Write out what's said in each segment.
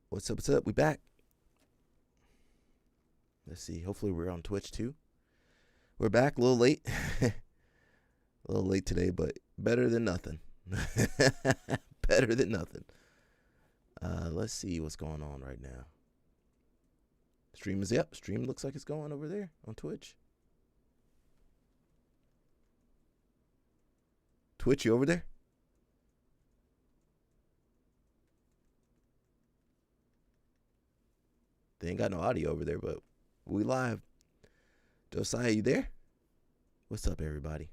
What's up? What's up? We back. Let's see. Hopefully we're on Twitch too. We're back a little late. A little late today, but better than nothing. Better than nothing. Let's see what's going on right now. Stream is up. Stream looks like it's going over there on Twitch. Twitch, you over there? They ain't got no audio over there, but we live. Josiah, you there? What's up, everybody?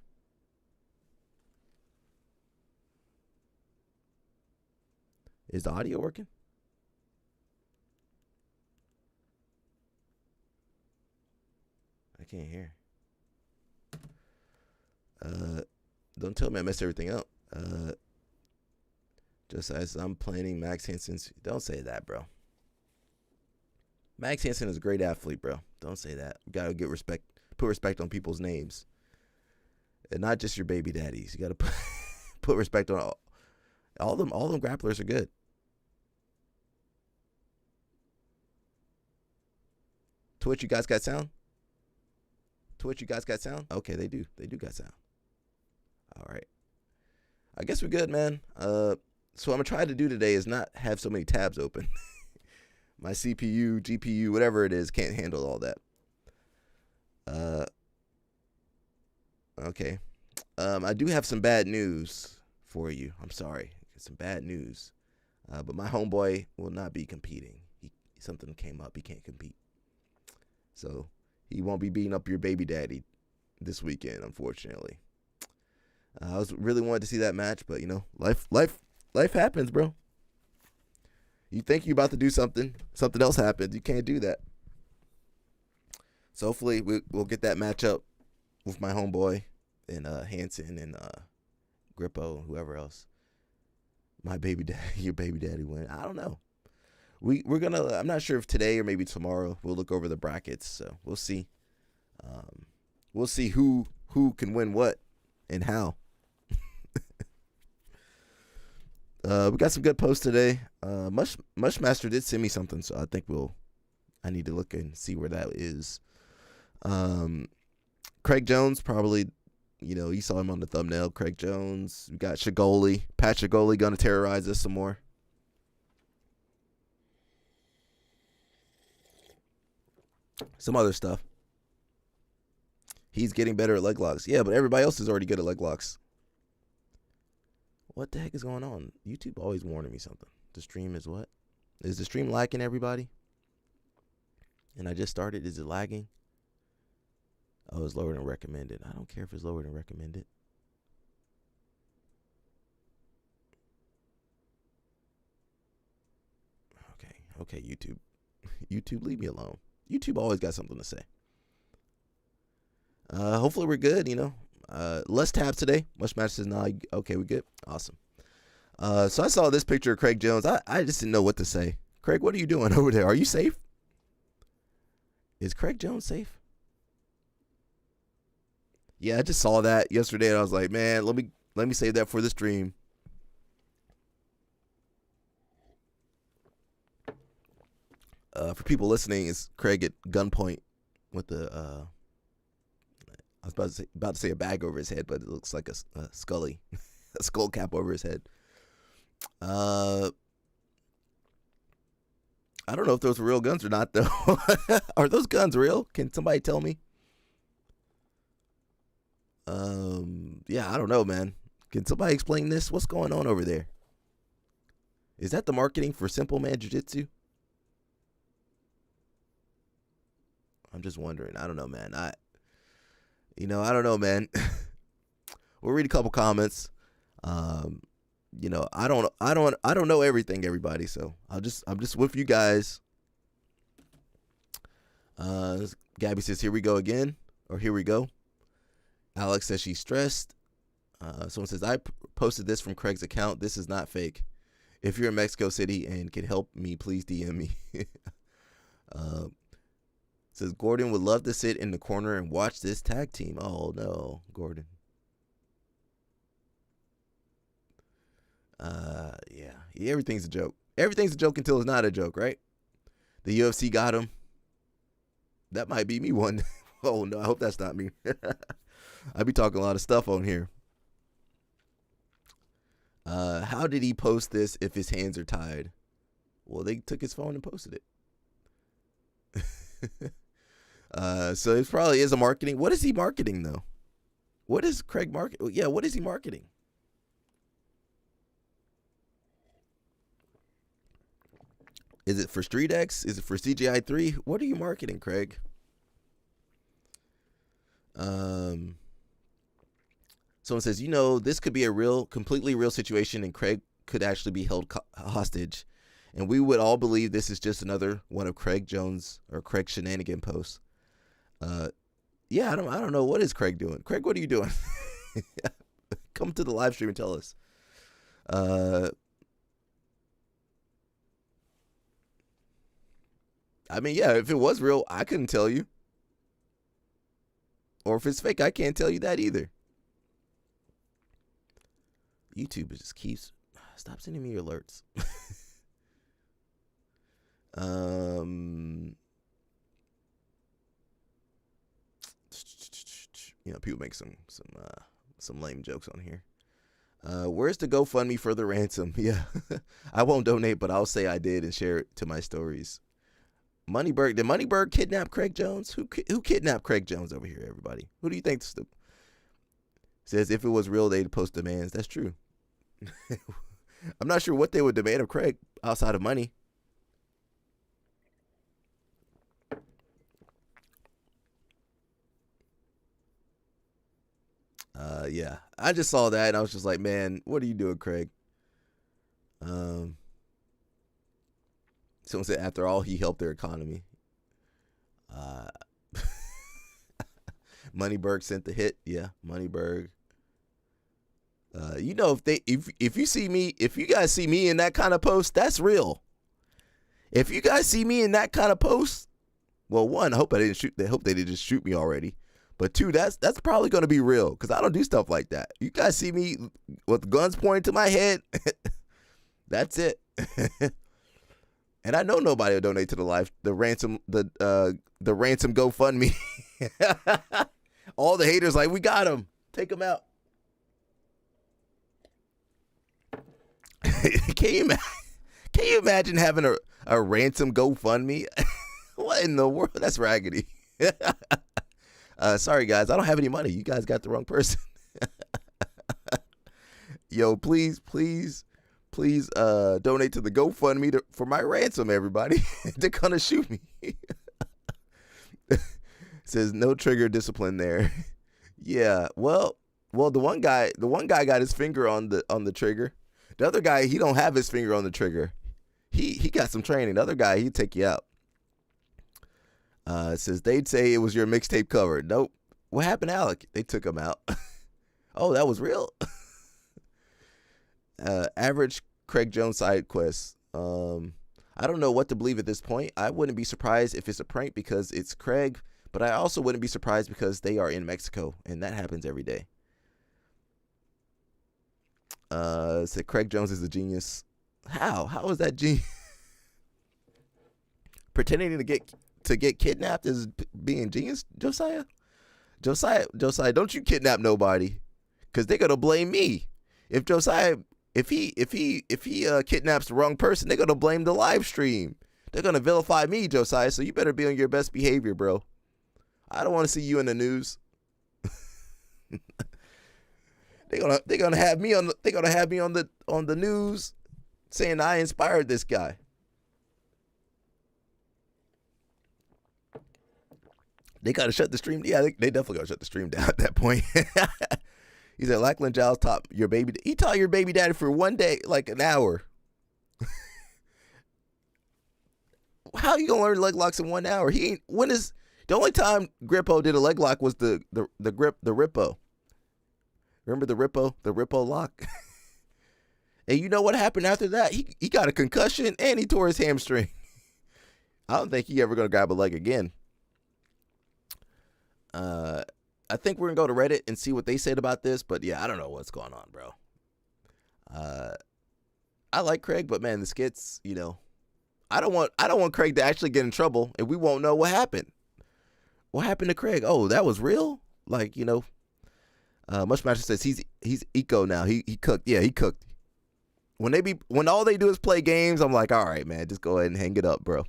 Is the audio working? I can't hear. Don't tell me I messed everything up. Just as I'm planning Max Hansen's. Don't say that, bro. Max Hansen is a great athlete, bro. Don't say that. You gotta get respect. Put respect on people's names, and not just your baby daddies. You gotta put respect on all them. All them grapplers are good. Twitch, you guys got sound? Twitch, you guys got sound? Okay, they do. They do got sound. All right. I guess we're good, man. So what I'm gonna try to do today is not have so many tabs open. My CPU, GPU, whatever it is, can't handle all that. Okay. I do have some bad news for you. I'm sorry. Some bad news. But my homeboy will not be competing. Something came up. He can't compete. So he won't be beating up your baby daddy this weekend, unfortunately. I was really wanted to see that match, but you know, life happens, bro. You think you're about to do something else happens. You can't do that. So hopefully we'll get that matchup with my homeboy and Hansen and Grippo and whoever else. My baby daddy, your baby daddy win. I don't know. We're gonna. I'm not sure if today or maybe tomorrow we'll look over the brackets. So we'll see. We'll see who can win what and how. We got some good posts today. Mushmaster did send me something, so I think I need to look and see where that is. Craig Jones, probably, you saw him on the thumbnail. Craig Jones. We got Shigoli. Pat Shigoli going to terrorize us some more. Some other stuff. He's getting better at leg locks. Yeah, but everybody else is already good at leg locks. What the heck is going on? YouTube always warning me something. The stream is what? Is the stream lagging, everybody? And I just started. Is it lagging? Oh, it's lower than recommended. I don't care if it's lower than recommended. Okay, YouTube. YouTube, leave me alone. YouTube always got something to say. Hopefully we're good, less tabs today. Mushmatch says, nah, okay, we good. Awesome. So I saw this picture of Craig Jones. I just didn't know what to say. Craig, what are you doing over there? Are you safe? Is Craig Jones safe? Yeah, I just saw that yesterday and I was like, man, let me save that for the stream. For people listening, it's Craig at gunpoint with the I was about to say a bag over his head, but it looks like a scully, a skull cap over his head. I don't know if those were real guns or not, though. Are those guns real? Can somebody tell me? Yeah, I don't know, man. Can somebody explain this? What's going on over there? Is that the marketing for Simple Man Jiu-Jitsu? I'm just wondering. I don't know, man. I don't know, man. We'll read a couple comments. I don't know everything, everybody. So I'm just with you guys. Gabby says, "Here we go again," or "Here we go." Alex says she's stressed. Someone says, "I posted this from Craig's account. This is not fake. If you're in Mexico City and can help me, please DM me." Says Gordon would love to sit in the corner and watch this tag team. Oh no, Gordon. Yeah, everything's a joke. Everything's a joke until it's not a joke, right? The UFC got him. That might be me one day. Oh, no, I hope that's not me. I be talking a lot of stuff on here. How did he post this if his hands are tied? Well, they took his phone and posted it. So it probably is a marketing. What is he marketing, though? What is Craig marketing? Yeah, what is he marketing? Is it for Street X? Is it for CGI 3? What are you marketing, Craig? Someone says, this could be a completely real situation, and Craig could actually be held hostage, and we would all believe this is just another one of Craig Jones or Craig shenanigan posts. Yeah, I don't know, what is Craig doing. Craig, what are you doing? Come to the live stream and tell us. I mean, yeah, if it was real, I couldn't tell you. Or if it's fake, I can't tell you that either. YouTube just keeps... Stop sending me alerts. People make some lame jokes on here. Where's the GoFundMe for the ransom? Yeah, I won't donate, but I'll say I did and share it to my stories. Moneyberg, did Moneyberg kidnap Craig Jones? Who kidnapped Craig Jones over here, everybody? Who do you think says if it was real, they'd post demands? That's true. I'm not sure what they would demand of Craig outside of money. Yeah, I just saw that and I was just like, man, what are you doing, Craig? Someone said, after all, he helped their economy. Moneyberg sent the hit. Yeah, Moneyberg. If you guys see me in that kind of post, that's real. If you guys see me in that kind of post, well, one, I hope they didn't just shoot me already. But two, that's probably going to be real because I don't do stuff like that. You guys see me with guns pointing to my head, that's it. And I know nobody will donate to the ransom GoFundMe. All the haters like, we got him. Take him out. Can you imagine having a ransom GoFundMe? What in the world? That's raggedy. Sorry, guys. I don't have any money. You guys got the wrong person. Yo, please donate to the GoFundMe for my ransom, everybody. They're going to shoot me. Says no trigger discipline there. Yeah, well, the one guy got his finger on the trigger. The other guy, he don't have his finger on the trigger. He got some training. The other guy, he'd take you out. It says they'd say it was your mixtape cover. Nope. What happened, Alec? They took him out. Oh, that was real. Average Craig Jones side quest. I don't know what to believe at this point. I wouldn't be surprised if it's a prank because it's Craig, but I also wouldn't be surprised because they are in Mexico, and that happens every day. Said Craig Jones is a genius. How is that genius? Pretending to get kidnapped is being genius, Josiah. Josiah, don't you kidnap nobody, because they're gonna blame me. If Josiah, if he kidnaps the wrong person, they're gonna blame the live stream. They're gonna vilify me, Josiah. So you better be on your best behavior, bro. I don't want to see you in the news. They're gonna have me on the news saying I inspired this guy. They gotta shut the stream. Yeah, they definitely gotta shut the stream down at that point. He said Lackland Giles taught your baby. He taught your baby daddy for one day, like an hour. How are you gonna learn leg locks in 1 hour? The only time Grippo did a leg lock was the Rippo. Remember the Rippo lock? And you know what happened after that? He got a concussion and he tore his hamstring. I don't think he ever gonna grab a leg again. I think we're gonna go to Reddit and see what they said about this, but yeah, I don't know what's going on, bro. I like Craig, but man, the skits, I don't want Craig to actually get in trouble, and we won't know what happened. What happened to Craig? Oh, that was real. Like Much Master says he's eco now. He cooked. Yeah, he cooked. When all they do is play games, I'm like, all right, man, just go ahead and hang it up, bro.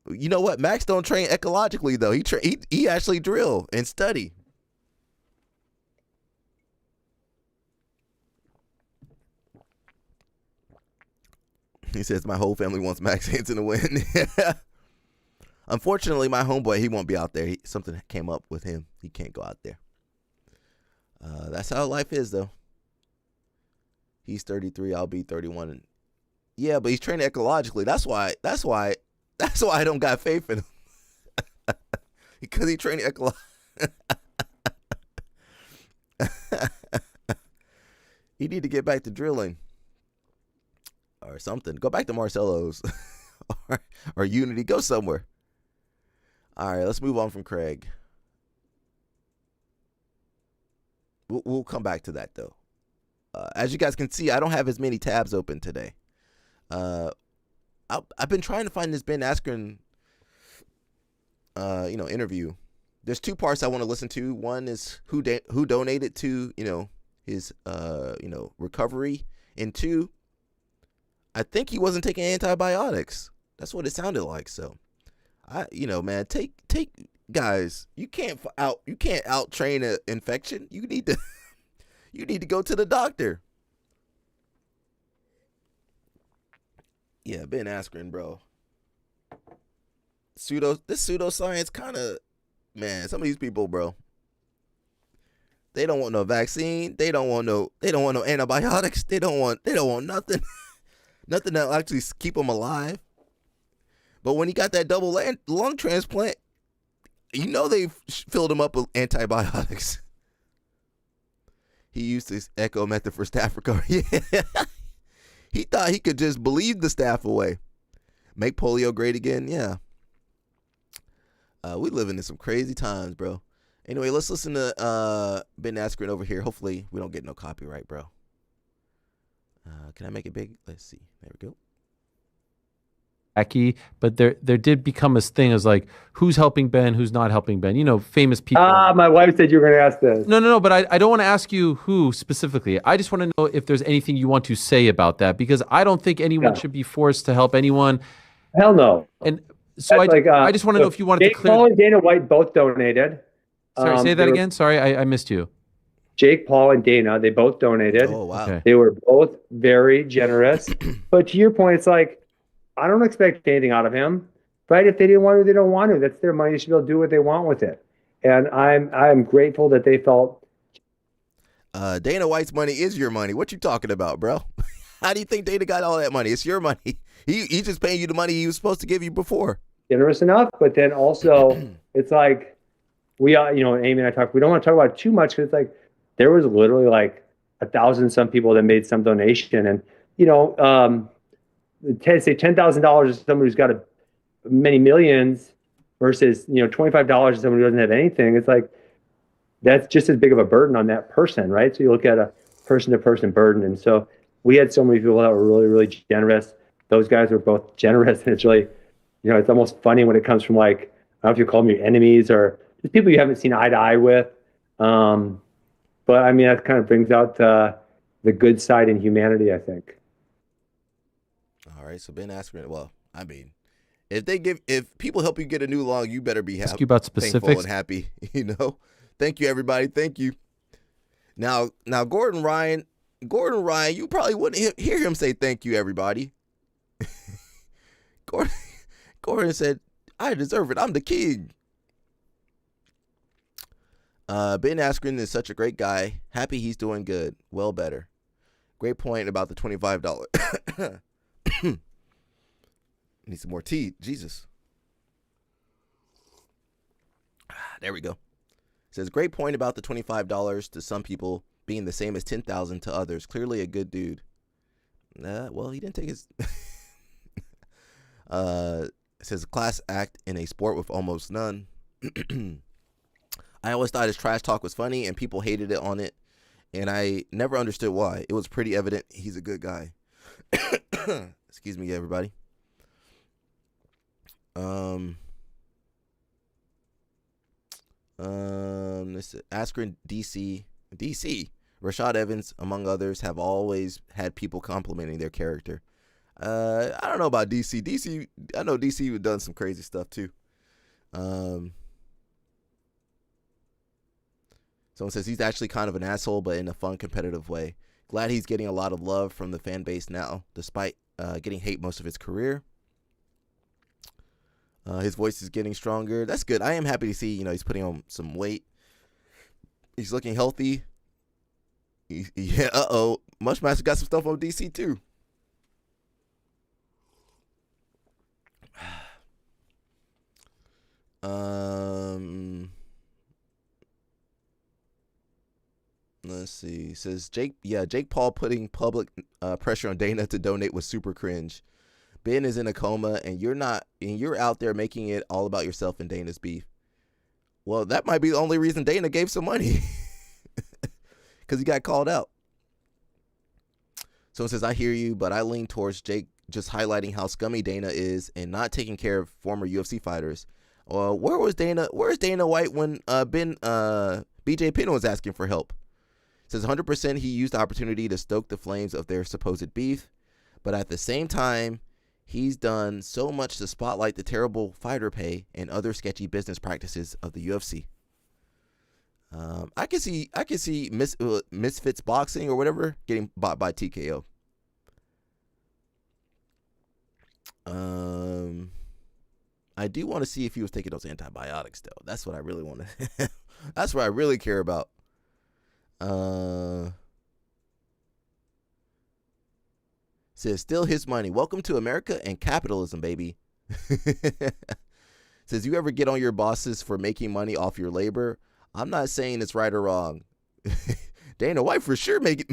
You know what? Max don't train ecologically though. He actually drill and study. He says my whole family wants Max Hansen to win. Unfortunately, my homeboy, he won't be out there. Something came up with him. He can't go out there. That's how life is, though. He's 33. I'll be 31. Yeah, but he's training ecologically. That's why I don't got faith in him. Because he training ecologically. He need to get back to drilling. Or something. Go back to Marcelo's. or Unity. Go somewhere. All right, let's move on from Craig. We'll come back to that, though. As you guys can see, I don't have as many tabs open today. I've been trying to find this Ben Askren, interview. There's two parts I want to listen to. One is who donated to, his, recovery. And two, I think he wasn't taking antibiotics. That's what it sounded like. So, man, take guys. You can't out train an infection. You need to go to the doctor. Yeah, Ben Askren, bro. This pseudoscience kind of, man. Some of these people, bro. They don't want no vaccine. They don't want no antibiotics. They don't want nothing. Nothing that'll actually keep them alive. But when he got that double lung transplant, they filled him up with antibiotics. He used his echo method for staph recovery. Yeah. He thought he could just bleed the staph away. Make polio great again. Yeah. We living in some crazy times, bro. Anyway, let's listen to Ben Askren over here. Hopefully we don't get no copyright, bro. Can I make it big? Let's see. There we go. But there did become this thing as like, who's helping Ben, who's not helping Ben, famous people. My wife said you were going to ask this. No, but I don't want to ask you who specifically. I just want to know if there's anything you want to say about that, because I don't think anyone should be forced to help anyone. Hell no. And so I just want to know if you wanted to clear. Paul and Dana White both donated. Sorry, say that again. Sorry, I missed you. Jake Paul and Dana, they both donated. Oh, wow. Okay. They were both very generous. But to your point, it's like, I don't expect anything out of him, right? If they didn't want to, they don't want to. That's their money. They should be able to do what they want with it. And I'm grateful that they felt. Dana White's money is your money. What you talking about, bro? How do you think Dana got all that money? It's your money. He's just paying you the money he was supposed to give you before. Generous enough, but then also it's like we are, Amy and I talk. We don't want to talk about it too much because it's like there was literally like 1,000 some people that made some donation, and say $10,000 to someone who's got many millions versus $25 to someone who doesn't have anything. It's like that's just as big of a burden on that person, right? So you look at a person-to-person burden, and so we had so many people that were really, really generous. Those guys were both generous, and it's really, it's almost funny when it comes from like, I don't know if you call them your enemies or just people you haven't seen eye to eye with. But I mean, that kind of brings out the good side in humanity, I think. All right, so Ben Askren. Well, I mean, if people help you get a new lung, you better be happy, about specifics. Thankful and happy. Thank you, everybody. Thank you. Now, Gordon Ryan, you probably wouldn't hear him say thank you, everybody. Gordon said, "I deserve it. I'm the king." Ben Askren is such a great guy. Happy he's doing good. Well, better. Great point about the $25. Need some more tea. Jesus. There we go. Says, great point about the $25 to some people being the same as $10,000 to others. Clearly a good dude. Well, he didn't take his... says, class act in a sport with almost none. I always thought his trash talk was funny and people hated it on it. And I never understood why. It was pretty evident he's a good guy. Excuse me, everybody. This Askren DC, Rashad Evans, among others, have always had people complimenting their character. I don't know about DC. I know DC have done some crazy stuff too. Someone says he's actually kind of an asshole, but in a fun, competitive way. Glad he's getting a lot of love from the fan base now, despite getting hate most of his career. His voice is getting stronger. That's good. I am happy to see, he's putting on some weight. He's looking healthy. Yeah, Mushmaster got some stuff on DC too. Let's see. It says Jake Paul putting public pressure on Dana to donate was super cringe. Ben is in a coma and you're out there making it all about yourself and Dana's beef. Well, that might be the only reason Dana gave some money. Because he got called out. Someone says, I hear you, but I lean towards Jake just highlighting how scummy Dana is and not taking care of former UFC fighters. Where's Dana White when BJ Penn was asking for help? It says 100% he used the opportunity to stoke the flames of their supposed beef, but at the same time, he's done so much to spotlight the terrible fighter pay and other sketchy business practices of the UFC. I can see Misfits Boxing or whatever getting bought by TKO. I do want to see if he was taking those antibiotics though. That's what I really want to. That's what I really care about. Says still his money. Welcome to America and capitalism, baby. Says you ever get on your bosses for making money off your labor? I'm not saying it's right or wrong. Dana White for sure made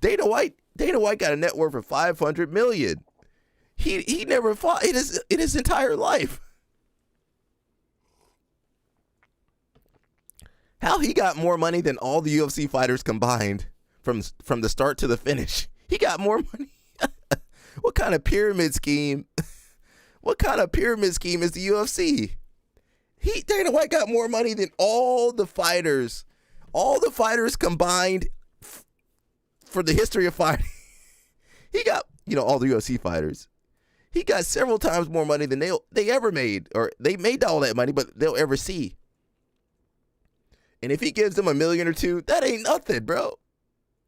Dana White got a net worth of $500 million. He never fought in his entire life. How he got more money than all the UFC fighters combined from the start to the finish? He got more money. What kind of pyramid scheme? What kind of pyramid scheme is the UFC? Dana White got more money than all the fighters combined for the history of fighting. He got, all the UFC fighters. He got several times more money than they ever made, or they made all that money, but they'll ever see. And if he gives them $1 million or $2 million, that ain't nothing, bro.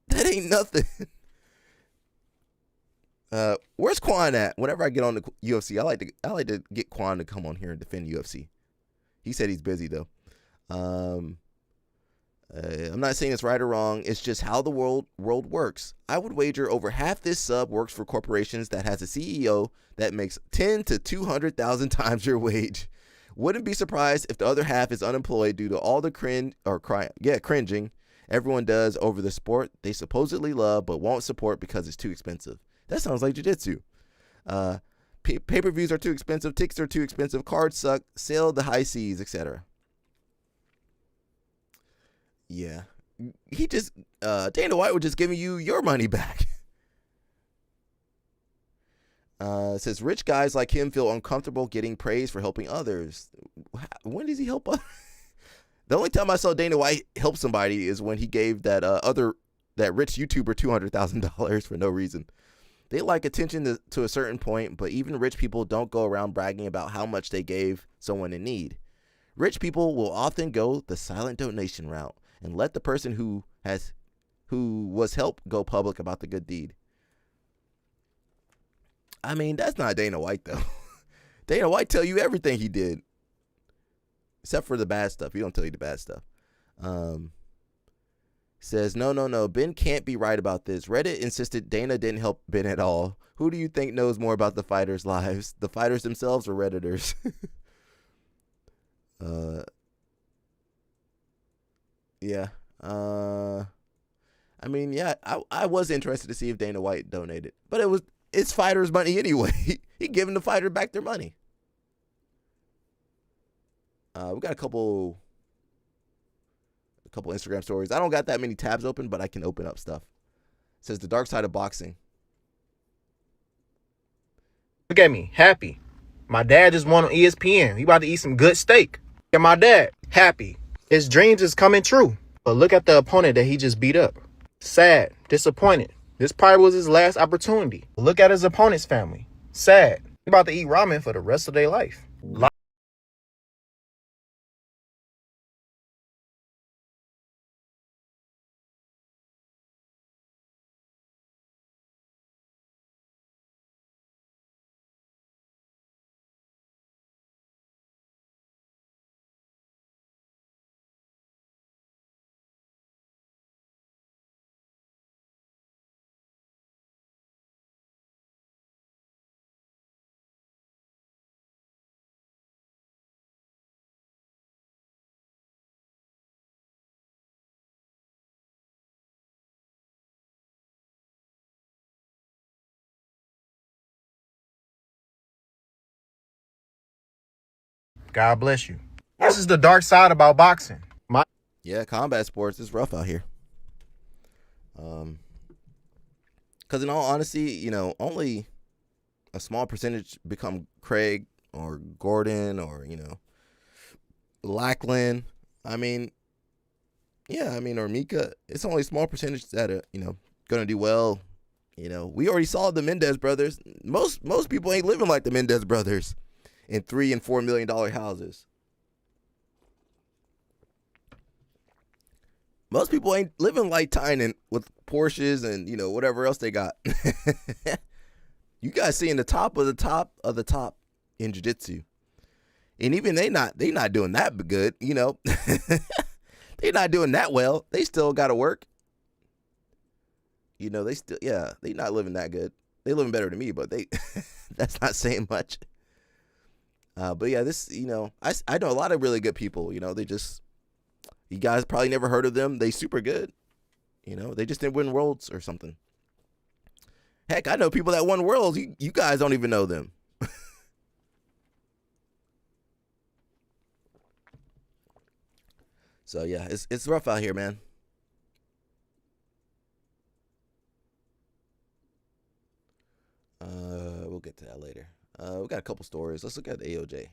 That ain't nothing. Where's Quan at? Whenever I get on the UFC, I like to get Quan to come on here and defend UFC. He said he's busy though. I'm not saying it's right or wrong. It's just how the world works. I would wager over half this sub works for corporations that has a CEO that makes 10 to 200,000 times your wage. Wouldn't be surprised if the other half is unemployed due to all the cringing everyone does over the sport they supposedly love but won't support because it's too expensive. That sounds like jiu-jitsu. Pay-per-views are too expensive, tickets are too expensive, cards suck, sail the high seas, etc. Yeah. He just, Dana White was just giving you your money back. It says, rich guys like him feel uncomfortable getting praise for helping others. When does he help others? The only time I saw Dana White help somebody is when he gave that rich YouTuber $200,000 for no reason. They like attention to a certain point, but even rich people don't go around bragging about how much they gave someone in need. Rich people will often go the silent donation route and let the person who was helped go public about the good deed. I mean, that's not Dana White though. Dana White tell you everything he did, except for the bad stuff. He don't tell you the bad stuff. Says, no, Ben can't be right about this. Reddit insisted Dana didn't help Ben at all. Who do you think knows more about the fighters' lives? The fighters themselves or Redditors? Yeah. I mean, yeah, I was interested to see if Dana White donated. But it's fighters' money anyway. He giving the fighter back their money. We got a couple Instagram stories. I don't got that many tabs open, but I can open up stuff. It says the dark side of boxing. Look at me, happy. My dad just won on ESPN. He about to eat some good steak. And my dad, happy. His dreams is coming true. But look at the opponent that he just beat up. Sad, disappointed. This probably was his last opportunity. Look at his opponent's family. Sad. He about to eat ramen for the rest of their life. God bless you. This is the dark side about boxing. Yeah, combat sports is rough out here. Because in all honesty, you know, only a small percentage become Craig or Gordon or, you know, Lackland. I mean, yeah, I mean, or Mika. It's only a small percentage that are, you know, going to do well. You know, we already saw the Mendez brothers. Most people ain't living like the Mendez brothers in $3 and $4 million houses. Most people ain't living like Tynan with Porsches and, you know, whatever else they got. You guys seeing the top of the top of the top in jiu-jitsu. And even they not doing that good, you know. They not doing that well. They still got to work. You know, they not living that good. They living better than me, but they that's not saying much. But yeah, this, you know, I know a lot of really good people, you know, you guys probably never heard of them. They super good. You know, they just didn't win worlds or something. Heck, I know people that won worlds. You guys don't even know them. So yeah, it's rough out here, man. We'll get to that later. We got a couple stories. Let's look at the AOJ.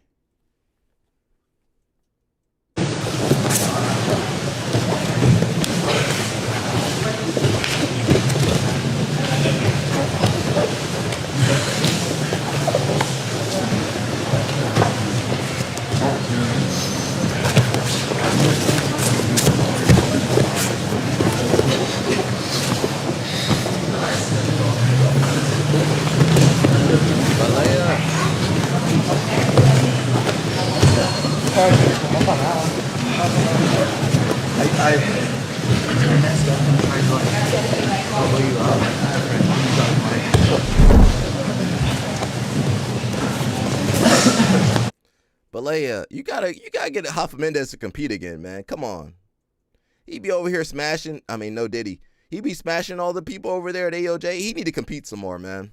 Balea, you gotta get Hoffa Mendez to compete again, man. Come on. He be over here smashing. I mean, no did he. He be smashing all the people over there at AOJ. He need to compete some more, man.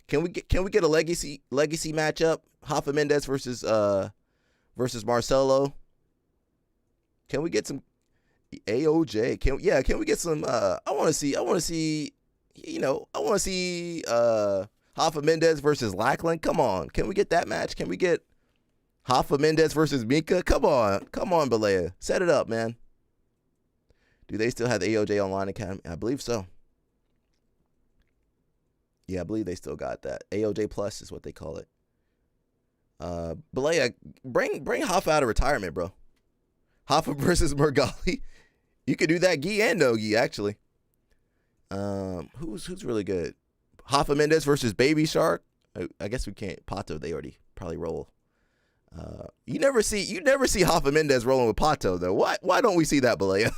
Can we get a legacy matchup? Hoffa Mendez versus Marcelo. Can we get some AOJ? Can we get some I want to see Hoffa Mendez versus Lackland. Come on. Can we get that match? Can we get Hoffa Mendez versus Mika? Come on, Balea. Set it up, man. Do they still have the AOJ Online Academy? I believe so. Yeah, I believe they still got that. AOJ Plus is what they call it. Balea, bring Hoffa out of retirement, bro. Hoffa versus Mergali. You could do that gi and no gi, actually. Who's really good? Hoffa Mendez versus Baby Shark. I guess we can't. Pato, they already probably roll. You never see Hoffa Mendez rolling with Pato though. Why don't we see that, Balea?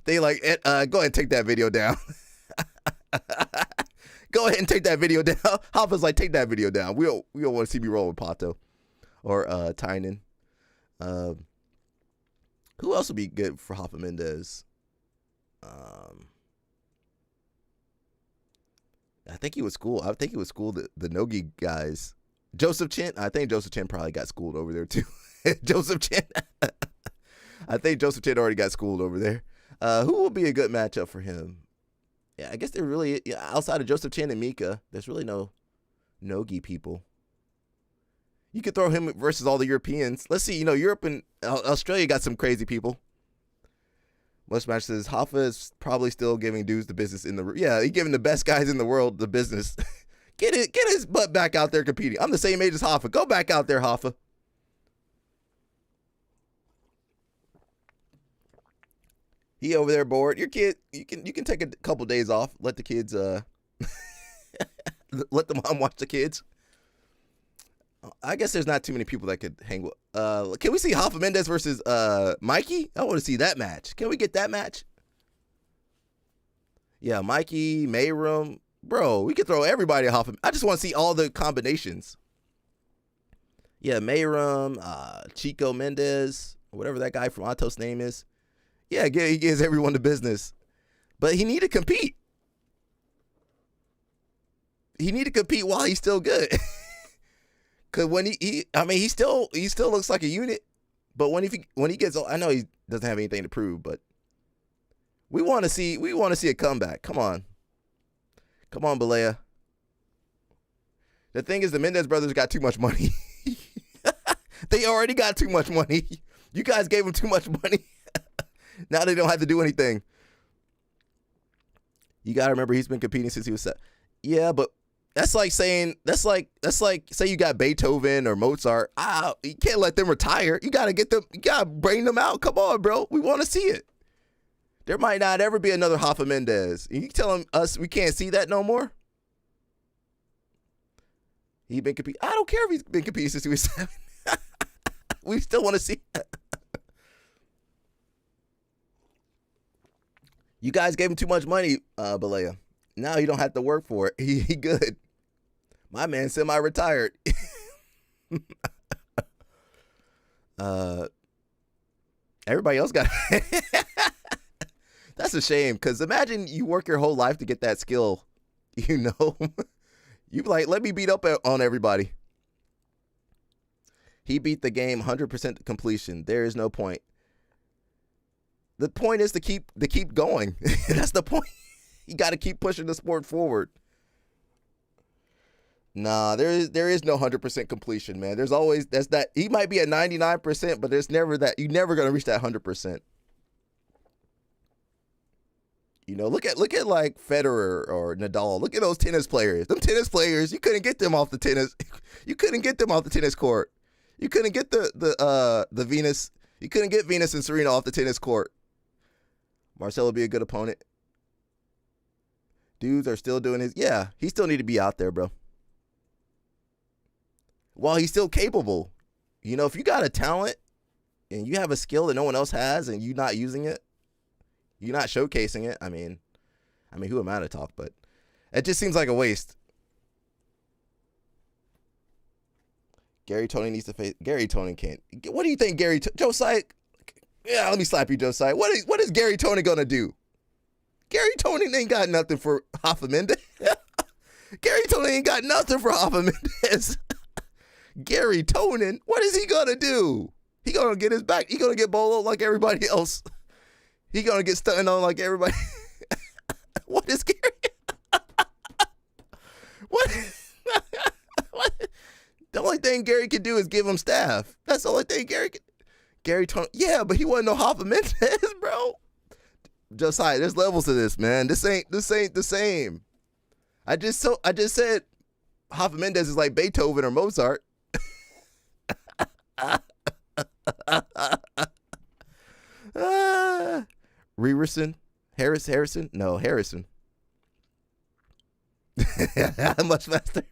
They like go ahead and take that video down. Go ahead and take that video down. Hoffa's like, take that video down. We don't want to see me roll with Pato or Tynan. Who else would be good for Hoffa Mendez? I think he was schooled. I think he was schooled the Nogi guys. Joseph Chin. I think Joseph Chin probably got schooled over there too. Joseph Chin. I think Joseph Chin already got schooled over there. Who will be a good matchup for him? Yeah, I guess they're really outside of Joseph Chin and Mika. There's really no Nogi people. You could throw him versus all the Europeans. Let's see, Europe and Australia got some crazy people. Most match says Hoffa is probably still giving dudes the business in the. Yeah, he's giving the best guys in the world the business. Get his butt back out there competing. I'm the same age as Hoffa. Go back out there, Hoffa. He over there bored. Your kid, you can take a couple days off. Let the kids let the mom watch the kids. I guess there's not too many people that could hang with. Can we see Hoffa Mendes versus Mikey? I want to see that match. Can we get that match? Yeah, Mikey, Mayrum. Bro, we could throw everybody at Hoffa. I just want to see all the combinations. Yeah, Mayrum, Chico Mendes, whatever that guy from Atos name is. Yeah, he gives everyone the business. But he need to compete. He need to compete while he's still good. Cause when he still looks like a unit, but when he gets old, I know he doesn't have anything to prove, but we want to see a comeback. Come on, Balea. The thing is, the Mendez brothers got too much money. They already got too much money. You guys gave them too much money. Now they don't have to do anything. You gotta remember he's been competing since he was set. Yeah, but. That's like say you got Beethoven or Mozart. You can't let them retire. You gotta bring them out. Come on, bro. We want to see it. There might not ever be another Hoffa Mendes. You telling us we can't see that no more? He been competing. I don't care if he's been competing since he was 7. We still want to see that. You guys gave him too much money, Balea. Now you don't have to work for it. He good. My man semi-retired. Everybody else got. That's a shame, because imagine you work your whole life to get that skill. You be like, let me beat up on everybody. He beat the game 100% completion. There is no point. The point is to keep going. That's the point. You got to keep pushing the sport forward. Nah, there is no 100% completion, man. There's always that. He might be at 99%, but there's never that. You're never gonna reach that 100%. Look at like Federer or Nadal. Look at those tennis players. Them tennis players, you couldn't get them off the tennis. You couldn't get them off the tennis court. You couldn't get the Venus. You couldn't get Venus and Serena off the tennis court. Marcelo would be a good opponent. Dudes are still doing his. Yeah, he still need to be out there, bro. While he's still capable. If you got a talent and you have a skill that no one else has and you're not using it, you're not showcasing it. I mean, who am I to talk? But it just seems like a waste. Gary Tony needs to face. Gary Tony can't. What do you think, Gary? Josiah? Yeah, let me slap you, Josiah. What is Gary Tony gonna do? Gary Tony ain't got nothing for Hoffa Mendes. Gary Tony ain't got nothing for Hoffa Mendes. Gary Tonin, what is he gonna do? He gonna get his back. He gonna get bolo like everybody else. He gonna get stunned on like everybody. What is Gary? What? The only thing Gary can do is give him staff. That's the only thing Gary Tonin. Yeah, but he wasn't no Hoffa Mendes, bro. Josiah, there's levels to this, man. This ain't the same. I just said Hoffa Mendes is like Beethoven or Mozart. Harrison? No, Harrison. Much faster.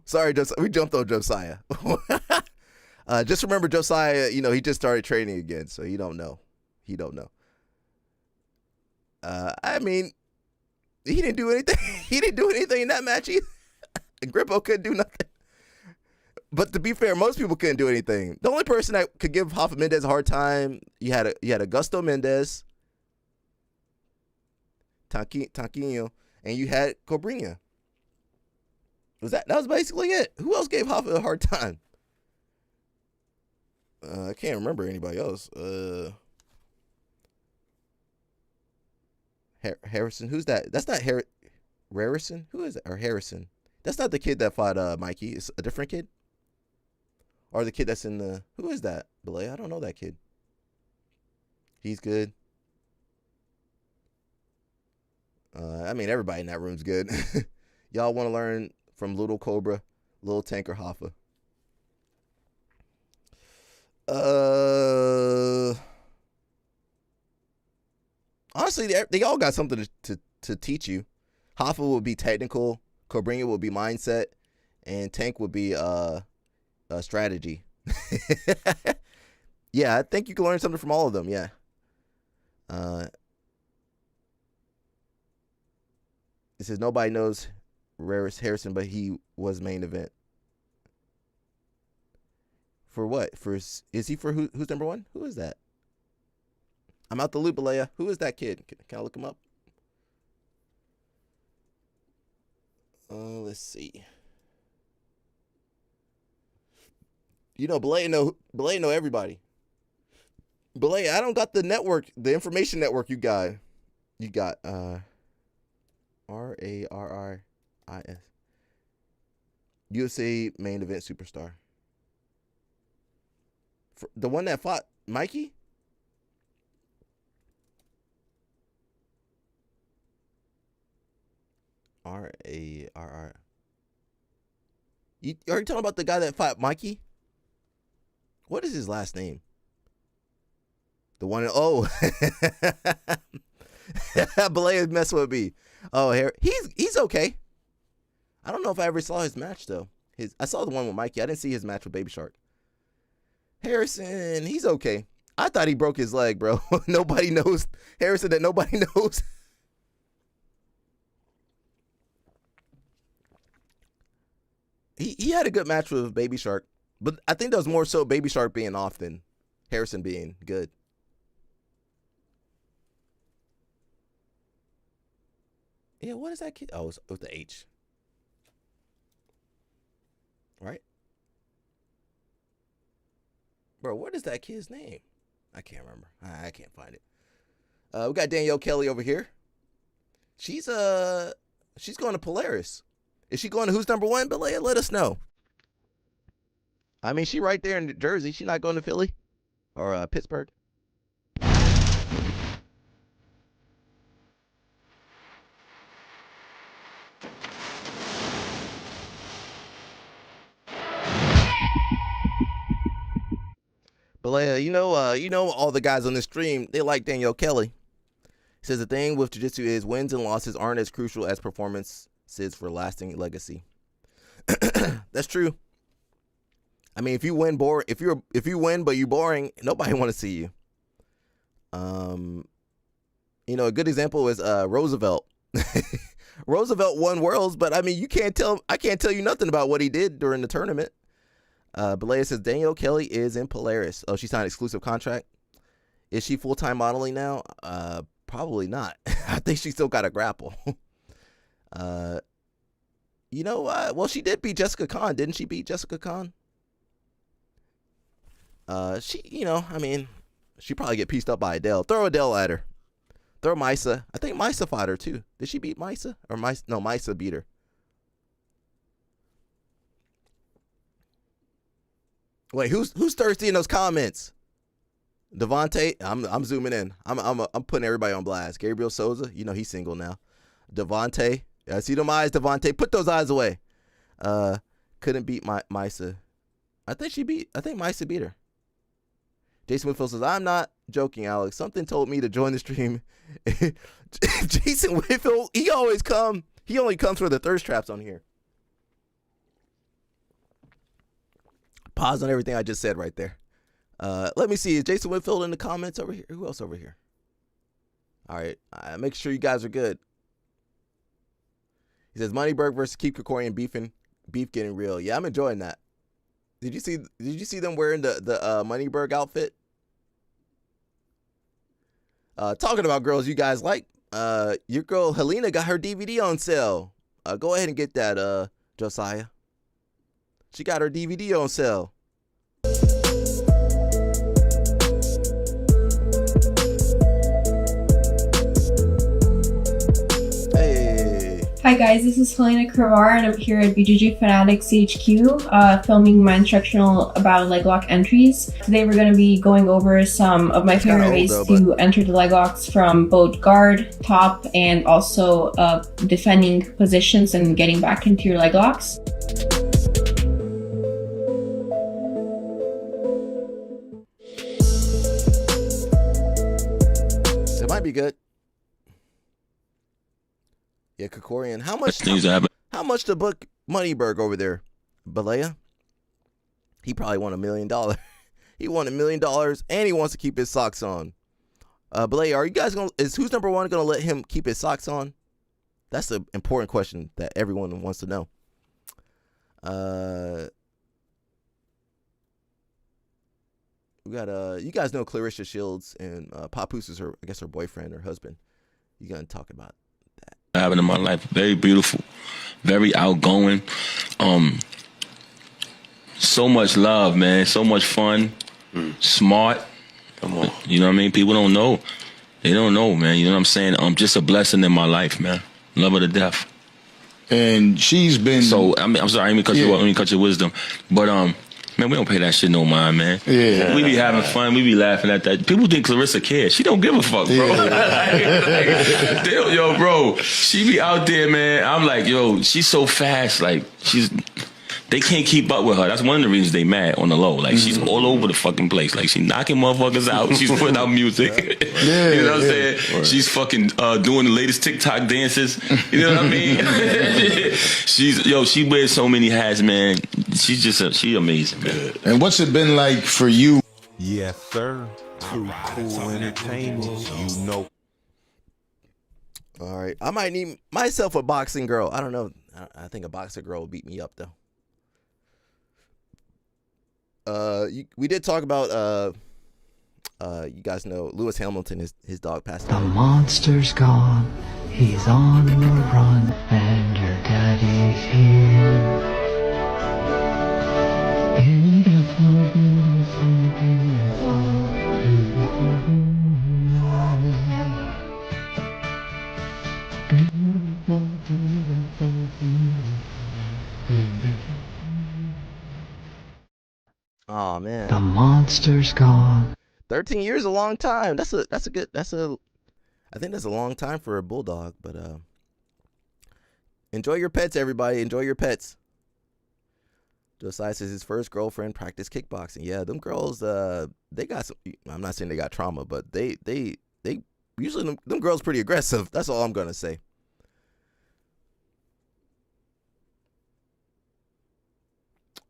Sorry, Josiah. We jumped on Josiah. Just remember Josiah, he just started training again, so he don't know. He didn't do anything. He didn't do anything in that match either. Grippo couldn't do nothing. But to be fair, most people couldn't do anything. The only person that could give Hoffa Mendes a hard time, you had Augusto Mendes, Tanquinho, and you had Cobrinha. That was basically it. Who else gave Hoffa a hard time? I can't remember anybody else. Harrison. Who's that? That's not Harrison. Who is that? Or Harrison? That's not the kid that fought Mikey. It's a different kid. Or the kid that's in the... Who is that, Belay? I don't know that kid. He's good. I mean, everybody in that room's good. Y'all want to learn from Little Cobra, Little Tanker Hoffa. Honestly, they all got something to teach you. Hoffa will be technical, Cobrinha will be mindset, and Tank would be strategy. Yeah, I think you can learn something from all of them. Yeah. It says nobody knows Rarest Harrison, but he was main event. For what? Is he for who's number one? Who is that? I'm out the loop, Alea. Who is that kid? Can I look him up? Let's see. You know, Belay know everybody. Belay, I don't got the network, the information network you got. You got RARRIS. USA main event superstar. The one that fought Mikey? RARR. Are you talking about the guy that fought Mikey? What is his last name? The one. Oh, Belay is messing with me. Oh, he's okay. I don't know if I ever saw his match though. I saw the one with Mikey. I didn't see his match with Baby Shark. Harrison, he's okay. I thought he broke his leg, bro. Nobody knows Harrison that nobody knows. He had a good match with Baby Shark, but I think that was more so Baby Shark being off than Harrison being good. Yeah, what is that kid? Oh, it's with the H. Right? Bro, what is that kid's name? I can't remember. I can't find it. We got Danielle Kelly over here. She's going to Polaris. Is she going to who's number one? But let us know. I mean, she right there in Jersey. She not going to Philly or Pittsburgh. But you know all the guys on this stream, they like Danielle Kelly. He says the thing with jiu-jitsu is wins and losses aren't as crucial as performances for lasting legacy. That's true. I mean, if you win but you're boring, nobody want to see you. You know, a good example is Roosevelt. Roosevelt won worlds, but I mean, I can't tell you nothing about what he did during the tournament. Belaya says Danielle Kelly is in Polaris. Oh, she signed an exclusive contract. Is she full-time modeling now? Probably not. I think she still got to grapple. You know, well, she did beat Jessica Khan, didn't she beat Jessica Khan? She, you know, I mean, she probably get pieced up by Adele. Throw Adele at her. Throw Misa. I think Misa fought her too. Did she beat Misa? Or Misa? No, Misa beat her. Wait, who's thirsty in those comments? Devontae, I'm zooming in. I'm putting everybody on blast. Gabriel Souza, you know he's single now. Devontae, I see them eyes. Devontae, put those eyes away. Couldn't beat Misa. I think Misa beat her. Jason Whitfield says, I'm not joking, Alex. Something told me to join the stream. Jason Whitfield, he only comes for the thirst traps on here. Pause on everything I just said right there. Let me see. Is Jason Whitfield in the comments over here? Who else over here? All right. Make sure you guys are good. He says, Moneyberg versus Keith Krikorian beef getting real. Yeah, I'm enjoying that. Did you see them wearing the Moneyberg outfit? Talking about girls you guys like, your girl Helena got her DVD on sale. Go ahead and get that, Josiah. She got her DVD on sale. Hi guys, this is Helena Kravar and I'm here at BJJ Fanatics HQ filming my instructional about leg lock entries. Today we're going to be going over some of my favorite ways to enter the leg locks from both guard, top, and also defending positions and getting back into your leg locks. It might be good. Yeah, Kokorian. How much to book Moneyberg over there? Balea? He probably won $1 million. He won $1 million and he wants to keep his socks on. Balea, are you guys who's number one gonna let him keep his socks on? That's an important question that everyone wants to know. We got you guys know Clarissa Shields and Papoose is her boyfriend or husband. You gonna talk about that? Happened in my life. Very beautiful, very outgoing. So much love, man. So much fun. Smart. Come on. You know what I mean? People don't know. They don't know, man. You know what I'm saying? Just a blessing in my life, man. Love her to death. And she's been. So I'm sorry, I didn't mean cut your wisdom, but man, we don't pay that shit no mind, man. Yeah. We be having fun. We be laughing at that. People think Clarissa cares. She don't give a fuck, bro. Yeah. Yo, bro, she be out there, man. I'm like, yo, she's so fast. Like, they can't keep up with her. That's one of the reasons they mad on the low. Like, she's all over the fucking place. Like, she knocking motherfuckers out. She's putting out music. Yeah, you know what I'm saying? Right. She's fucking doing the latest TikTok dances. You know what I mean? She wears so many hats, man. She amazing, man. And what's it been like for you? Yes, sir. Too Cool Entertainment, you know. All right, I might need myself a boxing girl. I don't know. I think a boxer girl will beat me up though. We did talk about you guys know Lewis Hamilton, his dog passed away. The monster's gone, he's on the run, and your daddy's here. Oh man. The monster's gone. 13 years is a long time. I think that's a long time for a bulldog, but enjoy your pets, everybody. Enjoy your pets. Josiah says his first girlfriend practiced kickboxing. Yeah, them girls, they got some. I'm not saying they got trauma, but they usually them girls pretty aggressive. That's all I'm gonna say.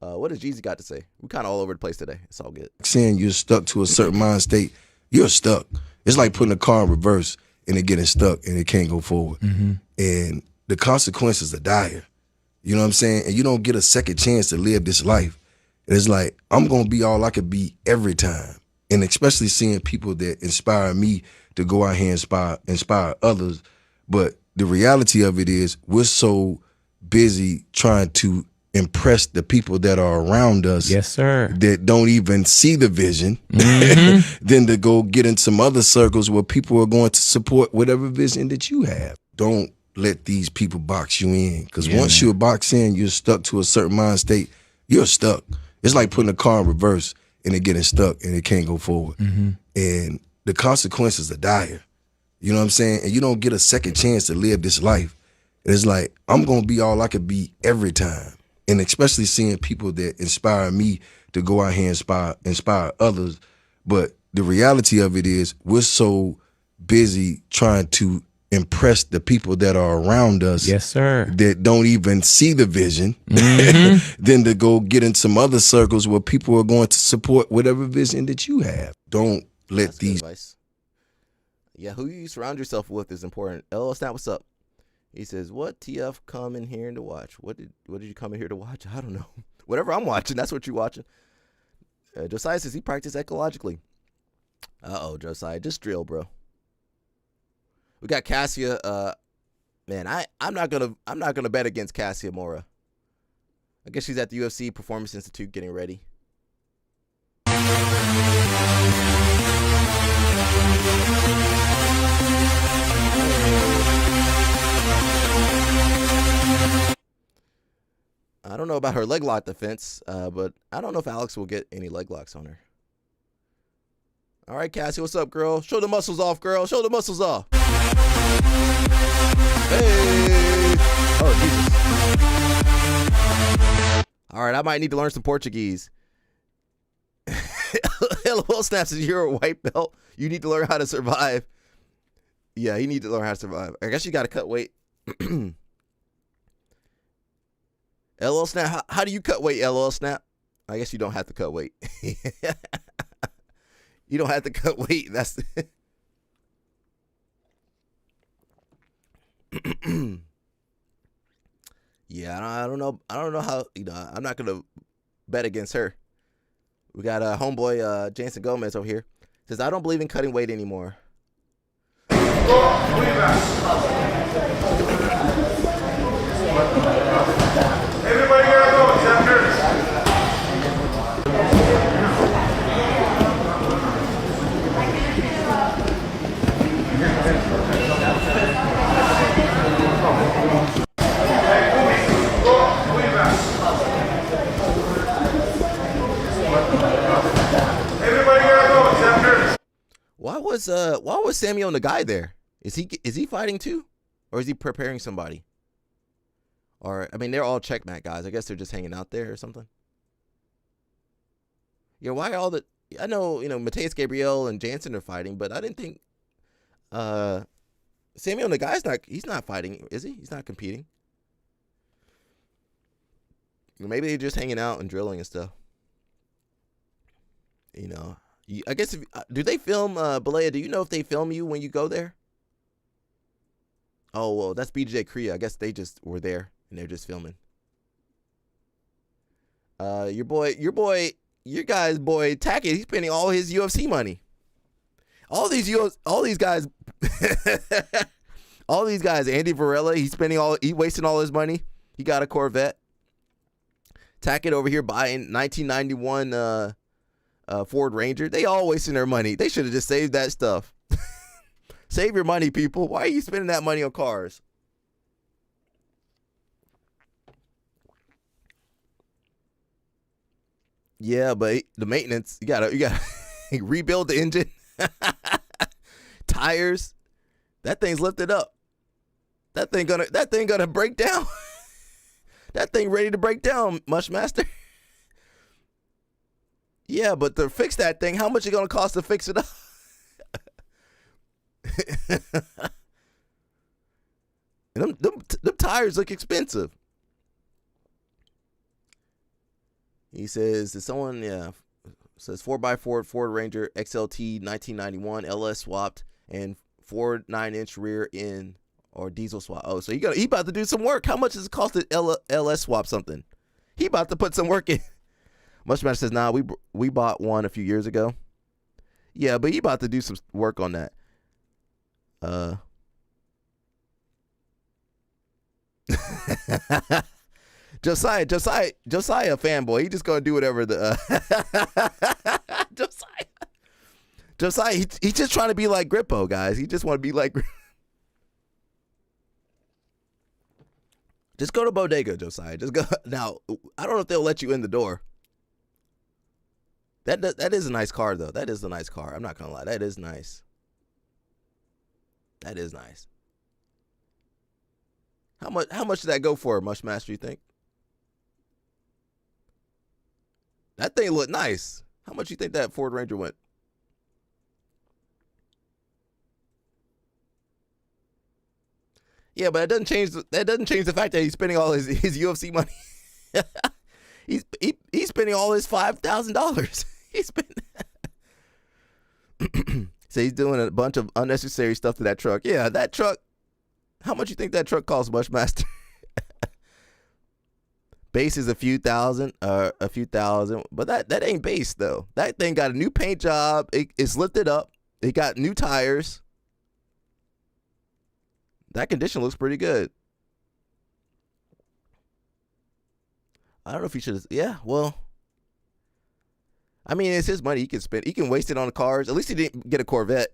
What has Jeezy got to say? We're kind of all over the place today. It's all good. Saying you're stuck to a certain mind state, you're stuck. It's like putting a car in reverse and it getting stuck and it can't go forward. Mm-hmm. And the consequences are dire. You know what I'm saying? And you don't get a second chance to live this life. And it's like, I'm going to be all I could be every time. And especially seeing people that inspire me to go out here and inspire others. But the reality of it is we're so busy trying to impress the people that are around us. Yes, sir. That don't even see the vision. Mm-hmm. Then to go get in some other circles where people are going to support whatever vision that you have. Don't let these people box you in. Because once you're boxed in, you're stuck to a certain mind state. You're stuck. It's like putting a car in reverse and it getting stuck and it can't go forward. Mm-hmm. And the consequences are dire. You know what I'm saying? And you don't get a second chance to live this life. And it's like, I'm going to be all I could be every time. And especially seeing people that inspire me to go out here and inspire others. But the reality of it is we're so busy trying to impress the people that are around us. Yes, sir. That don't even see the vision. Mm-hmm. Then to go get in some other circles where people are going to support whatever vision that you have. Don't let That's these. good advice. Yeah, who you surround yourself with is important. LL Snap, what's up? He says, what TF come in here to watch? What did you come in here to watch? I don't know. Whatever I'm watching, that's what you're watching. Josiah says he practiced ecologically. Uh-oh, Josiah, just drill, bro. We got Cassia. Man, I'm not gonna bet against Cassia Mora. I guess she's at the UFC Performance Institute getting ready. I don't know about her leg lock defense, but I don't know if Alex will get any leg locks on her. All right, Cassie, what's up, girl? Show the muscles off, girl. Show the muscles off. Hey. Oh, Jesus. All right, I might need to learn some Portuguese. LOL snaps is you're a white belt. You need to learn how to survive. Yeah, you need to learn how to survive. I guess you got to cut weight. LOL snap. How do you cut weight, LOL snap? I guess you don't have to cut weight. You don't have to cut weight. That's yeah. I don't know. I don't know how. I'm not gonna bet against her. We got homeboy Jansen Gomez over here. Says I don't believe in cutting weight anymore. Everybody gotta go except Curtis. Everybody gotta go except Curtis. Why was Samuel Nagai there? Is he fighting too, or is he preparing somebody? Or I mean, they're all checkmate guys. I guess they're just hanging out there or something. Yeah, why all the? I know Mateus Gabriel and Jansen are fighting, but I didn't think Samuel Nagai's not. He's not fighting, is he? He's not competing. Maybe they're just hanging out and drilling and stuff. I guess do they film Balea? Do you know if they film you when you go there? Oh well, that's BJJ Korea. I guess they just were there and they're just filming. Your guy's boy Tackett, he's spending all his UFC money. All these guys, all these guys. Andy Varela, he's wasting all his money. He got a Corvette. Tackett over here buying 1991 Ford Ranger. They all wasting their money. They should have just saved that stuff. Save your money, people. Why are you spending that money on cars? Yeah, but the maintenance, you gotta rebuild the engine. Tires. That thing's lifted up. That thing gonna break down. That thing ready to break down, Mushmaster. Yeah, but to fix that thing, how much it gonna cost to fix it up? And them tires look expensive. He says, says 4x4 Ford Ranger XLT 1991 LS swapped and Ford 9-inch rear end or diesel swap. Oh, so he about to do some work. How much does it cost to LS swap something? He about to put some work in. Mushmaster says, nah, we bought one a few years ago. Yeah, but he about to do some work on that. Josiah fanboy. He just gonna do whatever the Josiah. He's just trying to be like Grippo, guys. He just want to be like. Just go to Bodega, Josiah. Just go now. I don't know if they'll let you in the door. That is a nice car though. That is a nice car. I'm not gonna lie. That is nice. That is nice. How much did that go for, Mushmaster, you think? That thing looked nice. How much you think that Ford Ranger went? Yeah, but that doesn't change the fact that he's spending all his UFC money. he's spending all his $5,000. He's spending. So he's doing a bunch of unnecessary stuff to that truck. Yeah, that truck. How much you think that truck costs, Mushmaster? Base is a few thousand, but that ain't base though. That thing got a new paint job. It's lifted up. It got new tires. That condition looks pretty good. I don't know if he should. Yeah, well, I mean, it's his money. He can spend. He can waste it on the cars. At least he didn't get a Corvette.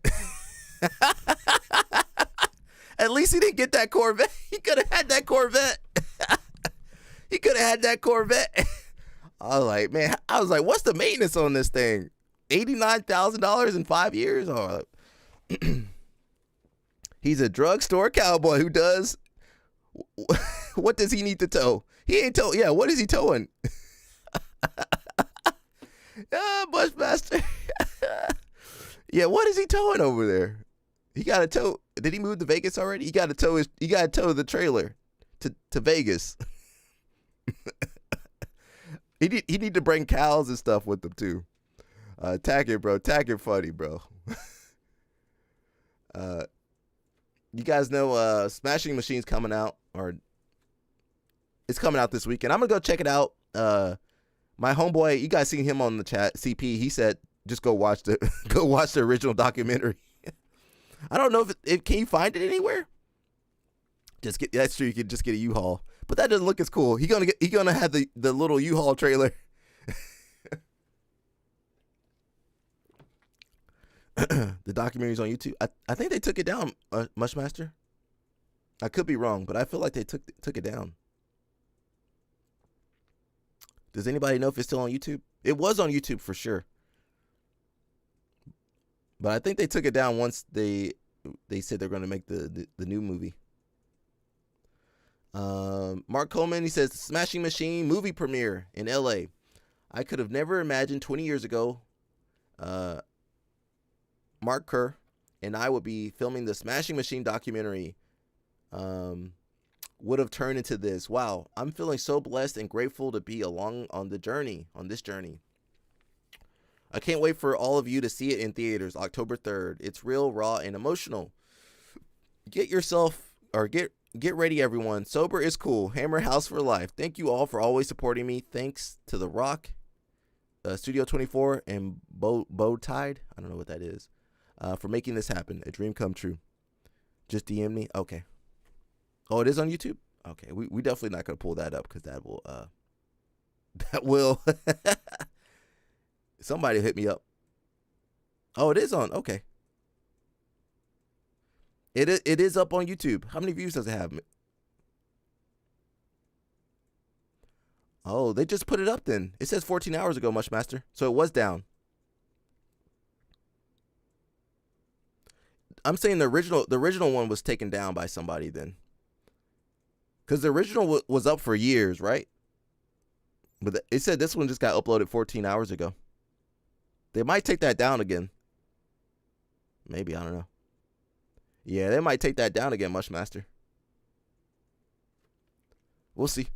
At least he didn't get that Corvette. He could have had that Corvette. He could have had that Corvette. I was like, man, what's the maintenance on this thing? $89,000 in 5 years? Oh, he's a drugstore cowboy who does. What does he need to tow? He ain't tow. Yeah, what is he towing? Bushmaster. Yeah, what is he towing over there? He got to tow. Did he move to Vegas already? He got to tow the trailer to Vegas. He need to bring cows and stuff with him too. Tack it, bro. Tack it funny, bro. You guys know Smashing Machine's coming out, or it's coming out this weekend. I'm gonna go check it out. My homeboy, you guys seen him on the chat, CP. He said just go watch the original documentary. I don't know if can you find it anywhere. That's true. You can just get a U-Haul, but that doesn't look as cool. He gonna have the little U-Haul trailer. The documentary's on YouTube. I think they took it down, Mushmaster. I could be wrong, but I feel like they took it down. Does anybody know if it's still on YouTube? It was on YouTube for sure, but I think they took it down once they said they're going to make the new movie. Mark Coleman, he says Smashing Machine movie premiere in LA. I could have never imagined 20 years ago Mark Kerr and I would be filming the Smashing Machine documentary would have turned into this. Wow, I'm feeling so blessed and grateful to be along on this journey. I can't wait for all of you to see it in theaters October 3rd. It's real, raw, and emotional. Get ready, everyone. Sober is cool. Hammer House for life. Thank you all for always supporting me. Thanks to The Rock, Studio 24, and Bow Tide. I don't know what that is. For making this happen. A dream come true. Just DM me. Okay. Oh, it is on YouTube? Okay. We definitely not going to pull that up because that will somebody hit me up. Oh, it is on. Okay. It is up on YouTube. How many views does it have? Oh, they just put it up then. It says 14 hours ago, Mushmaster. So it was down. I'm saying the original one was taken down by somebody then. Because the original was up for years, right? But it said this one just got uploaded 14 hours ago. They might take that down again. Maybe, I don't know. Yeah, they might take that down again, Mushmaster. We'll see.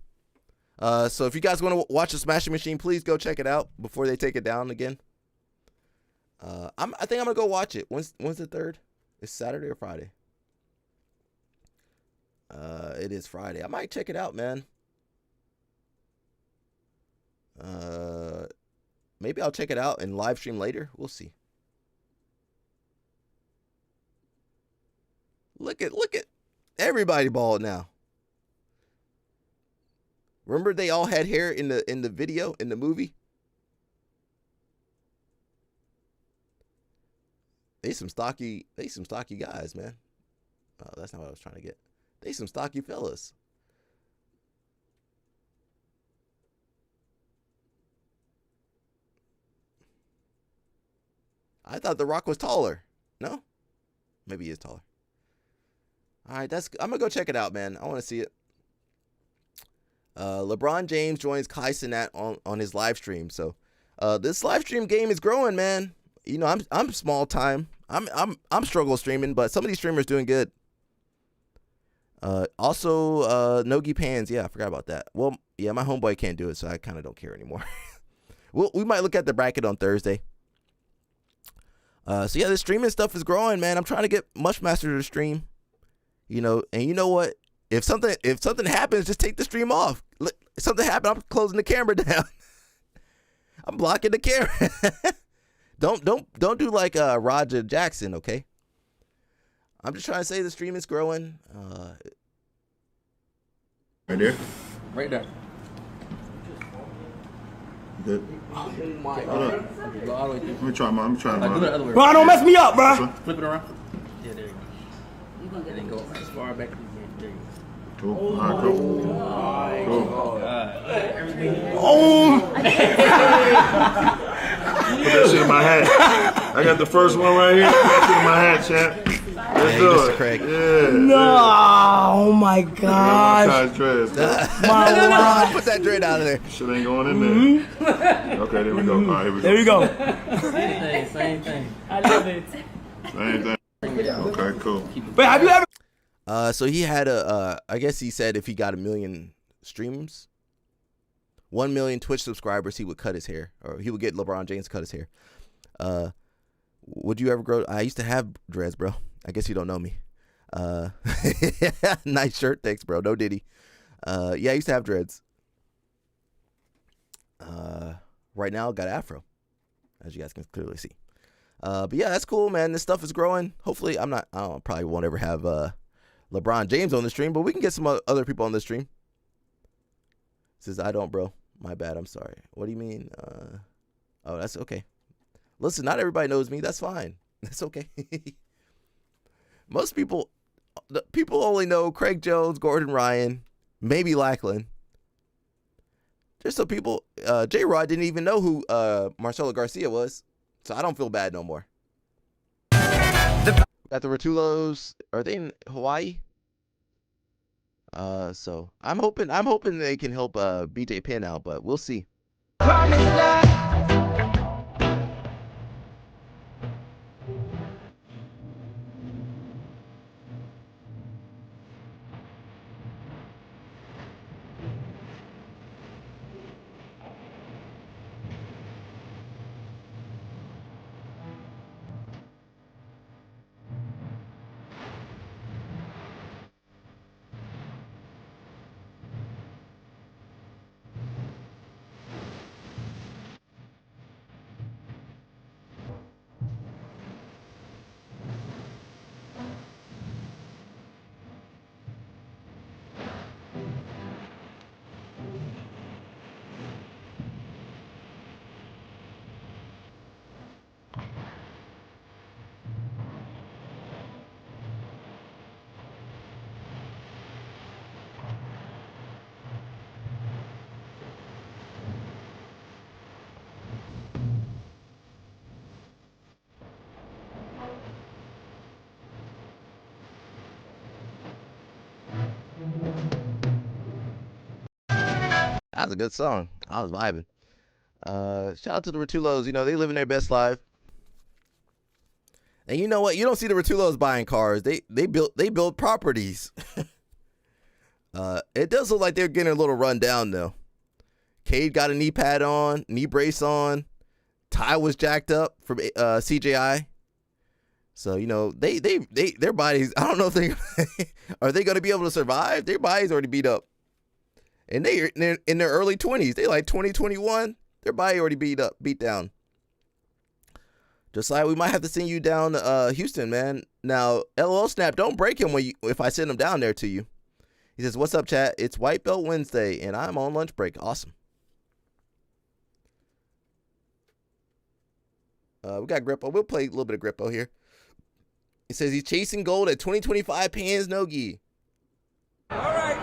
So if you guys want to watch the Smashing Machine, please go check it out before they take it down again. I think I'm gonna go watch it. When's the 3rd? It's Saturday or Friday? It is Friday. I might check it out, man. Maybe I'll check it out and live stream later. We'll see. Look at everybody bald now. Remember they all had hair in the video, in the movie? They some stocky guys, man. Oh, that's not what I was trying to get. They some stocky fellas. I thought The Rock was taller. No? Maybe he is taller. All right, I'm gonna go check it out, man. I want to see it. LeBron James joins Kai Cenat on his live stream. So, this live stream game is growing, man. You know, I'm small time. I'm struggle streaming, but some of these streamers doing good. Also, Nogi Pans. Yeah, I forgot about that. Well, yeah, my homeboy can't do it, so I kind of don't care anymore. We might look at the bracket on Thursday. So yeah, the streaming stuff is growing, man. I'm trying to get Mushmaster to stream. You know, and you know what? If something happens, just take the stream off. If something happened, I'm closing the camera down. I'm blocking the camera. Don't do like Roger Jackson, okay? I'm just trying to say the stream is growing. Right there? Right there. Good. Oh my God. Go all the way through. Let me try mine. Do it the other way. Bro, don't mess me up, bro. Flip it around. Yeah, there you go. And then go as far back as you can. There you go. Cool. All right, cool. Oh my God. Oh! Put that shit in my hat. I got the first one right here. Put that shit in my hat, champ. Let's do it. Craig. Yeah. No, oh my gosh. No, put that dread out of there. Shit ain't going in there. Okay, there we go. All right, here we go. There we go. Same thing. I love it. Same thing. Okay, cool. But have you ever? So he had I guess he said if he got 1 million streams, 1 million Twitch subscribers, he would cut his hair, or he would get LeBron James to cut his hair. Would you ever grow? I used to have dreads, bro. I guess you don't know me. Nice shirt, thanks, bro. No Diddy. Yeah, I used to have dreads. Right now, got afro, as you guys can clearly see. But yeah, that's cool, man. This stuff is growing. Hopefully, I probably won't ever have LeBron James on the stream, but we can get some other people on the stream. Says I don't, bro. My bad. I'm sorry. What do you mean? Oh, that's okay. Listen, not everybody knows me. That's fine. That's okay. Most people only know Craig Jones, Gordon Ryan, maybe Lackland. Just so people, J-Rod didn't even know who Marcelo Garcia was, so I don't feel bad no more. Got the Rotulos. Are they in Hawaii? So I'm hoping they can help BJ Penn out, but we'll see. That was a good song. I was vibing. Shout out to the Rotulos. You know, they living their best life. And you know what? You don't see the Rotulos buying cars. They build properties. It does look like they're getting a little run down though. Cade got a knee pad on, knee brace on. Ty was jacked up from CJI. So, you know, their bodies, I don't know if they are they going to be able to survive? Their bodies already beat up. And they're in their early 20s. They like 2021. Their body already beat down. Just like we might have to send you down to Houston, man. Now, LOL Snap, don't break him if I send him down there to you. He says, what's up, chat? It's White Belt Wednesday, and I'm on lunch break. Awesome. We got Grippo. We'll play a little bit of Grippo here. He says he's chasing gold at 2025 Pans Nogi. All right.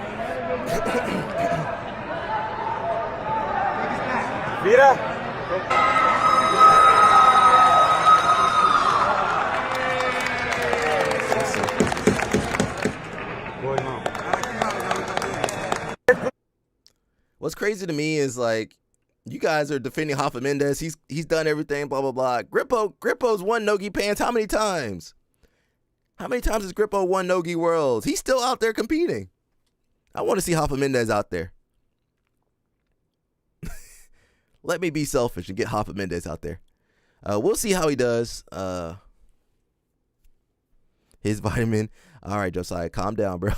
Mira. What's crazy to me is like you guys are defending Hoffa Mendez. He's done everything, blah blah blah. Grippo's won Nogi Pants how many times? How many times has Grippo won Nogi Worlds? He's still out there competing. I want to see Hoffa Mendez out there. Let me be selfish and get Hoffa Mendez out there. We'll see how he does. His vitamin. All right, Josiah, calm down, bro.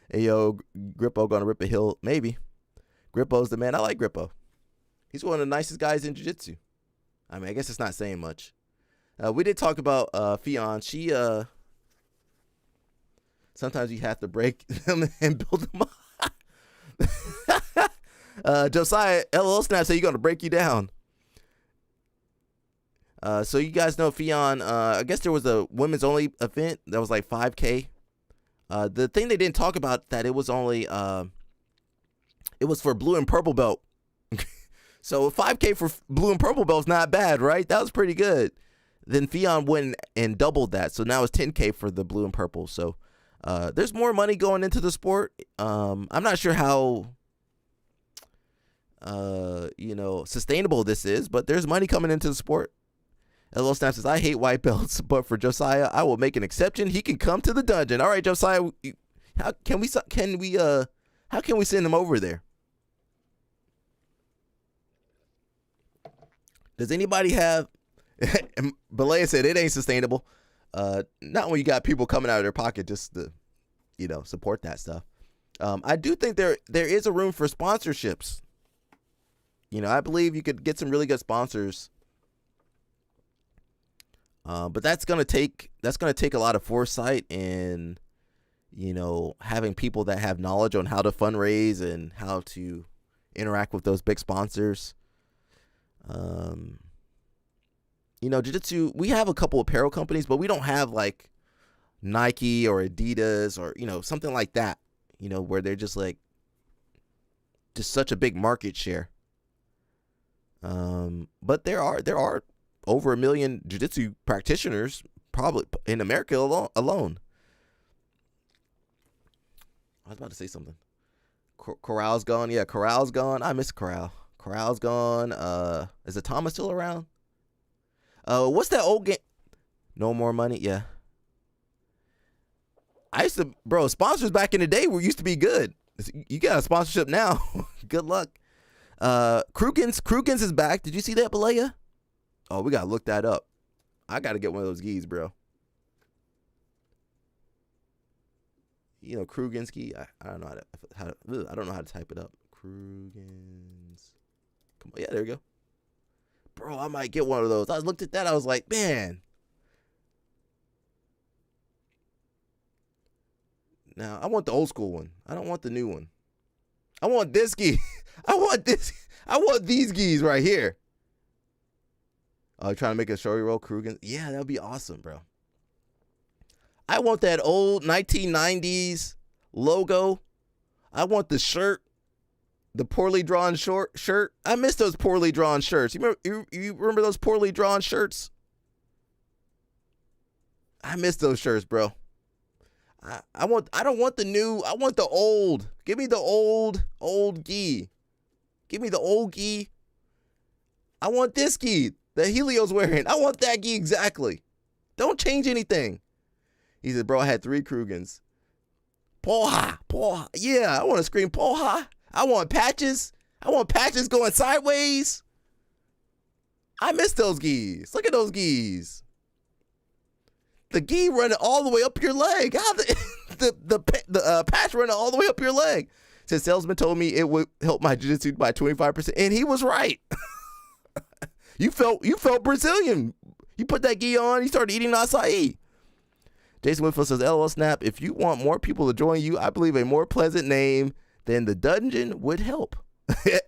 Hey, yo, Grippo gonna rip a hill? Maybe. Grippo's the man. I like Grippo. He's one of the nicest guys in jiu-jitsu. I mean, I guess it's not saying much. We did talk about Fionn. She, sometimes you have to break them and build them up. Josiah, LL Snap said you're going to break you down. So you guys know Fionn, I guess there was a women's only event that was like 5K. The thing they didn't talk about that it was only It was for blue and purple belt. So 5K for blue and purple belt is not bad, right? That was pretty good. Then Fionn went and doubled that. So now it's 10K for the blue and purple. So there's more money going into the sport. I'm not sure how sustainable this is, but there's money coming into the sport. LL Snap says, I hate white belts, but for Josiah, I will make an exception. He can come to the dungeon. All right, Josiah, how can we send him over there? Does anybody have Balea said it ain't sustainable. Not when you got people coming out of their pocket just to, support that stuff. I do think there is a room for sponsorships. I believe you could get some really good sponsors. But that's gonna take a lot of foresight and having people that have knowledge on how to fundraise and how to interact with those big sponsors. Jiu-jitsu, we have a couple apparel companies, but we don't have like Nike or Adidas or something like that. Where they're just such a big market share. But there are over 1 million jiu-jitsu practitioners probably in America alone. I was about to say something. Corral's gone. Yeah, Corral's gone. I miss Corral. Corral's gone. Is the Thomas still around? What's that old game? No More Money. Yeah. Sponsors back in the day used to be good. You got a sponsorship now. Good luck. Krugans is back. Did you see that, Balea? Oh, we gotta look that up. I gotta get one of those gis, bro. Kruginski. I don't know how to I don't know how to type it up. Krugans. Come on, yeah, there we go. Bro, I might get one of those. I looked at that. I was like, man. Now I want the old school one. I don't want the new one. I want this gi. I want these gis right here. Oh, trying to make a showy roll, Krugen. Yeah, that'd be awesome, bro. I want that old 1990s logo. I want the shirt, the poorly drawn shirt. I miss those poorly drawn shirts. You remember those poorly drawn shirts? I miss those shirts, bro. I don't want the new. I want the old. Give me the old gi. Give me the old gi. I want this gi that Helio's wearing. I want that gi exactly. Don't change anything. He said, bro, I had 3 Krugans. Poha. Yeah, I want to scream Poha. I want patches. I want patches going sideways. I miss those gis. Look at those gis. The gi running all the way up your leg. How the patch running all the way up your leg. Said salesman told me it would help my jiu-jitsu by 25%, and he was right. You felt Brazilian. You put that gi on, you started eating acai. Jason Whitfield says, LOL Snap, if you want more people to join you, I believe a more pleasant name than the dungeon would help.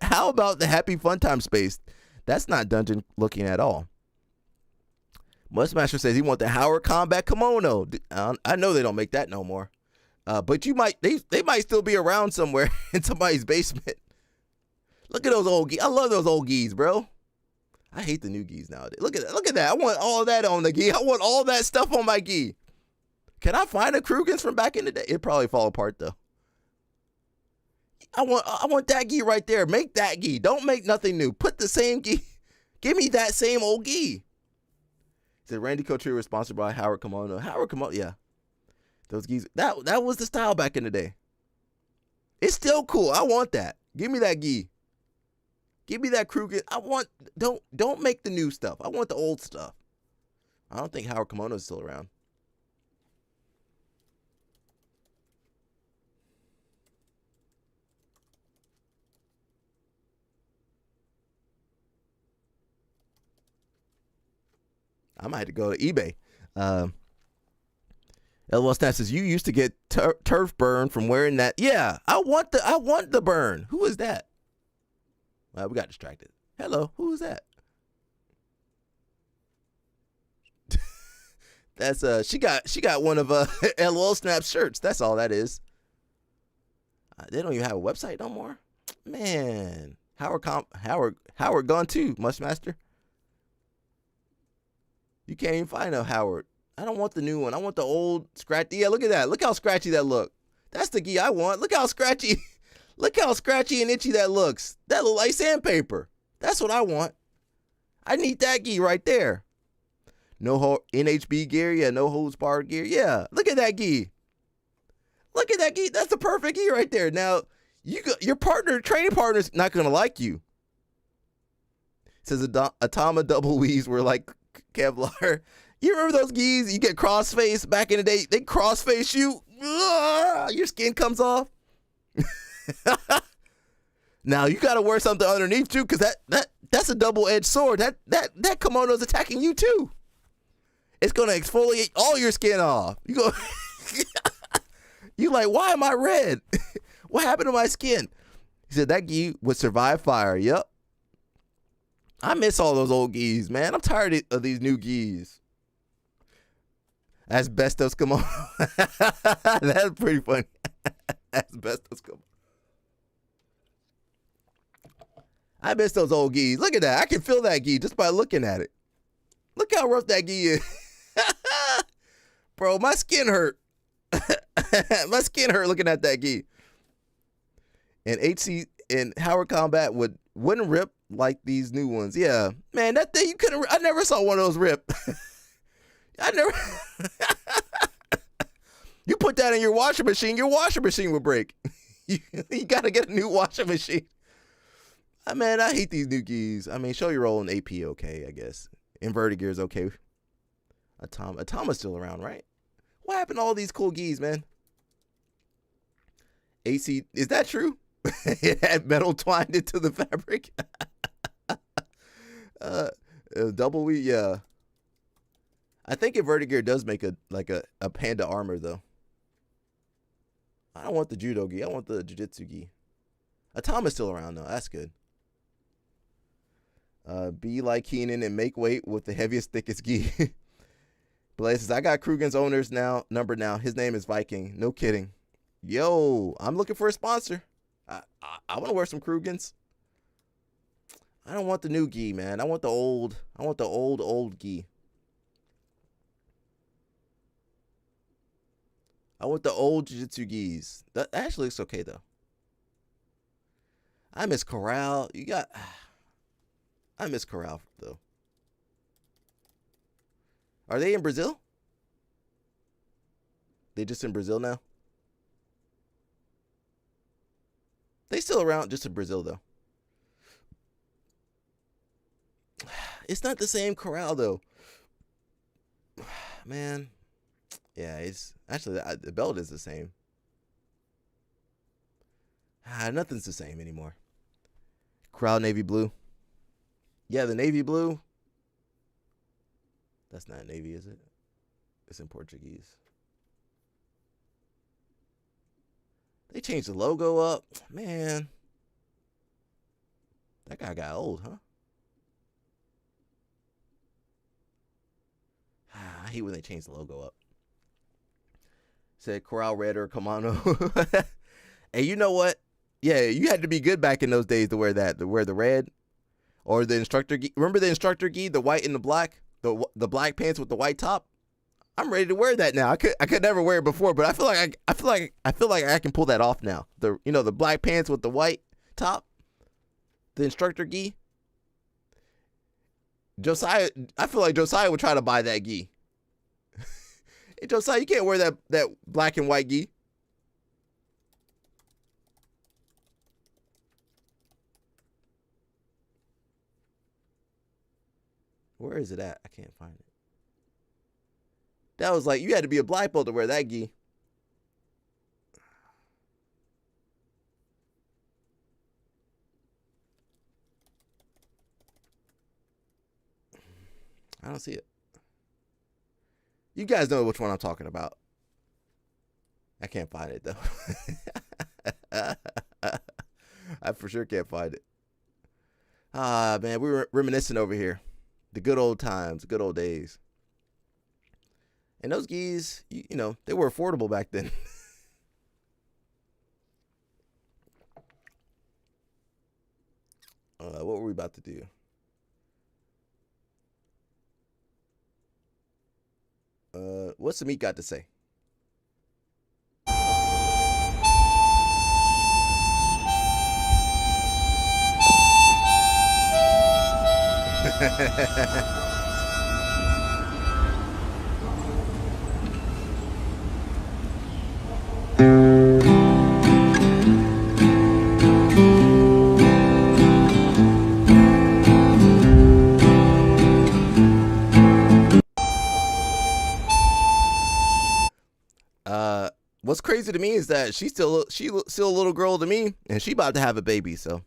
How about the Happy Fun Time Space? That's not dungeon looking at all. Mustmaster says he want the Howard Combat Kimono. I know they don't make that no more. But they might still be around somewhere in somebody's basement. Look at those old gis. I love those old gis, bro. I hate the new gis nowadays. Look at that. I want all that on the gi. I want all that stuff on my gi. Can I find a Krugans from back in the day? It'd probably fall apart though. I want that gi right there. Make that gi. Don't make nothing new. Put the same gi. Give me that same old gi. Said Randy Couture was sponsored by Howard Kimono. Howard Kimono, yeah. Those gis. That was the style back in the day. It's still cool. I want that. Give me that gi. Give me that Kruger. Don't make the new stuff. I want the old stuff. I don't think Howard Kimono is still around. I might have to go to eBay. LOL Snap says you used to get turf burn from wearing that. Yeah, I want the burn. Who is that? We got distracted. Hello, who is that? That's she got one of LOL Snap's shirts. That's all that is. They don't even have a website no more. Man, Howard gone too, Mushmaster. You can't even find a Howard. I don't want the new one. I want the old scratchy. Yeah, look at that. Look how scratchy that look. That's the gi I want. Look how scratchy. Look how scratchy and itchy that looks. That look like sandpaper. That's what I want. I need that gi right there. No NHB gear. Yeah, no holds barred gear. Yeah, look at that gi. Look at that gi. That's the perfect gi right there. Now, your training partner's not going to like you. It says Atama double weaves were like Kevlar. You remember those gis? You get crossface back in the day. They crossface you. Ugh, your skin comes off. Now you got to wear something underneath too, because that's a double-edged sword. That kimono's attacking you too. It's gonna exfoliate all your skin off. You like, why am I red? What happened to my skin? He said that gi would survive fire. Yep. I miss all those old gis, man. I'm tired of these new gis. Asbestos kimono. That's pretty funny. Asbestos kimono. I miss those old gis. Look at that. I can feel that gi just by looking at it. Look how rough that gi is. Bro, my skin hurt. My skin hurt looking at that gi. And HC and Howard Combat wouldn't rip like these new ones. Yeah. Man, that thing I never saw one of those rip. I never You put that in your washing machine would break. You gotta get a new washing machine. Man, I hate these new gis. I mean, show your roll in AP okay, I guess. Inverted gear is okay. Atama's still around, right? What happened to all these cool gis, man? AC, is that true? It had metal twined into the fabric. Double weave, yeah. I think inverted gear does make a panda armor though. I don't want the judo gi. I want the jiu-jitsu gi. Atama's still around though. That's good. Be like Keenan and make weight with the heaviest, thickest gi. Blaze says, I got Krugen's owner's number now. His name is Viking. No kidding. Yo, I'm looking for a sponsor. I want to wear some Krugen's. I don't want the new gi, man. I want the old gi. I want the old jiu-jitsu gis. That actually looks okay though. I miss Corral. I miss Corral though. Are they in Brazil? They just in Brazil now? They still around, just in Brazil though. It's not the same Corral though. Man. Yeah, it's actually the belt is the same. Nothing's the same anymore. Corral navy blue. Yeah, the navy blue. That's not navy, is it? It's in Portuguese. They changed the logo up. Man. That guy got old, huh? I hate when they change the logo up. Said Corral Red or Kimono. Hey, you know what? Yeah, you had to be good back in those days to wear that. To wear the red. Or the instructor gi. Remember the instructor gi? The white and the black? The black pants with the white top? I'm ready to wear that now. I could never wear it before, but I feel like I can pull that off now. The black pants with the white top, the instructor gi. Josiah, I feel like Josiah would try to buy that gi. Hey Josiah, you can't wear that black and white gi. Where is it at? I can't find it. That was like, you had to be a black belt to wear that gi. I don't see it. You guys know which one I'm talking about. I can't find it though. I for sure can't find it. Ah, man, we were reminiscing over here. The good old times, the good old days. And those gis, you know, they were affordable back then. What were we about to do? What's the meat got to say? What's crazy to me is that she's still a little girl to me, and she about to have a baby. So,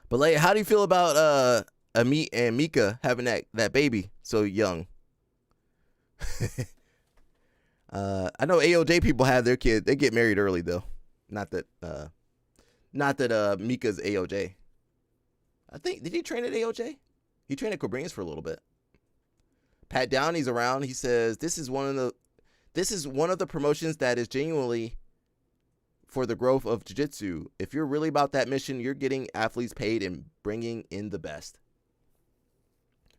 but like, how do you feel about Amit and Mika having that baby so young? I know AOJ people have their kid. They get married early though. Not that Mika's AOJ. I think, did he train at AOJ? He trained at Cabrini for a little bit. Pat Downey's around. He says this is one of the promotions that is genuinely for the growth of jiu-jitsu. If you're really about that mission, you're getting athletes paid and bringing in the best.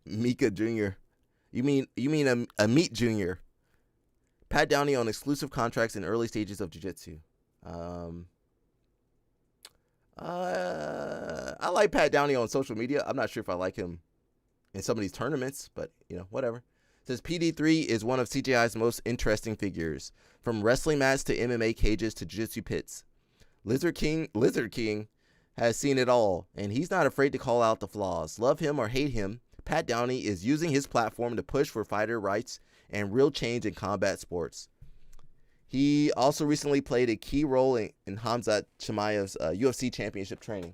Mika Jr. You mean a Meat Jr. Pat Downey on exclusive contracts in early stages of jiu-jitsu. I like Pat Downey on social media. I'm not sure if I like him in some of these tournaments, but whatever. It says PD3 is one of CJI's most interesting figures, from wrestling mats to MMA cages to jiu-jitsu pits. Lizard King has seen it all, and he's not afraid to call out the flaws. Love him or hate him, Pat Downey is using his platform to push for fighter rights and real change in combat sports. He also recently played a key role in Khamzat Chimaev's UFC championship training.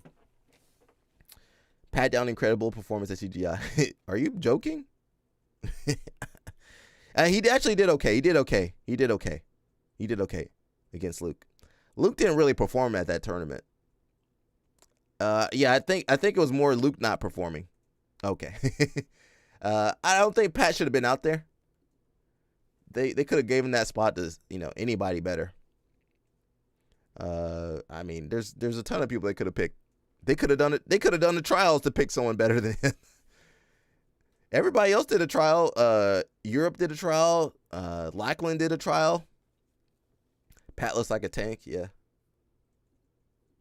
Pat Downey, incredible performance at CGI. Are you joking? He actually did okay. He did okay against Luke. Luke didn't really perform at that tournament. Yeah, I think it was more Luke not performing. Okay. I don't think Pat should have been out there. They could have given that spot to anybody better. I mean, there's a ton of people they could have picked. They could have done it. They could have done the trials to pick someone better than him. Everybody else did a trial. Europe did a trial. Lackland did a trial. Pat looks like a tank. Yeah.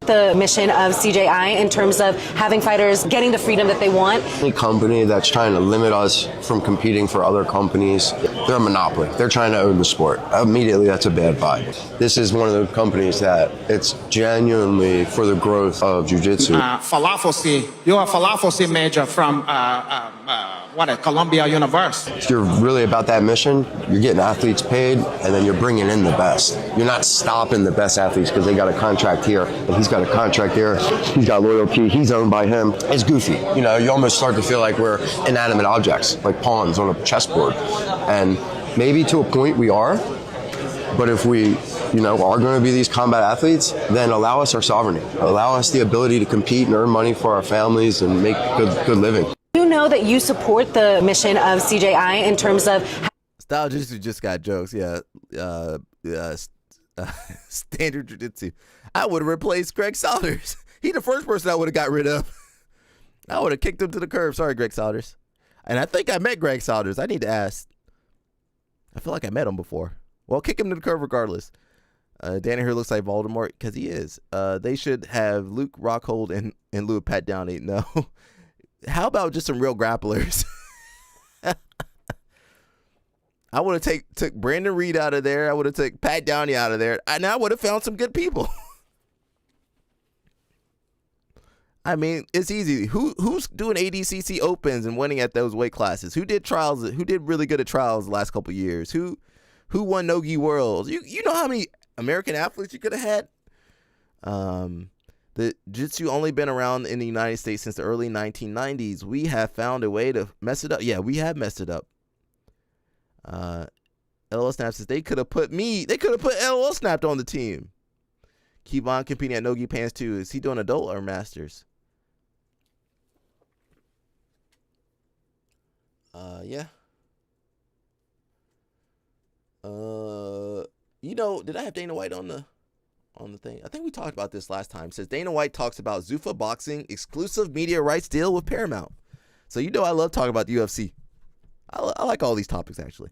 The mission of CJI in terms of having fighters getting the freedom that they want. Any company that's trying to limit us from competing for other companies, they're a monopoly. They're trying to own the sport. Immediately, that's a bad vibe. This is one of the companies that it's genuinely for the growth of jiu-jitsu. Falafel, you're a Falafel major from Columbia University. If you're really about that mission, you're getting athletes paid, and then you're bringing in the best. You're not stopping the best athletes because they got a contract here, and he's got a contract there. He's got loyalty. He's owned by him. It's goofy. You almost start to feel like we're inanimate objects, like pawns on a chessboard. And maybe to a point we are, but if we are going to be these combat athletes, then allow us our sovereignty. Allow us the ability to compete and earn money for our families and make good living. You know that you support the mission of CJI in terms of... Style Jiu-Jitsu just got jokes, yeah. Standard Jiu-Jitsu. I would have replaced Greg Saunders. He the first person I would have got rid of. I would have kicked him to the curb. Sorry, Greg Saunders. And I think I met Greg Saunders. I need to ask. I feel like I met him before. Well, kick him to the curb regardless. Danny here looks like Voldemort because he is. They should have Luke Rockhold in lieu of Pat Downey. No. How about just some real grapplers? I would have took Brandon Reed out of there. I would have took Pat Downey out of there. And I would have found some good people. I mean, it's easy. Who's doing ADCC opens and winning at those weight classes? Who did trials? Who did really good at trials the last couple of years? Who won Nogi Worlds? You know how many American athletes you could have had? The jiu-jitsu only been around in the United States since the early 1990s. We have found a way to mess it up. Yeah, we have messed it up. LOL Snap says they could have put LOL Snapped on the team. Keep on competing at Nogi Pants too. Is he doing adult or masters? Yeah. Did I have Dana White on on the thing. I think we talked about this last time. It says Dana White talks about Zuffa Boxing exclusive media rights deal with Paramount. So you know I love talking about the UFC. I like all these topics actually.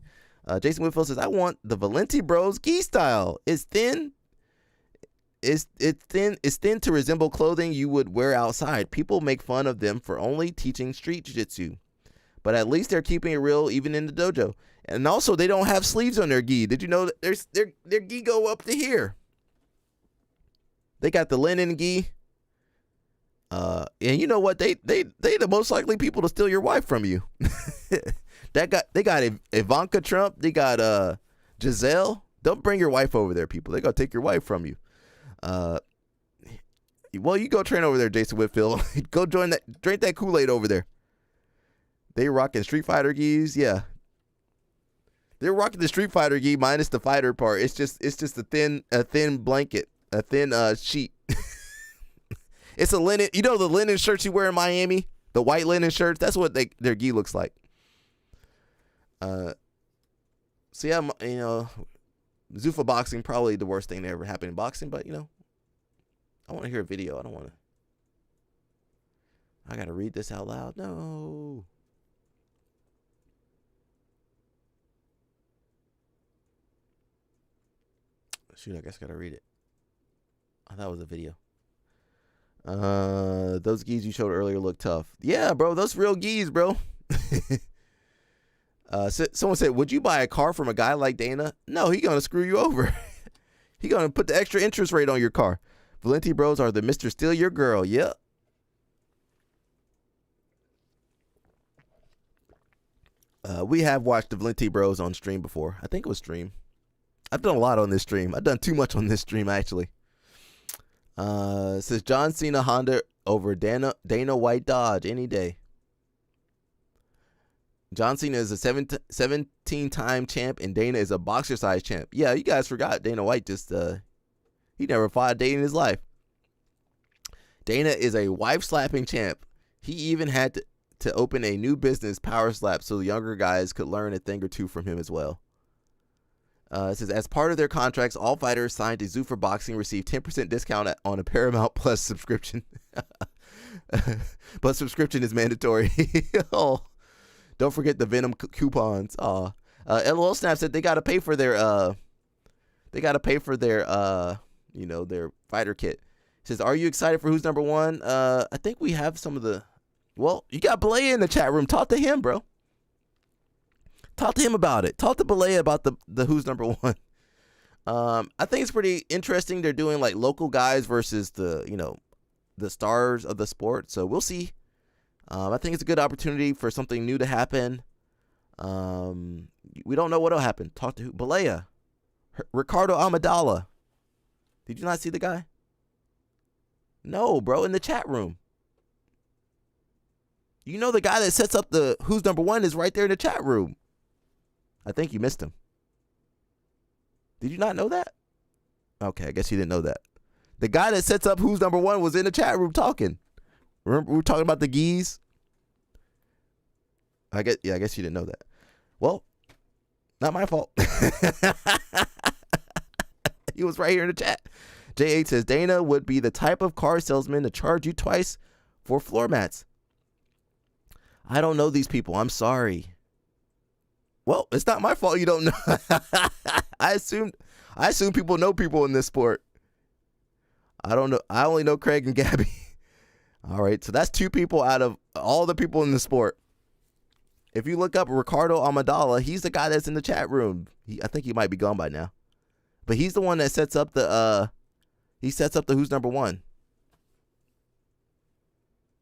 Jason Whitfield says I want the Valenti Bros gi style. It's thin. It's thin to resemble clothing you would wear outside. People make fun of them for only teaching street jiu-jitsu, but at least they're keeping it real even in the dojo. And also, they don't have sleeves on their gi. Did you know that their gi go up to here? They got the linen gi. And you know what? They the most likely people to steal your wife from you. They got Ivanka Trump. They got Giselle. Don't bring your wife over there, people. They're gonna take your wife from you. Well, you go train over there, Jason Whitfield. Go drink that Kool-Aid over there. They rocking Street Fighter gis, yeah. They're rocking the Street Fighter gi minus the fighter part. It's just a thin blanket, a thin sheet. It's a linen. You know the linen shirts you wear in Miami, the white linen shirts. That's what their gi looks like. So yeah, you know, Zuffa Boxing probably the worst thing that ever happened in boxing, but you know, I want to hear a video. I don't want to. I gotta read this out loud. No. Shoot, I guess I gotta read it. Oh, that was a video. Those gis you showed earlier look tough. Yeah, bro, those real gis, bro. Someone said, would you buy a car from a guy like Dana? No, he gonna screw you over. He gonna put the extra interest rate on your car. Valenti Bros are the Mr. Steal Your Girl. Yep. We have watched the Valenti Bros on stream before. I think it was stream. I've done a lot on this stream. I've done too much on this stream, actually. It says John Cena Honda over Dana White Dodge any day. John Cena is a 17-time champ, and Dana is a boxer-size champ. Yeah, you guys forgot Dana White just, he never fought a day in his life. Dana is a wife-slapping champ. He even had to open a new business, Power Slap, so the younger guys could learn a thing or two from him as well. It says, as part of their contracts, all fighters signed to Zuffa Boxing receive 10% discount on a Paramount Plus subscription. But subscription is mandatory. Oh, don't forget the Venom coupons. LOL Snap said they got to pay for their, you know, their fighter kit. It says, are you excited for who's number one? I think we have some of the, well, you got Belay in the chat room. Talk to him, bro. Talk to him about it. Talk to Belay about the who's number one. I think it's pretty interesting. They're doing like local guys versus the, you know, the stars of the sport. So we'll see. I think it's a good opportunity for something new to happen. We don't know what'll happen. Talk to who? Belay. Ricardo Amadala. Did you not see the guy? No, bro, in the chat room. You know the guy that sets up the who's number one is right there in the chat room. I think you missed him. Did you not know that? Okay, I guess you didn't know that. The guy that sets up who's number one was in the chat room talking. Remember we were talking about the gis? I guess you didn't know that. Well, not my fault. He was right here in the chat. J8 says Dana would be the type of car salesman to charge you twice for floor mats. I don't know these people. I'm sorry. Well, it's not my fault you don't know. I assume people know people in this sport. I don't know. I only know Craig and Gabby. All right, so that's two people out of all the people in the sport. If you look up Ricardo Amadala, he's the guy that's in the chat room. I think he might be gone by now. But he's the one that sets up the who's number one.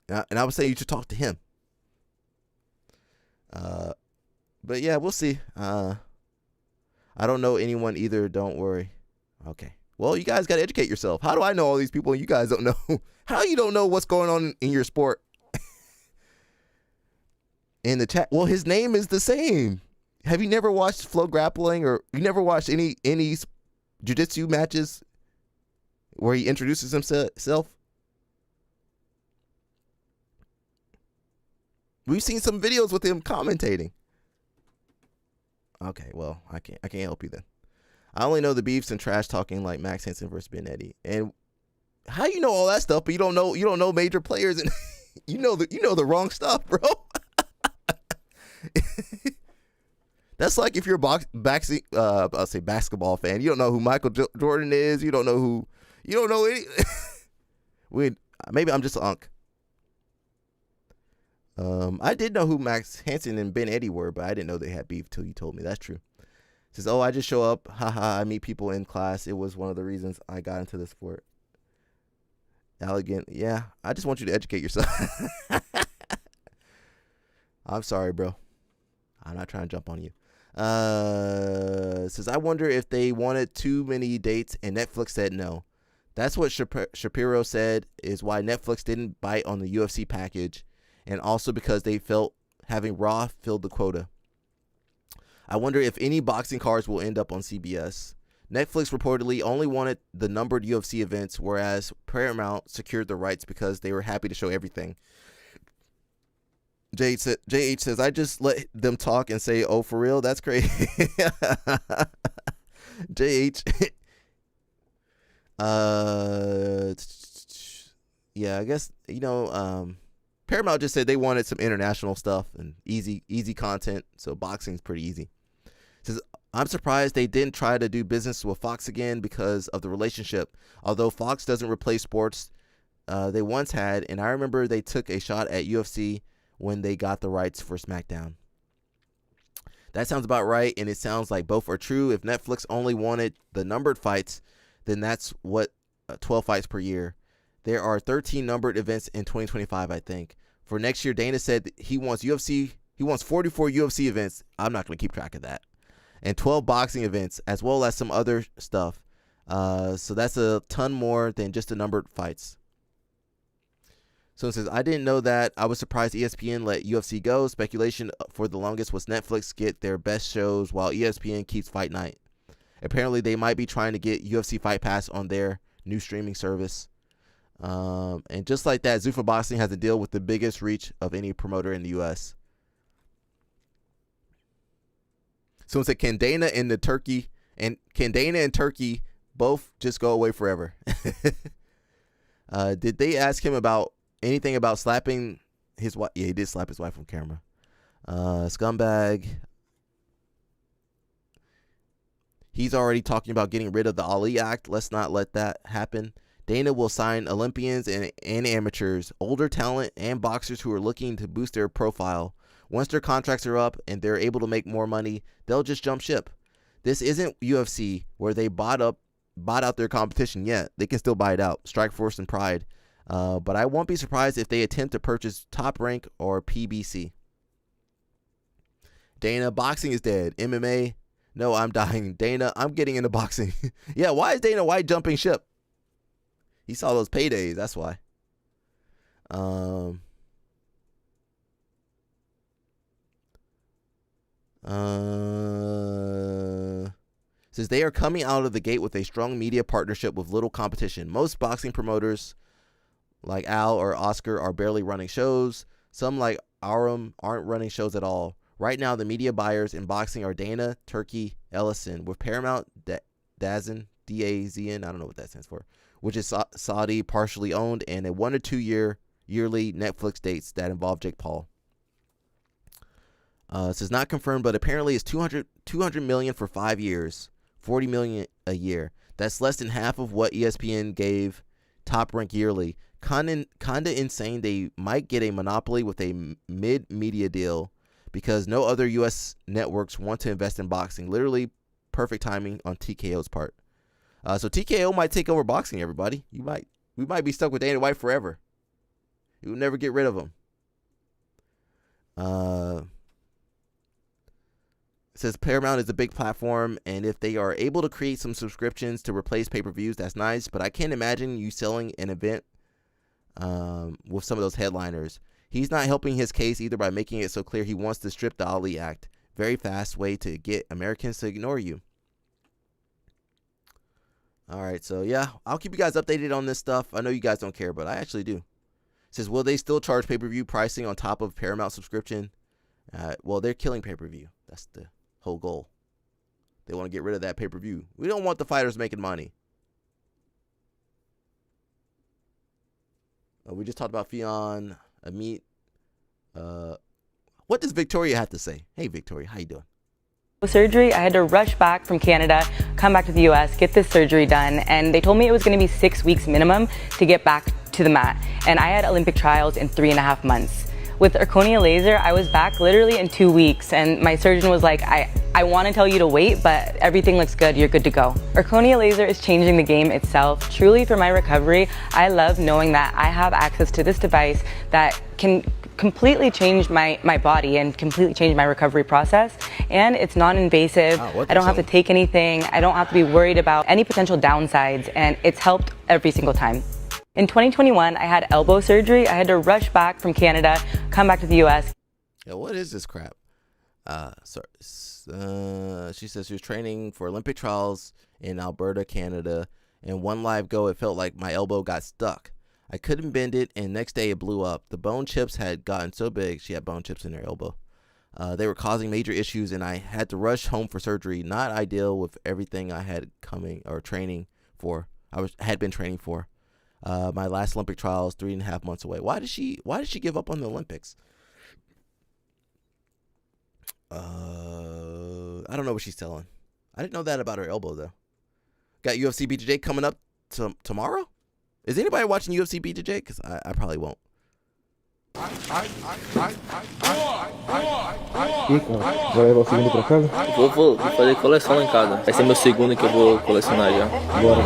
And I would say you should talk to him. But yeah, we'll see. I don't know anyone either. Don't worry. Okay. Well, you guys got to educate yourself. How do I know all these people and you guys don't know? How you don't know what's going on in your sport? In the chat. Well, his name is the same. Have you never watched Flow Grappling or you never watched any jiu-jitsu matches where he introduces himself? We've seen some videos with him commentating. Okay, well, I can't help you then. I only know the beefs and trash talking like Max Henson versus Ben Eddy. And how you know all that stuff, but you don't know major players, and you know the wrong stuff, bro. That's like if you're a I'll say basketball fan, you don't know who Michael Jordan is. You don't know any. Maybe I'm just an unk. I did know who Max Hansen and Ben Eddy were, but I didn't know they had beef till you told me. That's true. It says, I just show up. Haha, I meet people in class. It was one of the reasons I got into the sport. Elegant. Yeah, I just want you to educate yourself. I'm sorry, bro. I'm not trying to jump on you. It says, I wonder if they wanted too many dates and Netflix said no. That's what Shapiro said is why Netflix didn't bite on the UFC package, and also because they felt having Raw filled the quota. I wonder if any boxing cards will end up on CBS. Netflix reportedly only wanted the numbered UFC events, whereas Paramount secured the rights because they were happy to show everything. JH says, I just let them talk and say, oh, for real? That's crazy. JH. Yeah, I guess, Paramount just said they wanted some international stuff and easy content, so boxing's pretty easy. It says, I'm surprised they didn't try to do business with Fox again because of the relationship. Although Fox doesn't replace sports they once had, and I remember they took a shot at UFC when they got the rights for SmackDown. That sounds about right, and it sounds like both are true. If Netflix only wanted the numbered fights, then that's what 12 fights per year. There are 13 numbered events in 2025, I think. For next year, Dana said he wants 44 UFC events. I'm not going to keep track of that. And 12 boxing events, as well as some other stuff. So that's a ton more than just the numbered fights. So it says, I didn't know that. I was surprised ESPN let UFC go. Speculation for the longest was Netflix get their best shows while ESPN keeps Fight Night. Apparently, they might be trying to get UFC Fight Pass on their new streaming service. And just like that, Zuffa Boxing has a deal with the biggest reach of any promoter in the U.S. So it said, can Dana and Turkey both just go away forever? Did they ask him about anything about slapping his wife? Yeah, he did slap his wife on camera. Scumbag. He's already talking about getting rid of the Ali Act. Let's not let that happen. Dana will sign Olympians and amateurs, older talent, and boxers who are looking to boost their profile. Once their contracts are up and they're able to make more money, they'll just jump ship. This isn't UFC where they bought out their competition yet. They can still buy it out. Strikeforce and Pride. But I won't be surprised if they attempt to purchase Top Rank or PBC. Dana, boxing is dead. MMA, no, I'm dying. Dana, I'm getting into boxing. Yeah, why is Dana White jumping ship? He saw those paydays, that's why. Says they are coming out of the gate with a strong media partnership with little competition. Most boxing promoters like Al or Oscar are barely running shows. Some like Arum aren't running shows at all. Right now, the media buyers in boxing are Dana, Turkey, Ellison, with Paramount, DAZN, D-A-Z-N, I don't know what that stands for, which is Saudi partially owned, and a 1 or 2 yearly Netflix dates that involve Jake Paul. This is not confirmed, but apparently it's $200 million for 5 years, $40 million a year. That's less than half of what ESPN gave Top Rank yearly. Kinda insane. They might get a monopoly with a mid-media deal because no other U.S. networks want to invest in boxing. Literally perfect timing on TKO's part. So TKO might take over boxing, everybody. We might be stuck with Dana White forever. You will never get rid of him. It says Paramount is a big platform, and if they are able to create some subscriptions to replace pay-per-views, that's nice. But I can't imagine you selling an event with some of those headliners. He's not helping his case either by making it so clear he wants to strip the Ali Act. Very fast way to get Americans to ignore you. All right, so yeah, I'll keep you guys updated on this stuff. I know you guys don't care, but I actually do. It says, will they still charge pay-per-view pricing on top of Paramount subscription? Well, they're killing pay-per-view. That's the whole goal. They want to get rid of that pay-per-view. We don't want the fighters making money. We just talked about Fionn, Amit. What does Victoria have to say? Hey, Victoria, how you doing? Surgery, I had to rush back from Canada, come back to the US, get this surgery done, and they told me it was going to be 6 weeks minimum to get back to the mat. And I had Olympic trials in 3.5 months. With Zirconia laser, I was back literally in 2 weeks, and my surgeon was like, I want to tell you to wait, but everything looks good, you're good to go. Zirconia laser is changing the game itself. Truly, for my recovery, I love knowing that I have access to this device that can completely change my body and completely change my recovery process. And it's non-invasive. I don't have to take anything. I don't have to be worried about any potential downsides, and it's helped every single time. In 2021, I had elbow surgery. I had to rush back from Canada, come back to the US. Yeah, what is this crap? She says she was training for Olympic trials in Alberta, Canada, and one live go, it felt like my elbow got stuck. I couldn't bend it, and next day it blew up. The bone chips had gotten so big, she had bone chips in her elbow. They were causing major issues, and I had to rush home for surgery. Not ideal with everything I had training for. Had been training for. My last Olympic trials 3.5 months away. Why did she give up on the Olympics? I don't know what she's telling. I didn't know that about her elbow though. Got UFC BJJ coming up tomorrow? Is anybody watching UFC BJJ? Because I probably won't. Vou fazer coleção lá em casa. Vai ser meu segundo que eu vou colecionar já. Bora.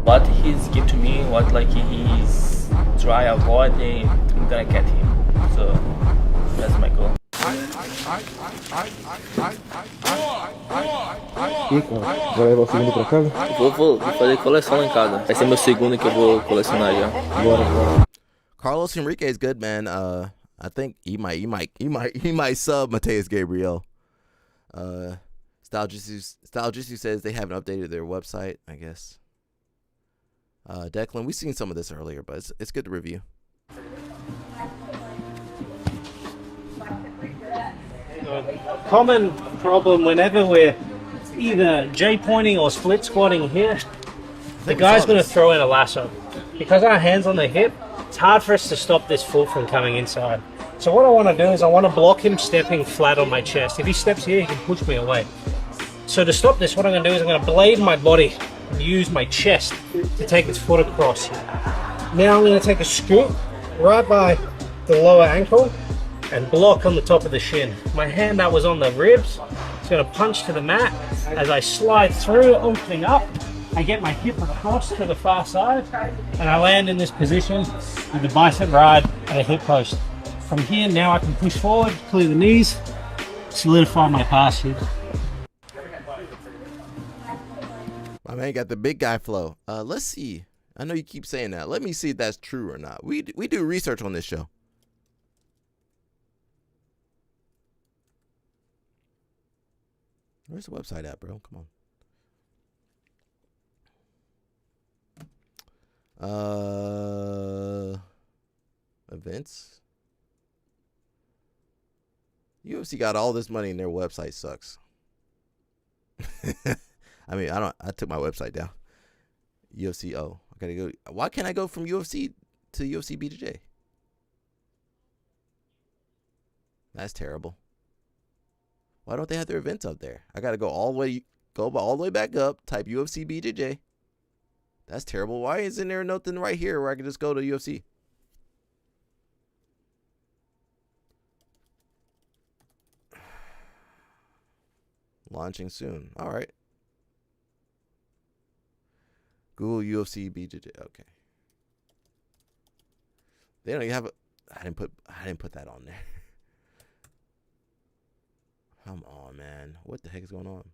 What he's give to me, what like he's try avoiding, I'm gonna get him. So that's my goal. Vai levar o segundo pra casa? Vou fazer coleção lá em casa. Vai ser meu segundo que eu vou colecionar já. Bora. Carlos Henrique is good, man. I think he might sub Mateus Gabriel. Style Jisoo says they haven't updated their website, I guess. Declan, we've seen some of this earlier, but it's good to review. Common problem whenever we're either J-pointing or split squatting here, the guy's going to throw in a lasso. Because our hand's on the hip, it's hard for us to stop this foot from coming inside. So what I want to do is I want to block him stepping flat on my chest. If he steps here, he can push me away. So to stop this, what I'm going to do is I'm going to blade my body and use my chest to take his foot across here. Now I'm going to take a scoop right by the lower ankle and block on the top of the shin. My hand that was on the ribs is going to punch to the mat. As I slide through, opening up, I get my hip across to the far side and I land in this position with the bicep ride and a hip post. From here, now I can push forward, clear the knees, solidify my pass here. My man got the big guy flow. Let's see. I know you keep saying that. Let me see if that's true or not. We do research on this show. Where's the website at, bro? Come on. Events. UFC got all this money and their website sucks. I mean, I took my website down. UFC. Oh, I gotta go. Why can't I go from UFC to UFC BJJ? That's terrible. Why don't they have their events up there? I gotta go all the way back up. Type UFC BJJ. That's terrible. Why isn't there nothing right here where I can just go to UFC? Launching soon. All right. Google UFC BJJ. Okay. They don't even have I didn't put that on there. Come on, man. What the heck is going on?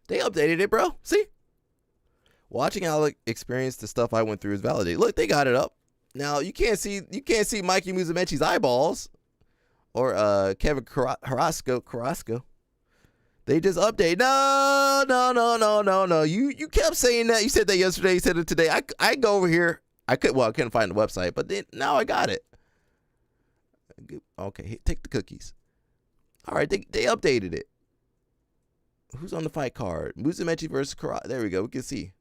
They updated it, bro. See? Watching Alec experience the stuff I went through is validated. Look, they got it up. Now you can't see Mikey Musumeci's eyeballs or Kevin Carrasco. They just update. No. You kept saying that. You said that yesterday. You said it today. I go over here I couldn't find the website, but then now I got it. Okay, take the cookies. All right, they updated it. Who's on the fight card? Musumeci versus Karate. There we go. We can see.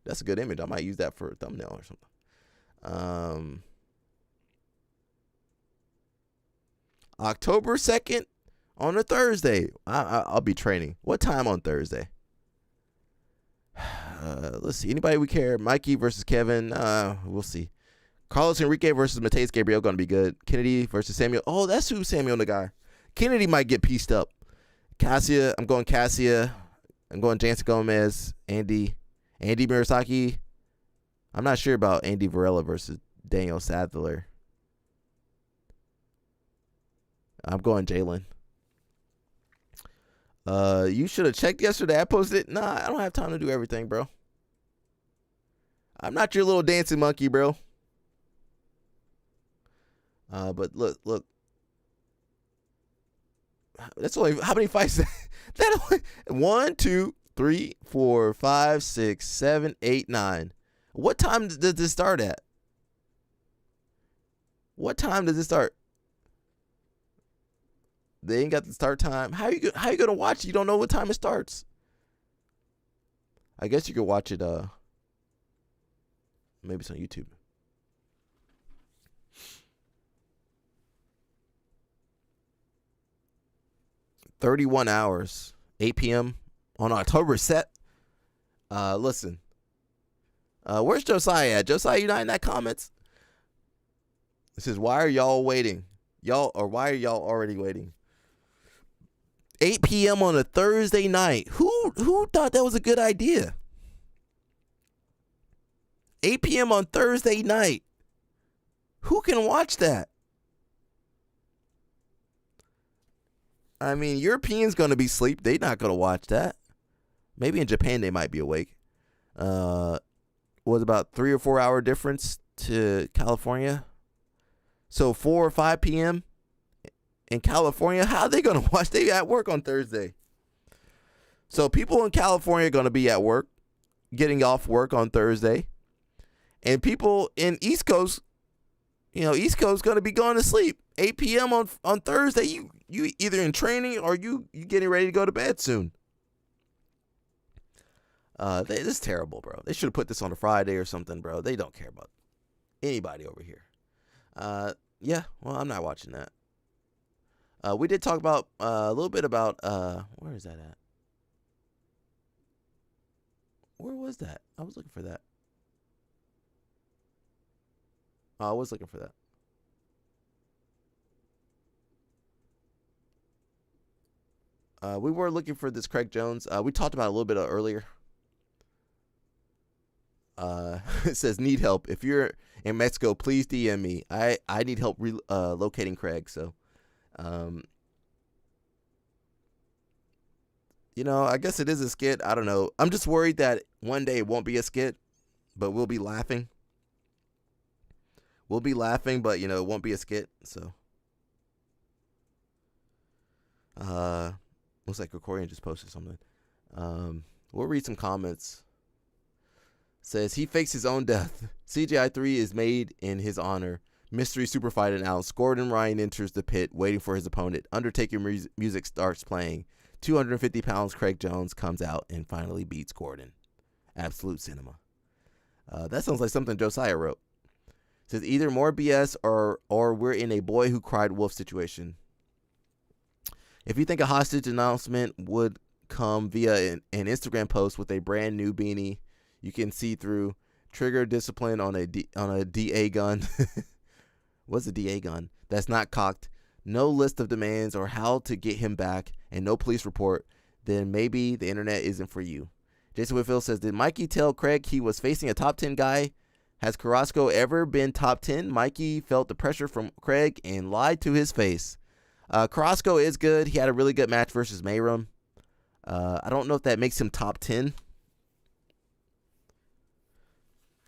That's a good image. I might use that for a thumbnail or something. October 2nd on a Thursday. I'll be training. What time on Thursday? Let's see. Anybody we care? Mikey versus Kevin. We'll see. Carlos Enrique versus Mateus Gabriel going to be good. Kennedy versus Samuel. Oh, that's who Samuel the guy. Kennedy might get pieced up. Cassia. I'm going Cassia. I'm going Jansen Gomez. Andy Murasaki. I'm not sure about Andy Varela versus Daniel Sadler. I'm going Jalen. You should have checked yesterday. I posted. Nah, I don't have time to do everything, bro. I'm not your little dancing monkey, bro. But look. That's only how many fights? That only 1, 2, 3, 4, 5, 6, 7, 8, 9. What time does this start at? What time does it start? They ain't got the start time. How you gonna watch it? You don't know what time it starts. I guess you could watch it. Maybe it's on YouTube. $31 hours, 8 p.m. on October set. Listen. Where's Josiah at? Josiah, you not in that comments? It says, why are y'all waiting? Why are y'all already waiting? 8 p.m. on a Thursday night. Who thought that was a good idea? 8 p.m. on Thursday night. Who can watch that? I mean, Europeans going to be asleep. They not going to watch that. Maybe in Japan they might be awake. Was about 3 or 4 hour difference to California. So 4 or 5 p.m. in California, how are they going to watch? They at work on Thursday. So people in California are going to be at work, getting off work on Thursday. And people in East Coast, East Coast going to be going to sleep. 8 p.m. on Thursday, you either in training or you getting ready to go to bed soon. This is terrible, bro. They should have put this on a Friday or something, bro. They don't care about anybody over here. Yeah, well, I'm not watching that. We did talk about a little bit about where is that at? Where was that? I was looking for that. I was looking for that. We were looking for this Craig Jones. We talked about it a little bit earlier. It says, need help. If you're in Mexico, please DM me. I need help locating Craig. So, I guess it is a skit. I don't know. I'm just worried that one day it won't be a skit, but we'll be laughing. We'll be laughing, but, it won't be a skit. So, looks like Krikorian just posted something. We'll read some comments. Says he fakes his own death. CGI 3 is made in his honor. Mystery super fight announced. Gordon Ryan enters the pit waiting for his opponent. Undertaker music starts playing. 250 pounds Craig Jones comes out and finally beats Gordon. Absolute cinema. That sounds like something Josiah wrote. Says either more BS or we're in a boy who cried wolf situation. If you think a hostage announcement would come via an Instagram post with a brand new beanie you can see through, trigger discipline on a DA gun. What's a DA gun? That's not cocked. No list of demands or how to get him back, and no police report, then maybe the internet isn't for you. Jason Whitfield says, did Mikey tell Craig he was facing a top 10 guy? Has Carrasco ever been top 10? Mikey felt the pressure from Craig and lied to his face. Carrasco is good. He had a really good match versus Mayram. I don't know if that makes him top 10.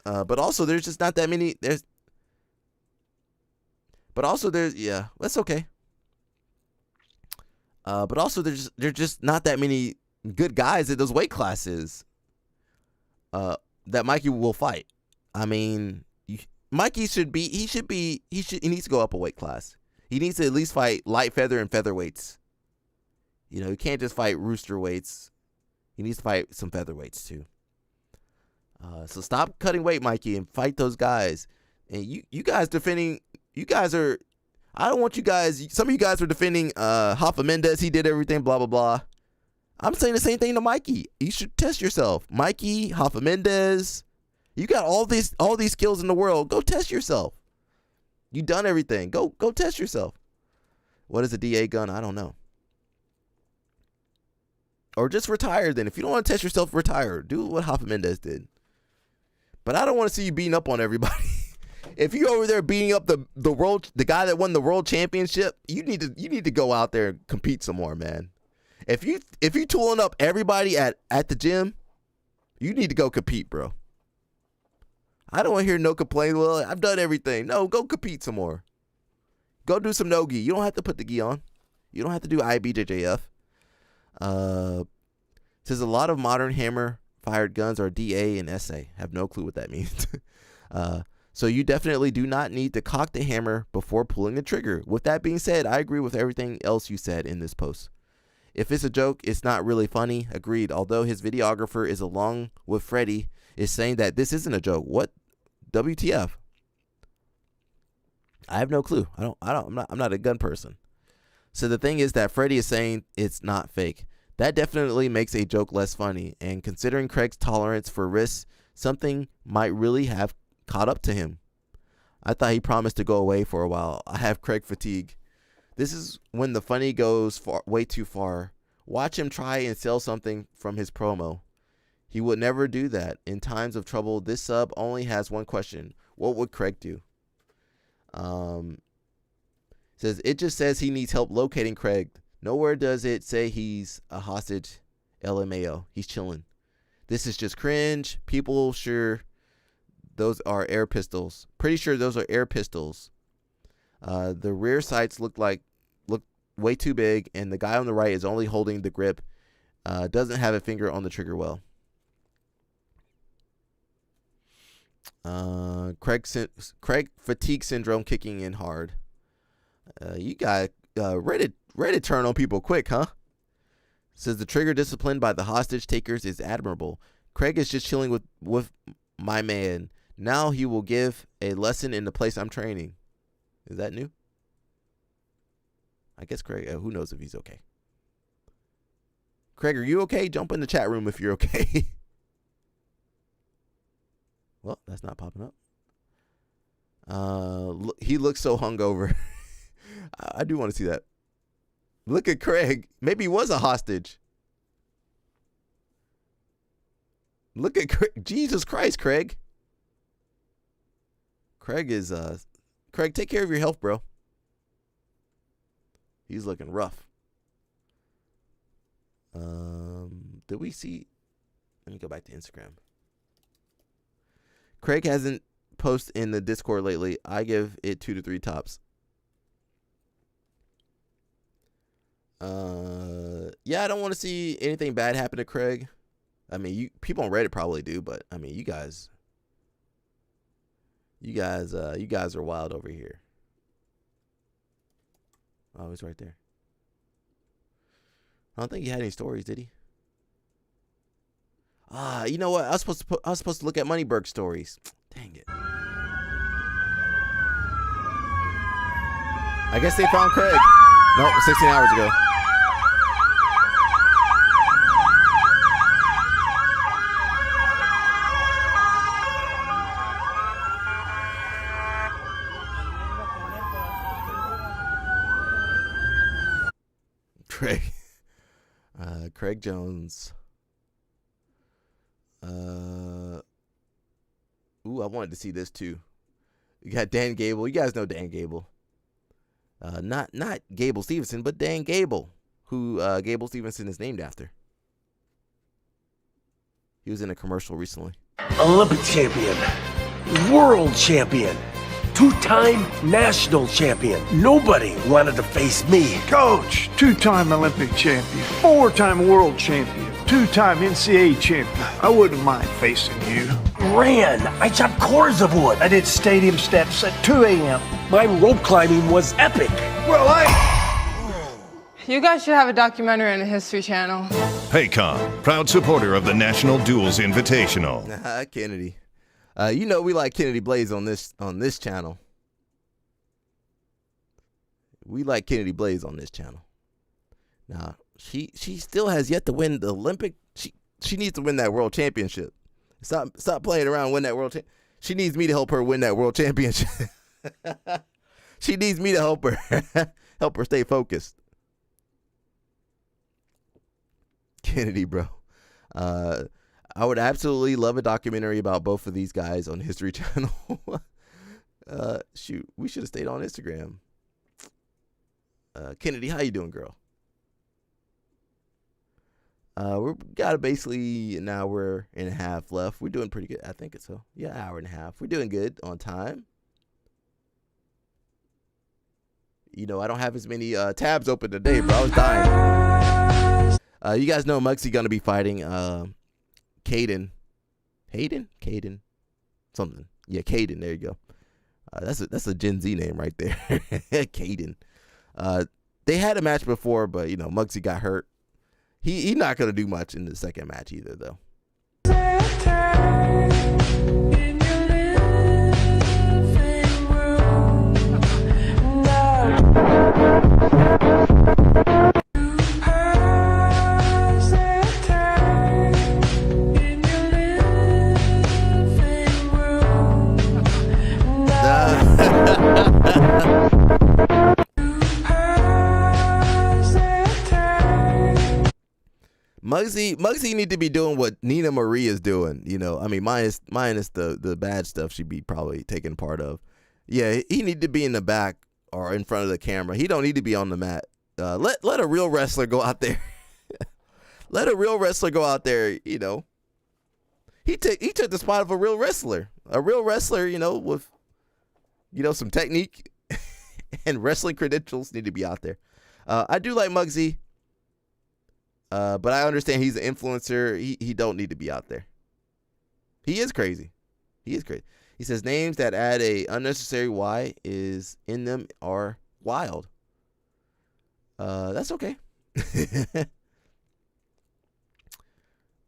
But also, there's just not that many. Yeah, that's okay. But also, there's just not that many good guys at those weight classes that Mikey will fight. I mean, Mikey he needs to go up a weight class. He needs to at least fight light feather and featherweights. You know, he can't just fight rooster weights. He needs to fight some featherweights too. So stop cutting weight, Mikey, and fight those guys. And you guys defending, I don't want you guys, some of you guys are defending Rafa Mendes. He did everything, blah, blah, blah. I'm saying the same thing to Mikey. You should test yourself. Mikey, Rafa Mendes, you got all these skills in the world. Go test yourself. You done everything. Go test yourself. What is a DA gun? I don't know. Or just retire then. If you don't want to test yourself, retire. Do what Rafa Mendes did. But I don't want to see you beating up on everybody. If you over there beating up the guy that won the world championship, you need to go out there and compete some more, man. If you tooling up everybody at the gym, you need to go compete, bro. I don't want to hear no complaint. Well, I've done everything. No, go compete some more. Go do some no-gi. You don't have to put the gi on. You don't have to do IBJJF. Says a lot of modern hammer-fired guns are DA and SA. Have no clue what that means. So you definitely do not need to cock the hammer before pulling the trigger. With that being said, I agree with everything else you said in this post. If it's a joke, it's not really funny. Agreed. Although his videographer is along with Freddie is saying that this isn't a joke. What? WTF? I have no clue. I'm not a gun person. So the thing is that Freddie is saying it's not fake. That definitely makes a joke less funny. And considering Craig's tolerance for risks, something might really have caught up to him. I thought he promised to go away for a while. I have Craig fatigue. This is when the funny goes way too far. Watch him try and sell something from his promo. He would never do that. In times of trouble, this sub only has one question. What would Craig do? Says it just says he needs help locating Craig. Nowhere does it say he's a hostage. LMAO. He's chilling. This is just cringe. People sure those are air pistols. Pretty sure those are air pistols. The rear sights look way too big, and the guy on the right is only holding the grip. Doesn't have a finger on the trigger well. Craig fatigue syndrome kicking in hard. You got Reddit turn on people quick, huh? Says the trigger discipline by the hostage takers is admirable. Craig is just chilling with my man. Now he will give a lesson in the place I'm training. Is that new? I guess Craig, who knows if he's okay. Craig, are you okay? Jump in the chat room if you're okay. Well, that's not popping up. He looks so hungover. I do want to see that. Look at Craig. Maybe he was a hostage. Look at Craig. Jesus Christ, Craig. Craig is Craig, take care of your health, bro. He's looking rough. Did we see? Let me go back to Instagram. Craig hasn't posted in the Discord lately. I give it 2 to 3 tops. Yeah, I don't want to see anything bad happen to Craig. I mean, people on Reddit probably do, but I mean, you guys are wild over here. Oh, he's right there. I don't think he had any stories, did he? You know what? I was supposed to look at Moneyberg stories. Dang it. I guess they found Craig. Nope, 16 hours ago. Craig Jones. Ooh, I wanted to see this too. You got Dan Gable. You guys know Dan Gable. Not Gable Stevenson, but Dan Gable, who Gable Stevenson is named after. He was in a commercial recently. Olympic champion, world champion, 2-time national champion. Nobody wanted to face me. Coach, 2-time Olympic champion, 4-time world champion, 2-time NCAA champion. I wouldn't mind facing you. ran. I chopped cords of wood. I did stadium steps at 2 a.m. My rope climbing was epic. Well, You guys should have a documentary on the History Channel. Paycom, proud supporter of the National Duels Invitational. Kennedy. You know we like Kennedy Blaze on this channel. We like Kennedy Blaze on this channel. Now, she still has yet to win the Olympic. She needs to win that world championship. Stop playing around, win that world. She needs me to help her win that world championship. She needs me to help her stay focused. Kennedy, bro. I would absolutely love a documentary about both of these guys on History Channel. Shoot, we should have stayed on Instagram. Kennedy, how you doing, girl? We've got basically an hour and a half left. We're doing pretty good. I think it's an hour and a half. We're doing good on time. You know, I don't have as many tabs open today, bro. I was dying. You guys know Muggsy gonna be fighting Caden. Caden? Something. Yeah, Caden. There you go. That's a Gen Z name right there. Caden. They had a match before, but you know, Muggsy got hurt. He's not gonna do much in the second match either, though. Muggsy need to be doing what Nina Marie is doing, you know. I mean, minus the bad stuff she'd be probably taking part of. Yeah, he need to be in the back or in front of the camera. He don't need to be on the mat. Let a real wrestler go out there. Let a real wrestler go out there, you know. He took the spot of a real wrestler. A real wrestler, you know, with, you know, some technique and wrestling credentials need to be out there. I do like Muggsy. But I understand he's an influencer. He don't need to be out there. He is crazy. He says names that add a unnecessary Y is in them are wild. That's okay.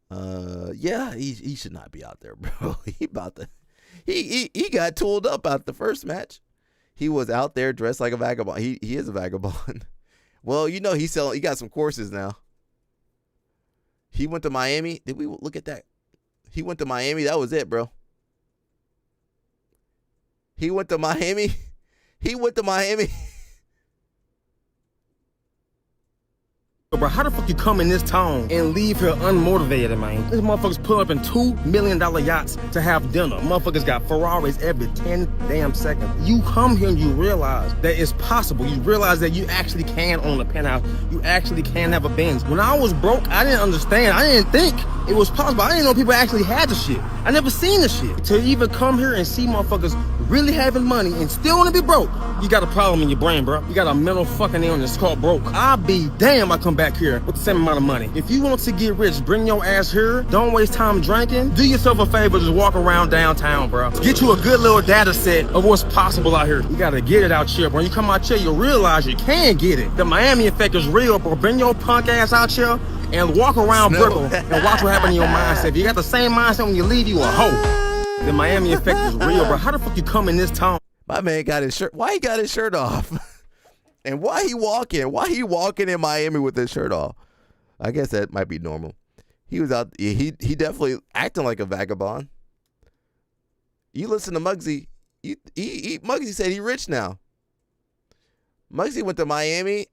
Yeah, he should not be out there, bro. He got tooled up out the first match. He was out there dressed like a vagabond. He is a vagabond. Well, you know he got some courses now. He went to Miami. Did we look at that? He went to Miami. That was it, bro. He went to Miami. Bro, how the fuck you come in this town and leave here unmotivated, man? These motherfuckers pull up in $2 million yachts to have dinner. Motherfuckers got Ferraris every 10 damn seconds. You come here and you realize that it's possible. You realize that you actually can own a penthouse. You actually can have a Benz. When I was broke, I didn't understand. I didn't think it was possible. I didn't know people actually had the shit. I never seen the shit. To even come here and see motherfuckers really having money and still want to be broke, you got a problem in your brain, bro. You got a mental fucking illness called broke. I'll be damn I come back here with the same amount of money. If you want to get rich, bring your ass here. Don't waste time drinking. Do yourself a favor, just walk around downtown, bro. Get you a good little data set of what's possible out here. You gotta get it out here. When you come out here, you'll realize you can get it. The Miami effect is real, bro. Bring your punk ass out here and walk around Brooklyn and watch what happens in your mindset. If you got the same mindset when you leave, you a hoe. The Miami effect is real, bro. How the fuck you come in this town? My man got his shirt. Why he got his shirt off? And why he walking? Why he walking in Miami with his shirt off? I guess that might be normal. He was out. He definitely acting like a vagabond. You listen to Muggsy. Muggsy said he rich now. Muggsy went to Miami.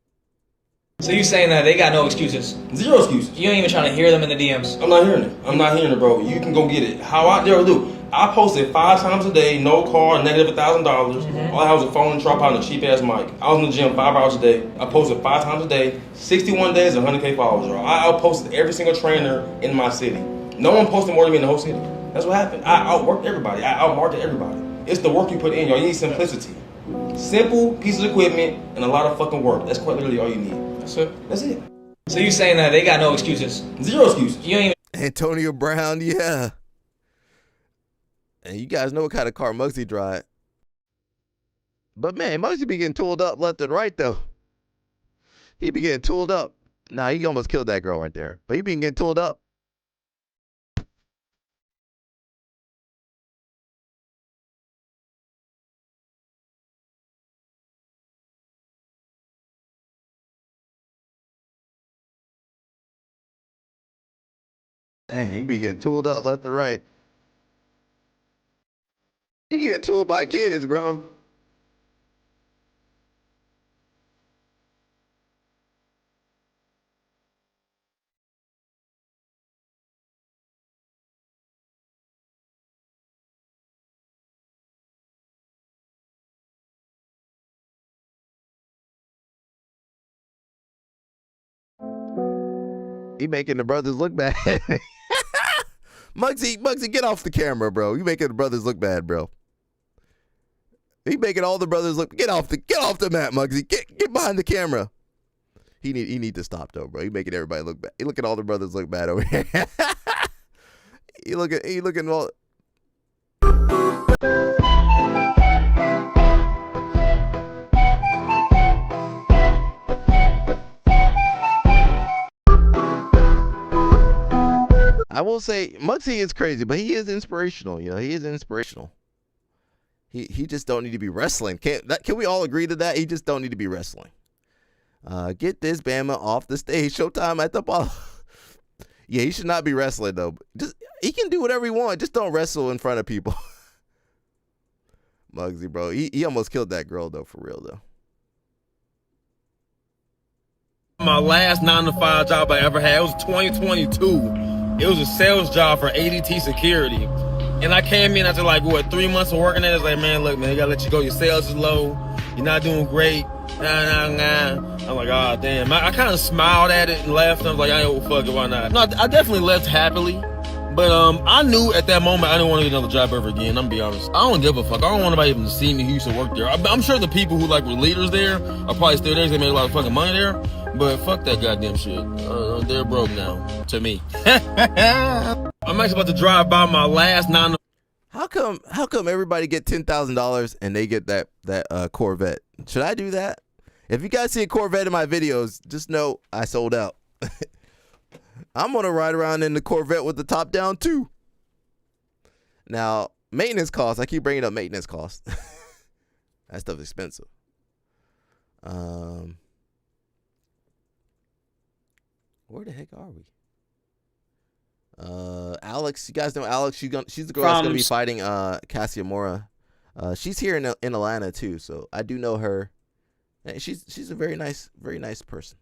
So you saying that they got no excuses? Zero excuses. You ain't even trying to hear them in the DMs. I'm not hearing it. I'm not hearing it, bro. You can go get it. How I dare do? I posted 5 times a day, no car, negative $1,000. All I had was a phone and tripod and a cheap ass mic. I was in the gym 5 hours a day. I posted 5 times a day, 61 days, 100K followers, bro. I outposted every single trainer in my city. No one posted more than me in the whole city. That's what happened. I outworked everybody. I outmarketed everybody. It's the work you put in, y'all. You need simplicity. Simple pieces of equipment and a lot of fucking work. That's quite literally all you need. That's it. That's it. So you saying that they got no excuses? Zero excuses. You ain't even Antonio Brown, yeah. And you guys know what kind of car Muggsy drive. But man, Muggsy be getting tooled up left and right though. He be getting tooled up. Nah, he almost killed that girl right there. But he be getting tooled up. Dang, he be getting tooled up left and right. He get tooled by kids, bro. He making the brothers look bad. Muggsy, get off the camera, bro. You making the brothers look bad, bro. He making all the brothers look. Get off the mat, Muggsy. Get behind the camera. He need to stop though, bro. He making everybody look bad. He looking all the brothers look bad over here. he looking all. I will say Muggsy is crazy, but he is inspirational. You know, he is inspirational. He just don't need to be wrestling. Can we all agree to that? He just don't need to be wrestling. Get this Bama off the stage. Showtime at the ball. Yeah, he should not be wrestling though. He can do whatever he wants. Just don't wrestle in front of people. Muggsy, bro. He almost killed that girl though, for real though. My last 9-to-5 job I ever had, it was 2022. It was a sales job for ADT Security. And I came in after like, 3 months of working there. It's like, man, look, man, they gotta let you go. Your sales is low. You're not doing great. Nah. I'm like, oh, damn. I kind of smiled at it and laughed. And I was like, I ain't fuck it, why not? No, I definitely left happily. But I knew at that moment I didn't want to get another job ever again. I'm gonna be honest. I don't give a fuck. I don't want anybody even to see me who used to work there. I'm sure the people who like were leaders there are probably still there. They made a lot of fucking money there. But fuck that goddamn shit. They're broke now, to me. I'm actually about to drive by my last 9. How come everybody get $10,000 and they get that Corvette? Should I do that? If you guys see a Corvette in my videos, just know I sold out. I'm gonna ride around in the Corvette with the top down too. Now, maintenance costs. I keep bringing up maintenance costs. That stuff's expensive. Where the heck are we? Alex, you guys know Alex. She's the girl that's gonna be fighting Cassia Mora. She's here in Atlanta too, so I do know her. And she's a very nice person.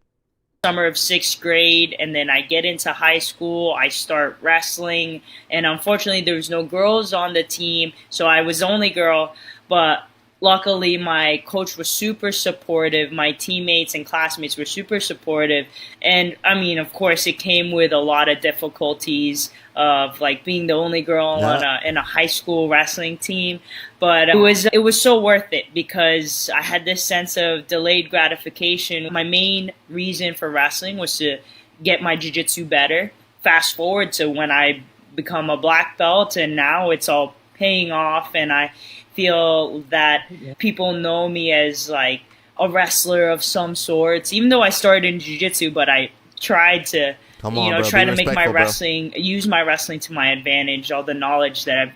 Summer of 6th grade, and then I get into high school. I start wrestling, and unfortunately there was no girls on the team, so I was the only girl. But luckily my coach was super supportive. My teammates and classmates were super supportive, and I mean, of course, it came with a lot of difficulties of like being the only girl in a high school wrestling team. But it was so worth it because I had this sense of delayed gratification. My main reason for wrestling was to get my jiu-jitsu better. Fast forward to when I become a black belt, and now it's all paying off, and I feel that people know me as like a wrestler of some sorts. Even though I started in jiu-jitsu, but I tried to try to make my wrestling, use my wrestling to my advantage. All the knowledge that I've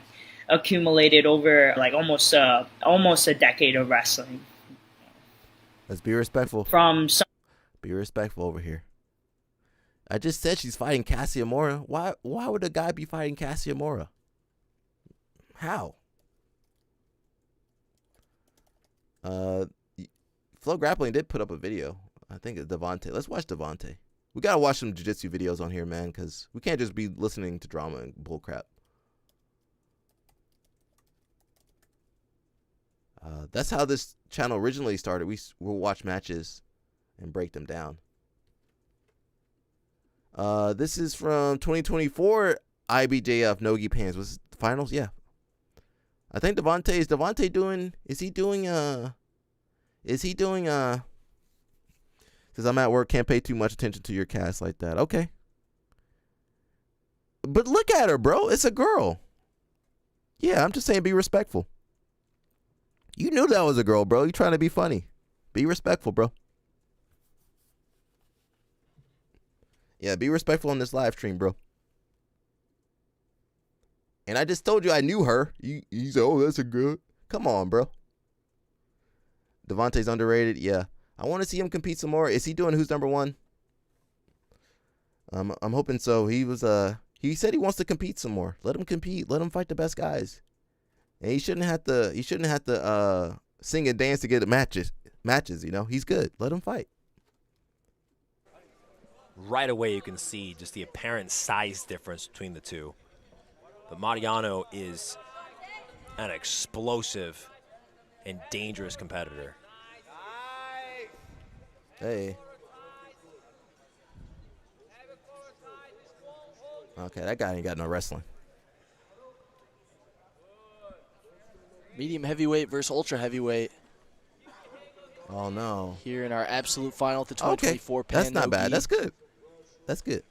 accumulated over like almost a decade of wrestling. Let's be respectful. Be respectful over here. I just said she's fighting Cassia Mora. Why would a guy be fighting Cassia Mora? How? Flow Grappling did put up a video. I think it's Devontae. Let's watch Devontae. We gotta watch some jiu-jitsu videos on here, man, because we can't just be listening to drama and bullcrap. That's how this channel originally started. We'll watch matches and break them down. This is from 2024 IBJF Nogi Pants. Was it the finals? Yeah. I think Devontae, is he doing says I'm at work, can't pay too much attention to your cast like that. Okay. But look at her, bro. It's a girl. Yeah, I'm just saying be respectful. You knew that was a girl, bro. You trying to be funny. Be respectful, bro. Yeah, be respectful on this live stream, bro. And I just told you I knew her. You said, oh, that's a girl. Come on, bro. Devontae's underrated. Yeah. I want to see him compete some more. Is he doing Who's Number One? I'm hoping so. He said he wants to compete some more. Let him compete. Let him fight the best guys. And he shouldn't have to sing and dance to get matches, you know. He's good. Let him fight. Right away you can see just the apparent size difference between the two. But Mariano is an explosive and dangerous competitor. Hey. Okay, that guy ain't got no wrestling. Medium heavyweight versus ultra heavyweight. Oh, no. Here in our absolute final at the 2024 Pan. That's not bad. That's good. That's good.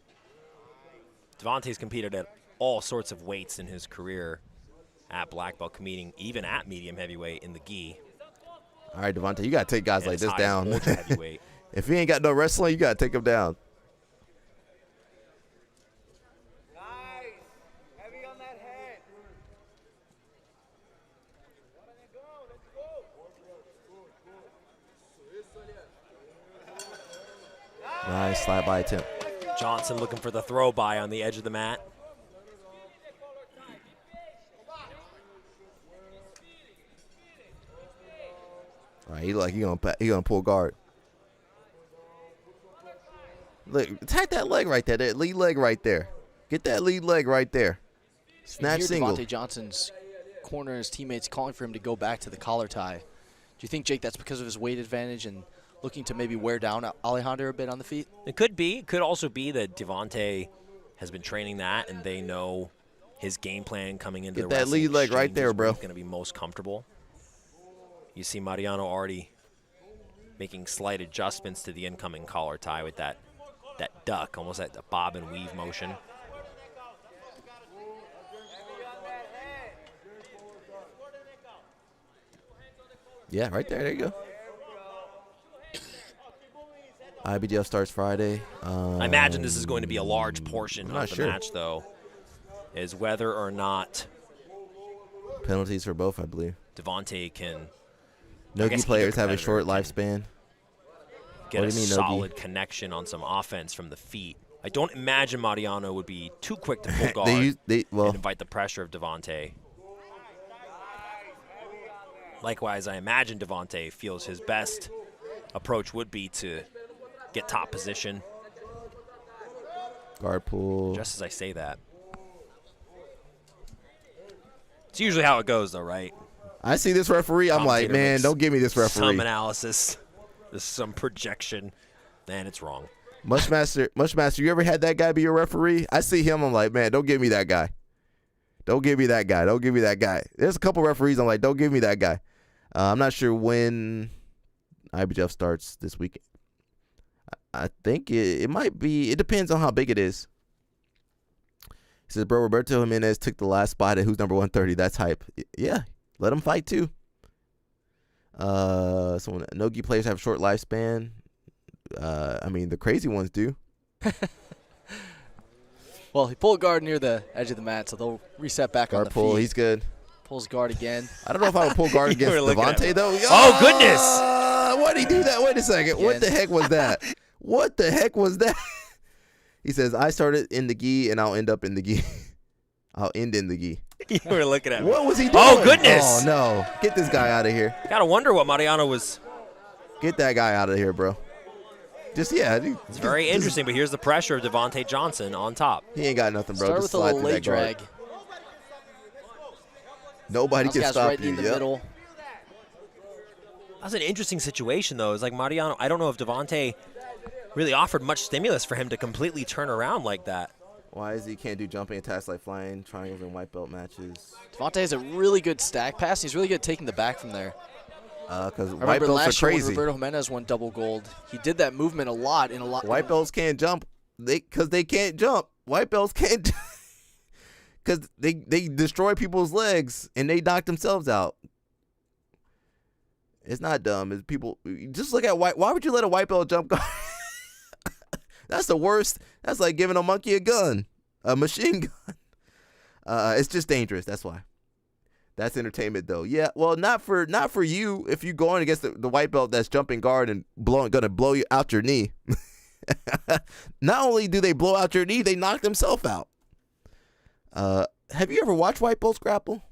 Devontae's competed at all sorts of weights in his career at black belt, competing even at medium heavyweight in the gi. All right, Devontae, you got to take guys and like this down. Ultra heavyweight. If he ain't got no wrestling, you got to take him down. Nice slide by attempt. Johnson looking for the throw by on the edge of the mat. All right, he gonna pull guard. Look, attack that leg right there. That lead leg right there. Get that lead leg right there. Snatch single. Devontae Johnson's corner and his teammates calling for him to go back to the collar tie. Do you think, Jake, that's because of his weight advantage and looking to maybe wear down Alejandro a bit on the feet? It could be. It could also be that Devontae has been training that, and they know his game plan coming into the that lead leg right there, bro. Going to be most comfortable. You see Mariano already making slight adjustments to the incoming collar tie with that duck, almost like the bob and weave motion. Yeah, right there. There you go. IBJF starts Friday. I imagine this is going to be a large portion of the match, though, is whether or not penalties for both, I believe. Devontae can. Nogi players have a short lifespan. Get a solid connection on some offense from the feet. I don't imagine Mariano would be too quick to pull guard and invite the pressure of Devontae. Likewise, I imagine Devontae feels his best approach would be to get top position. Guard pull. Just as I say that. It's usually how it goes, though, right? I see this referee. I'm like, man, don't give me this referee. Some analysis. There's some projection. Man, it's wrong. Mushmaster, you ever had that guy be your referee? I see him. I'm like, man, don't give me that guy. Don't give me that guy. Don't give me that guy. There's a couple referees. I'm like, don't give me that guy. I'm not sure when IBJF starts this weekend. I think it might be. It depends on how big it is. He says, bro, Roberto Jimenez took the last spot at Who's Number 130. That's hype. Yeah, let him fight too. Nogi players have short lifespan. I mean, the crazy ones do. Well, he pulled guard near the edge of the mat, so they'll reset back on the pull. feet. He's good. Pulls guard again. I don't know if I would pull guard against Devontae, though. Oh, goodness. Why did he do that? Wait a second. Again. What the heck was that? What the heck was that? He says, I started in the gi, and I'll end up in the gi. I'll end in the gi. You were looking at me. What was he doing? Oh, goodness. Oh, no. Get this guy out of here. Gotta wonder what Mariano was. Get that guy out of here, bro. It's very interesting, but here's the pressure of Devontae Johnson on top. He ain't got nothing, bro. Start Just with a little leg drag. Nobody can stop right you. In the middle. That's an interesting situation, though. It's like Mariano, I don't know if Devontae really offered much stimulus for him to completely turn around like that. Why is he can't do jumping attacks like flying, triangles, and white belt matches? Devontae has a really good stack pass. He's really good at taking the back from there. Because white belts are crazy. When Roberto Jimenez won double gold, he did that movement a lot. White belts can't jump because they can't jump. White belts can't because they destroy people's legs and they knock themselves out. It's not dumb. It's people. Just look at white. Why would you let a white belt jump guard? That's the worst. That's like giving a monkey a gun, a machine gun. It's just dangerous. That's why. That's entertainment, though. Yeah, well, not for you if you go on against the white belt that's jumping guard and gonna blow you out your knee. Not only do they blow out your knee, they knock themselves out. Have you ever watched white belts grapple?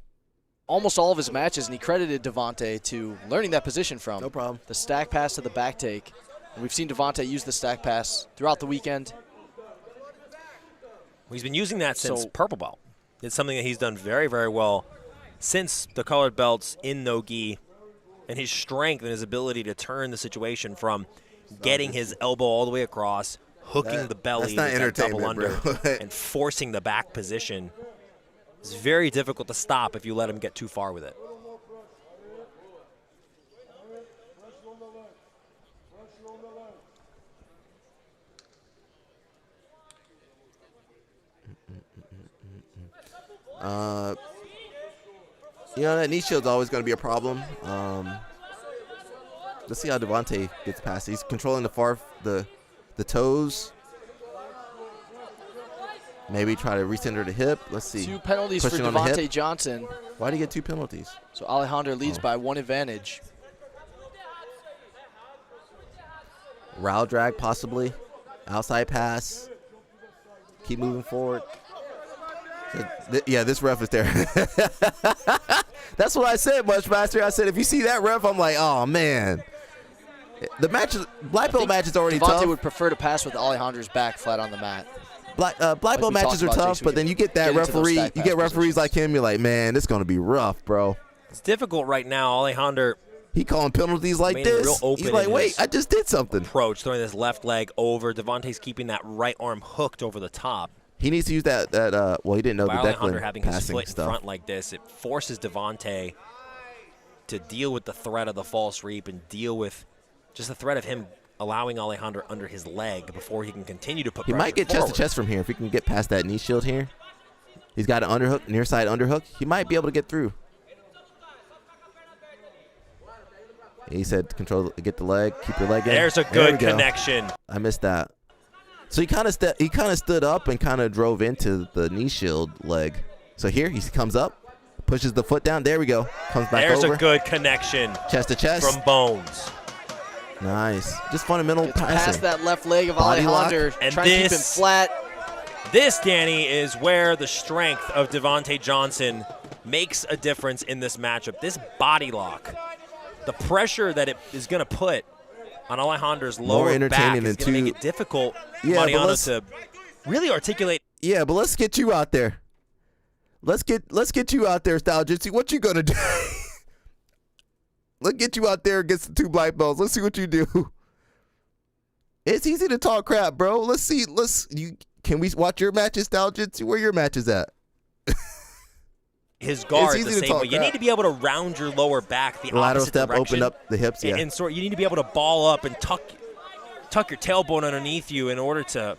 Almost all of his matches, and he credited Devontae to learning that position from. No problem. The stack pass to the back take. And we've seen Devontae use the stack pass throughout the weekend. He's been using that since purple belt. It's something that he's done very, very well since the colored belts in no-gi, and his strength and his ability to turn the situation from getting his elbow all the way across, hooking the belly, that's not with that double entertainment, under, and forcing the back position. It's very difficult to stop if you let him get too far with it. You know, that knee shield's always going to be a problem. Let's see how Devontae gets past it. He's controlling the toes. Maybe try to recenter the hip. Let's see. 2 penalties for Devontae Johnson. Why did he get 2 penalties? So Alejandro leads by 1 advantage. Row drag possibly. Outside pass. Keep moving forward. Yeah, this ref is there. That's what I said, Muchmaster. I said, if you see that ref, I'm like, oh, man. The matches, black belt matches already tough. Devontae would prefer to pass with Alejandro's back flat on the mat. Black belt matches are tough, but then you get that referee. You get referees like him. You're like, man, it's going to be rough, bro. It's difficult right now. Alejandro, he calling penalties like this. He's like, wait, I just did something. Approach, throwing this left leg over. Devontae's keeping that right arm hooked over the top. He needs to use that. Well, he didn't know the Alejandro Declan having his passing foot in stuff. front like this, it forces Devontae to deal with the threat of the false reap and deal with just the threat of him allowing Alejandro under his leg before he can continue to put pressure He might get forward. chest to chest from here if he can get past that knee shield here. He's got an underhook, near side underhook. He might be able to get through. He said, "Control, get the leg, keep your leg in." There's a good connection. I missed that. So he kind of stood up and kind of drove into the knee shield leg. So here he comes up, pushes the foot down. There we go. Comes back over. There's a good connection. Chest to chest from Bones. Nice. Just fundamental passing. Past that left leg of Body Alejandro, lock. And trying to keep him flat. This, Danny, is where the strength of Devontae Johnson makes a difference in this matchup. This body lock, the pressure that it is going to put on Alejandro's lower back is going to make it difficult for Mariano to really articulate. Yeah, but let's get you out there. Let's get you out there, Style Jitsu. What you gonna do? Let's get you out there against the 2 black belts. Let's see what you do. It's easy to talk crap, bro. Let's see. Can we watch your matches, Style Jitsu? Where your matches at? His guard the same way. You need to be able to round your lower back the lateral opposite step, direction. open up the hips. Yeah. And you need to be able to ball up and tuck your tailbone underneath you in order to.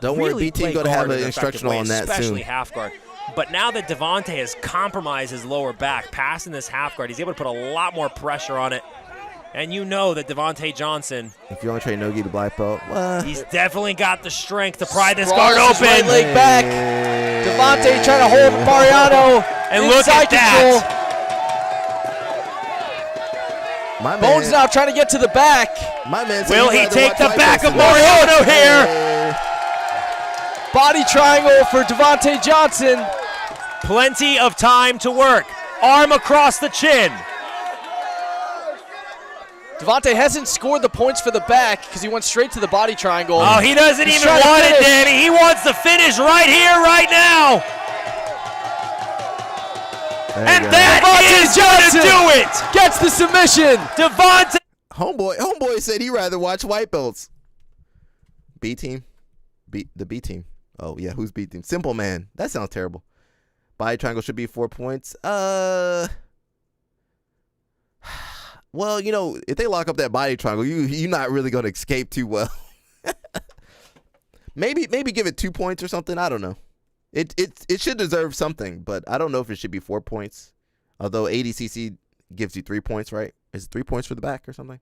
Don't really worry, B team play going to have guard an in an instructional effective way, on that soon. especially half guard. But now that Devontae has compromised his lower back, passing this half guard, he's able to put a lot more pressure on it. And you know that Devontae Johnson, if you want to train no-gi to black belt, he's definitely got the strength to pry this guard open. Right leg back. Devontae trying to hold Mariano. And look at control. that. Bones now trying to get to the back. My man, will he take the back of Mariano here? Body triangle for Devontae Johnson. Plenty of time to work. Arm across the chin. Devontae hasn't scored the points for the back because he went straight to the body triangle. Oh, he doesn't even want it, Danny. He wants the finish right here, right now. And that is going to do it. Gets the submission. Devontae. Homeboy said he'd rather watch white belts. B team? The B team. Oh, yeah, who's B team? Simple Man. That sounds terrible. Body triangle should be 4 points. Well, you know, if they lock up that body triangle, you're not really going to escape too well. maybe give it 2 points or something. I don't know. It should deserve something, but I don't know if it should be 4 points. Although ADCC gives you 3 points, right? Is it 3 points for the back or something?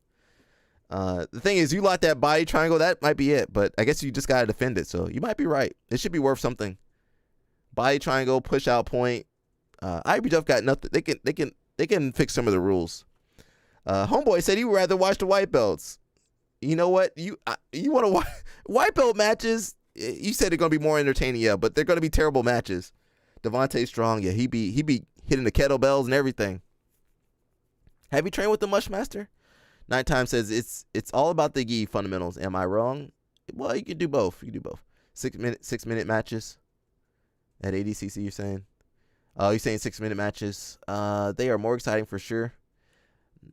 The thing is, you lock that body triangle, that might be it. But I guess you just gotta defend it. So you might be right. It should be worth something. Body triangle, push out point. IBJJF got nothing. They can fix some of the rules. Homeboy said he would rather watch the white belts. You know what? You want to watch white belt matches? You said they're gonna be more entertaining, yeah, but they're gonna be terrible matches. Devontae Strong, yeah, he be hitting the kettlebells and everything. Have you trained with the Mushmaster? Night Time says it's all about the gi fundamentals. Am I wrong? Well, you can do both. 6 minute matches at ADCC. You're saying? You're saying 6 minute matches. They are more exciting for sure.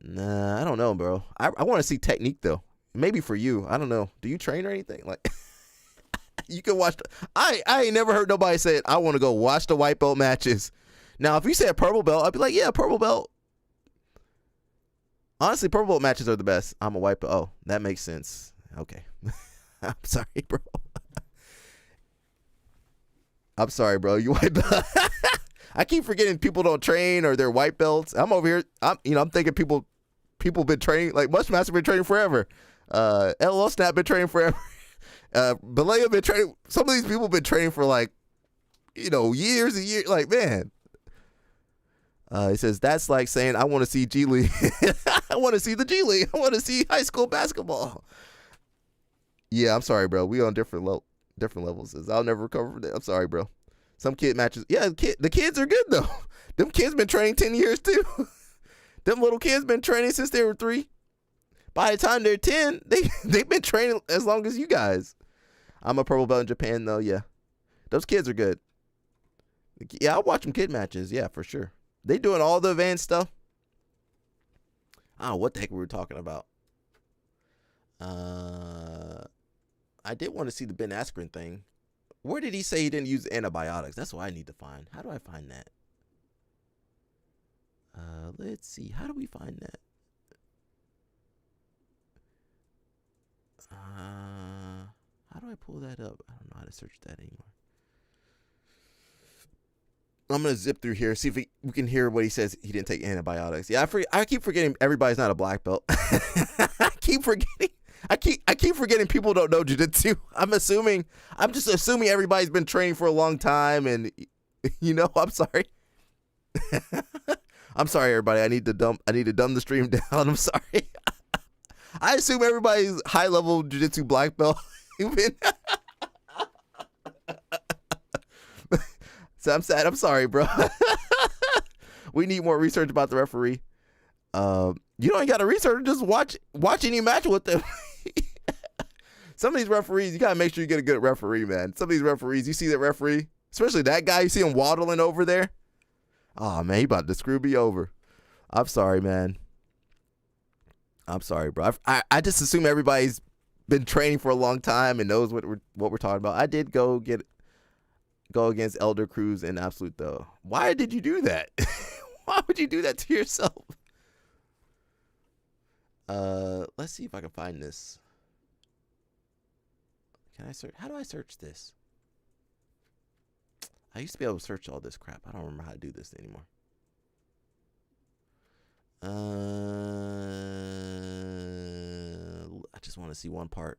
Nah, I don't know, bro. I want to see technique though. Maybe for you. I don't know. Do you train or anything? Like, you can watch. I ain't never heard nobody say it. I want to go watch the white belt matches. Now, if you said purple belt, I'd be like, yeah, purple belt. Honestly, purple belt matches are the best. I'm a white belt. Oh, that makes sense. Okay. I'm sorry, bro. I'm sorry, bro. You white belt. I keep forgetting people don't train or they're white belts. I'm over here. I'm thinking people been training, like Mushmaster been training forever. LL Snap been training forever. Balea been training. Some of these people been training for like, years and years. Like, man. He says, that's like saying, I want to see G League. I want to see the G League. I want to see high school basketball. Yeah, I'm sorry, bro. We on different levels. I'll never recover from that. I'm sorry, bro. Some kid matches. Yeah, the kids are good, though. Them kids been training 10 years, too. Them little kids been training since they were 3. By the time they're 10, they've been training as long as you guys. I'm a purple belt in Japan, though, yeah. Those kids are good. Yeah, I'll watch them kid matches, yeah, for sure. They doing all the advanced stuff. I don't know what the heck we were talking about. I did want to see the Ben Askren thing. Where did he say he didn't use antibiotics? That's what I need to find. How do I find that? Let's see. How do we find that? How do I pull that up? I don't know how to search that anymore. I'm going to zip through here, see if we can hear what he says. He didn't take antibiotics. Yeah, I keep forgetting everybody's not a black belt. I keep forgetting people don't know jiu-jitsu. I'm just assuming everybody's been training for a long time, and I'm sorry. I'm sorry, everybody. I need to dumb the stream down. I'm sorry. I assume everybody's high level jiu-jitsu black belt. So I'm sad. I'm sorry, bro. We need more research about the referee. You don't got to research. Just watch any match with them. Some of these referees, you got to make sure you get a good referee, man. Some of these referees, you see that referee, especially that guy, you see him waddling over there. Oh, man, he about to screw me over. I'm sorry, man. I'm sorry, bro. I just assume everybody's been training for a long time and knows what we're talking about. I did go against Elder Cruz in Absolute, though. Why did you do that? Why would you do that to yourself? Let's see if I can find this. Can I search? How do I search this? I used to be able to search all this crap. I don't remember how to do this anymore. I just want to see one part.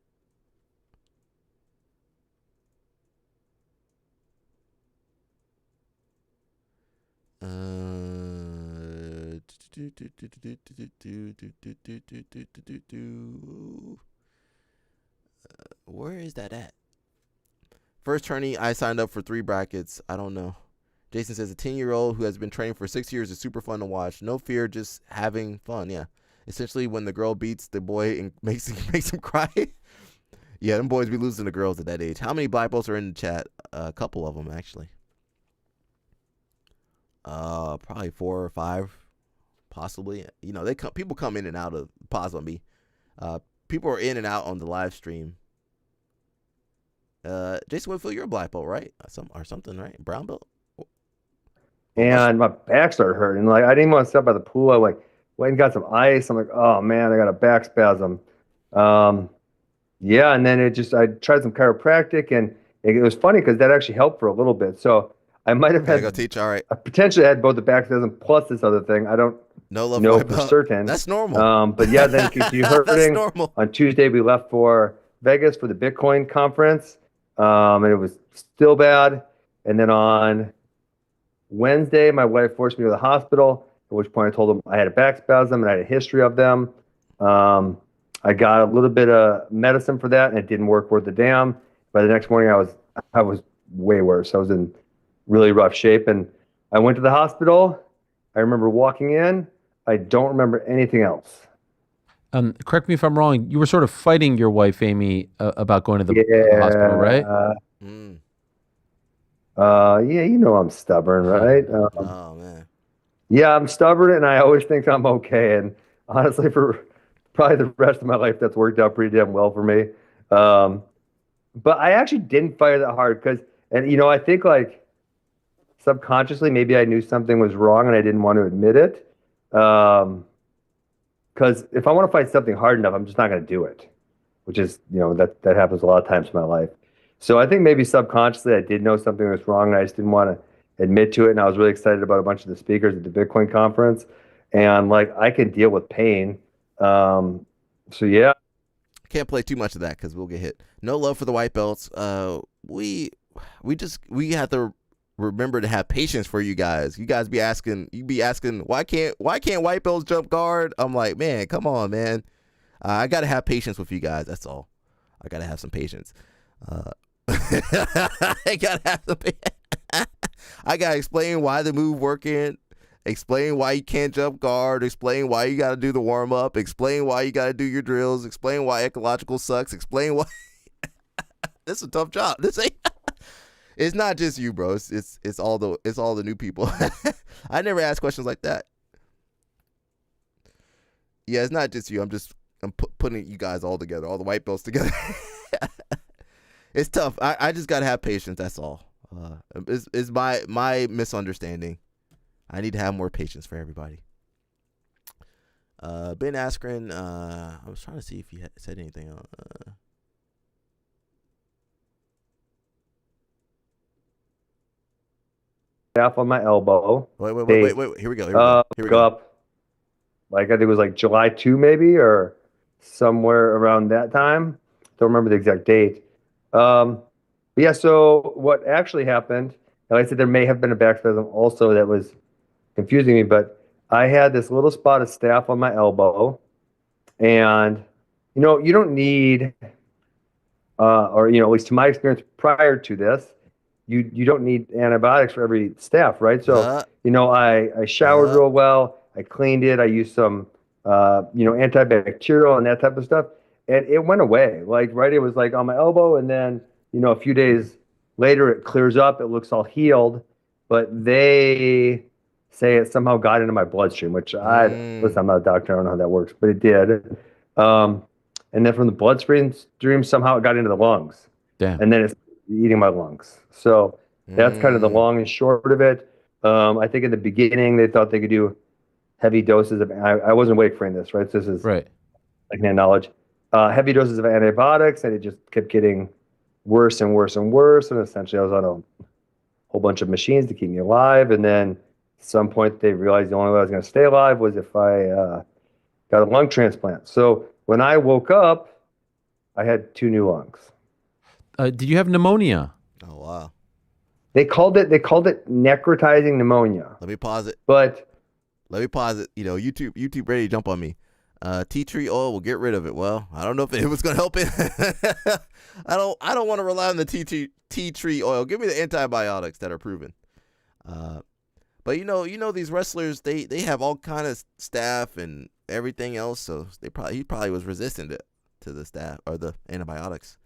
Where is that at? First tourney, I signed up for 3 brackets. I don't know. Jason says a 10-year-old who has been training for 6 years is super fun to watch. No fear, just having fun. Yeah. Essentially, when the girl beats the boy and makes him cry. Yeah, them boys be losing to girls at that age. How many black belts are in the chat? A couple of them, actually. Probably 4 or 5, possibly. People come in and out of pause on me. People are in and out on the live stream. Jason Whitfield, you're a black belt, right? Or something, right? Brown belt. And my back started hurting. Like, I didn't want to step by the pool. I went and got some ice. I'm like, oh man, I got a back spasm. Yeah, and then I tried some chiropractic, and it was funny because that actually helped for a little bit. So I might have Gotta had go teach. All right. I potentially had both the back spasm plus this other thing. I don't No love know for for certain. That's normal. But yeah, then it continued hurting. normal. On Tuesday, we left for Vegas for the Bitcoin conference, and it was still bad. And then on Wednesday, my wife forced me to the hospital, at which point I told them I had a back spasm and I had a history of them. I got a little bit of medicine for that, and it didn't work worth a damn. By the next morning, I was way worse. I was in really rough shape, and I went to the hospital. I remember walking in. I don't remember anything else. Correct me if I'm wrong. You were sort of fighting your wife, Amy, about going to the hospital, right? Yeah, you know I'm stubborn, right? Oh man. Yeah, I'm stubborn, and I always think I'm okay. And honestly, for probably the rest of my life, that's worked out pretty damn well for me. But I actually didn't fight that hard and I think like subconsciously, maybe I knew something was wrong and I didn't want to admit it. Because if I want to fight something hard enough, I'm just not going to do it, which is, that happens a lot of times in my life. So I think maybe subconsciously I did know something was wrong and I just didn't want to admit to it. And I was really excited about a bunch of the speakers at the Bitcoin conference. And like, I can deal with pain. So yeah. Can't play too much of that because we'll get hit. No love for the white belts. We have to remember to have patience for you guys. You guys be asking, why can't white belts jump guard? I'm like, man, come on, man. I gotta have patience with you guys. That's all. I gotta have some patience. I gotta have some. I gotta explain why the move working. Explain why you can't jump guard. Explain why you gotta do the warm up. Explain why you gotta do your drills. Explain why ecological sucks. Explain why. This is a tough job. This ain't. It's not just you, bro. It's all the new people. I never asked questions like that. Yeah, it's not just you. I'm putting you guys all together, all the white belts together. It's tough. I just gotta have patience. That's all. It's my misunderstanding. I need to have more patience for everybody. Ben Askren. I was trying to see if he had said anything. Staff on my elbow. Wait. Here we go. Go up. Like I think it was like July 2 maybe or somewhere around that time. Don't remember the exact date. Yeah. So what actually happened? Like I said, there may have been a back spasm also that was confusing me, but I had this little spot of staph on my elbow, and you don't need, or at least to my experience prior to this, you don't need antibiotics for every staph, right? So I showered real well, I cleaned it, I used some antibacterial and that type of stuff, and it went away. Like it was like on my elbow, and then a few days later it clears up, it looks all healed, but they say it somehow got into my bloodstream, which listen, I'm not a doctor, I don't know how that works, but it did. And then from the bloodstream somehow it got into the lungs. Damn. And then it's eating my lungs. So that's kind of the long and short of it. I think in the beginning they thought they could do heavy doses of, I wasn't waiting for this, right? So this is right. Like knowledge. Heavy doses of antibiotics, and it just kept getting worse and worse and worse. And essentially I was on a whole bunch of machines to keep me alive. And then at some point they realized the only way I was going to stay alive was if I got a lung transplant. So when I woke up, I had 2 new lungs. Did you have pneumonia? Oh wow. They called it necrotizing pneumonia. Let me pause it. But let me pause it. YouTube ready to jump on me. Tea tree oil will get rid of it. Well, I don't know if it was going to help it. I don't want to rely on the tea tree oil. Give me the antibiotics that are proven. But these wrestlers, they have all kind of staph and everything else, so he probably was resistant to the staph or the antibiotics.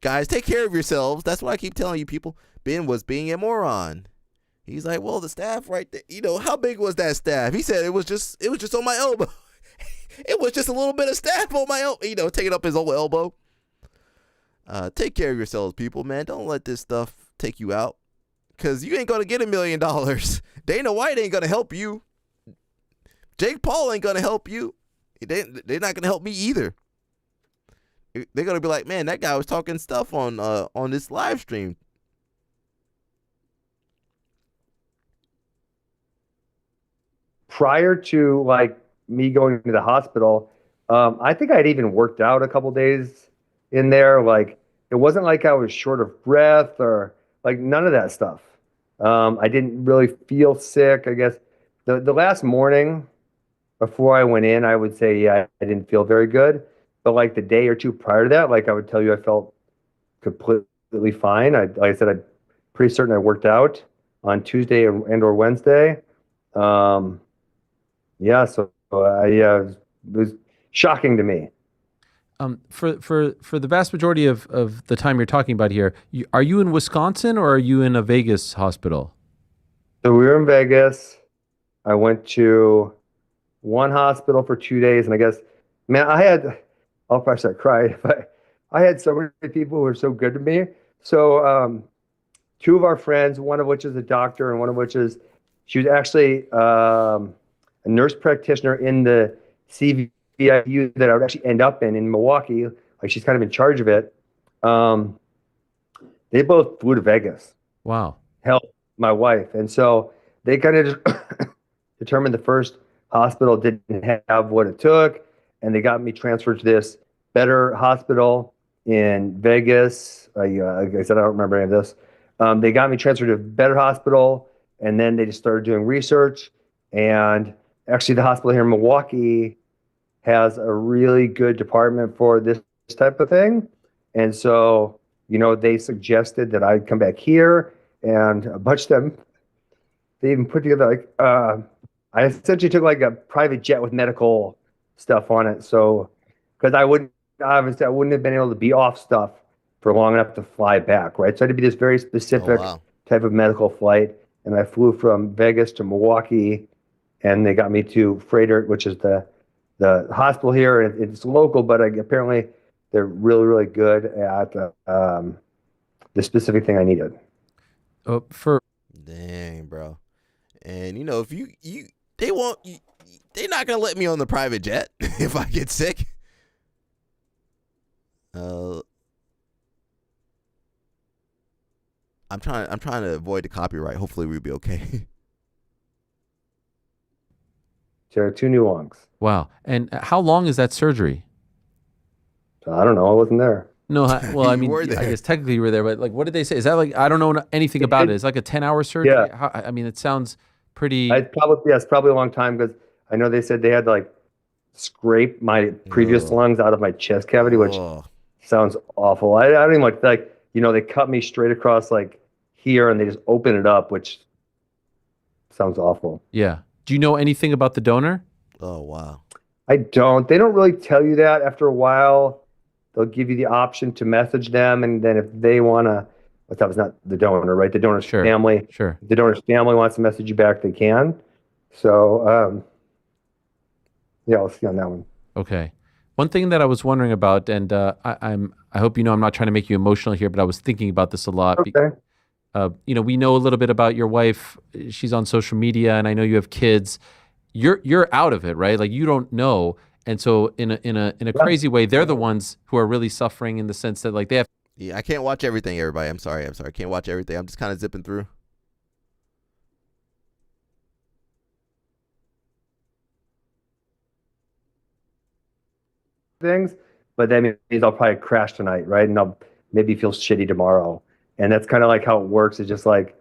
Guys, take care of yourselves. That's what I keep telling you people. Ben was being a moron. He's like, well, the staph right there. How big was that staph? He said it was just on my elbow. It was just a little bit of staph on my elbow. Taking up his whole elbow. Take care of yourselves, people, man. Don't let this stuff take you out. Because you ain't going to get $1 million. Dana White ain't going to help you. Jake Paul ain't going to help you. They're not going to help me either. they're gonna be like, man, that guy was talking stuff on this live stream. Prior to like me going to the hospital, I think I'd even worked out a couple days in there. Like it wasn't like I was short of breath or like none of that stuff. I didn't really feel sick. I guess the last morning before I went in, I would say, yeah, I didn't feel very good. But like the day or two prior to that, like I would tell you, I felt completely fine. Like I said, I'm pretty certain I worked out on Tuesday and or Wednesday. Yeah, so it was shocking to me. For the vast majority of the time you're talking about here, are you in Wisconsin or are you in a Vegas hospital? So we were in Vegas. I went to one hospital for 2 days, and I guess, man, I'll probably start crying, but I had so many people who were so good to me. So two of our friends, one of which is a doctor, and one of which she was actually a nurse practitioner in the CVIU that I would actually end up in Milwaukee. Like she's kind of in charge of it. They both flew to Vegas. Wow. Help my wife. And so they kind of just determined the first hospital didn't have what it took. And they got me transferred to this better hospital in Vegas. Like I said, I don't remember any of this. They got me transferred to a better hospital. And then they just started doing research. And actually the hospital here in Milwaukee has a really good department for this type of thing. And so, they suggested that I come back here, and a bunch of them, they even put together I essentially took like a private jet with medical stuff on it. So, because I wouldn't have been able to be off stuff for long enough to fly back, right? So I had to be this very specific type of medical flight. And I flew from Vegas to Milwaukee, and they got me to Freighter, which is the hospital here. It's local, but apparently they're really, really good at the specific thing I needed. Dang, bro. And if they're not gonna let me on the private jet if I get sick. I'm trying to avoid the copyright. Hopefully we'll be okay. There are 2 new lungs. Wow. And how long is that surgery? I don't know. I wasn't there. No, well, I mean, I guess technically you were there, but like, what did they say? Is that like, I don't know anything about it. It's like a 10-hour surgery. Yeah. I mean, it sounds pretty. It's probably a long time, because I know they said they had to like scrape my previous lungs out of my chest cavity, which sounds awful. I don't even like they cut me straight across like here, and they just open it up, which sounds awful. Yeah. Do you know anything about the donor? Oh, wow. I don't. They don't really tell you that. After a while, they'll give you the option to message them, and then if they want to, that was not the donor, right? The donor's family. Sure. If the donor's family wants to message you back, they can. So, yeah, I'll see on that one. Okay. One thing that I was wondering about, and I hope I'm not trying to make you emotional here, but I was thinking about this a lot. Okay. We know a little bit about your wife. She's on social media, and I know you have kids. You're out of it, right? Like you don't know, and so in a crazy way, they're the ones who are really suffering in the sense that like they have. Yeah, I can't watch everything, everybody. I'm sorry. I can't watch everything. I'm just kind of zipping through. Things, but that means I'll probably crash tonight, right? And I'll maybe feel shitty tomorrow. And that's kind of like how it works. It's just like,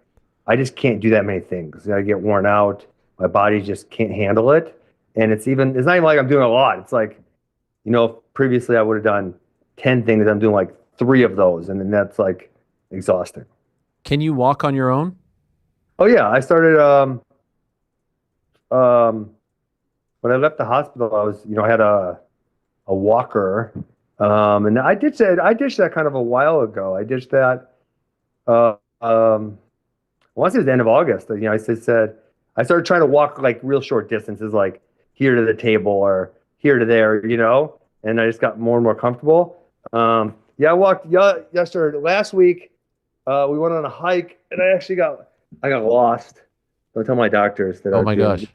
I just can't do that many things. I get worn out. My body just can't handle it. And it's not even like I'm doing a lot. It's like, previously I would have done 10 things. I'm doing like 3 of those. And then that's like exhausting. Can you walk on your own? Oh yeah. I started, when I left the hospital, I was, I had a walker. And I ditched that kind of a while ago. I ditched that. Once it was the end of August, I said, I started trying to walk like real short distances, like here to the table or here to there, and I just got more and more comfortable. I walked yesterday. Last week, we went on a hike, and I got lost. Don't tell my doctors that. Oh my gosh.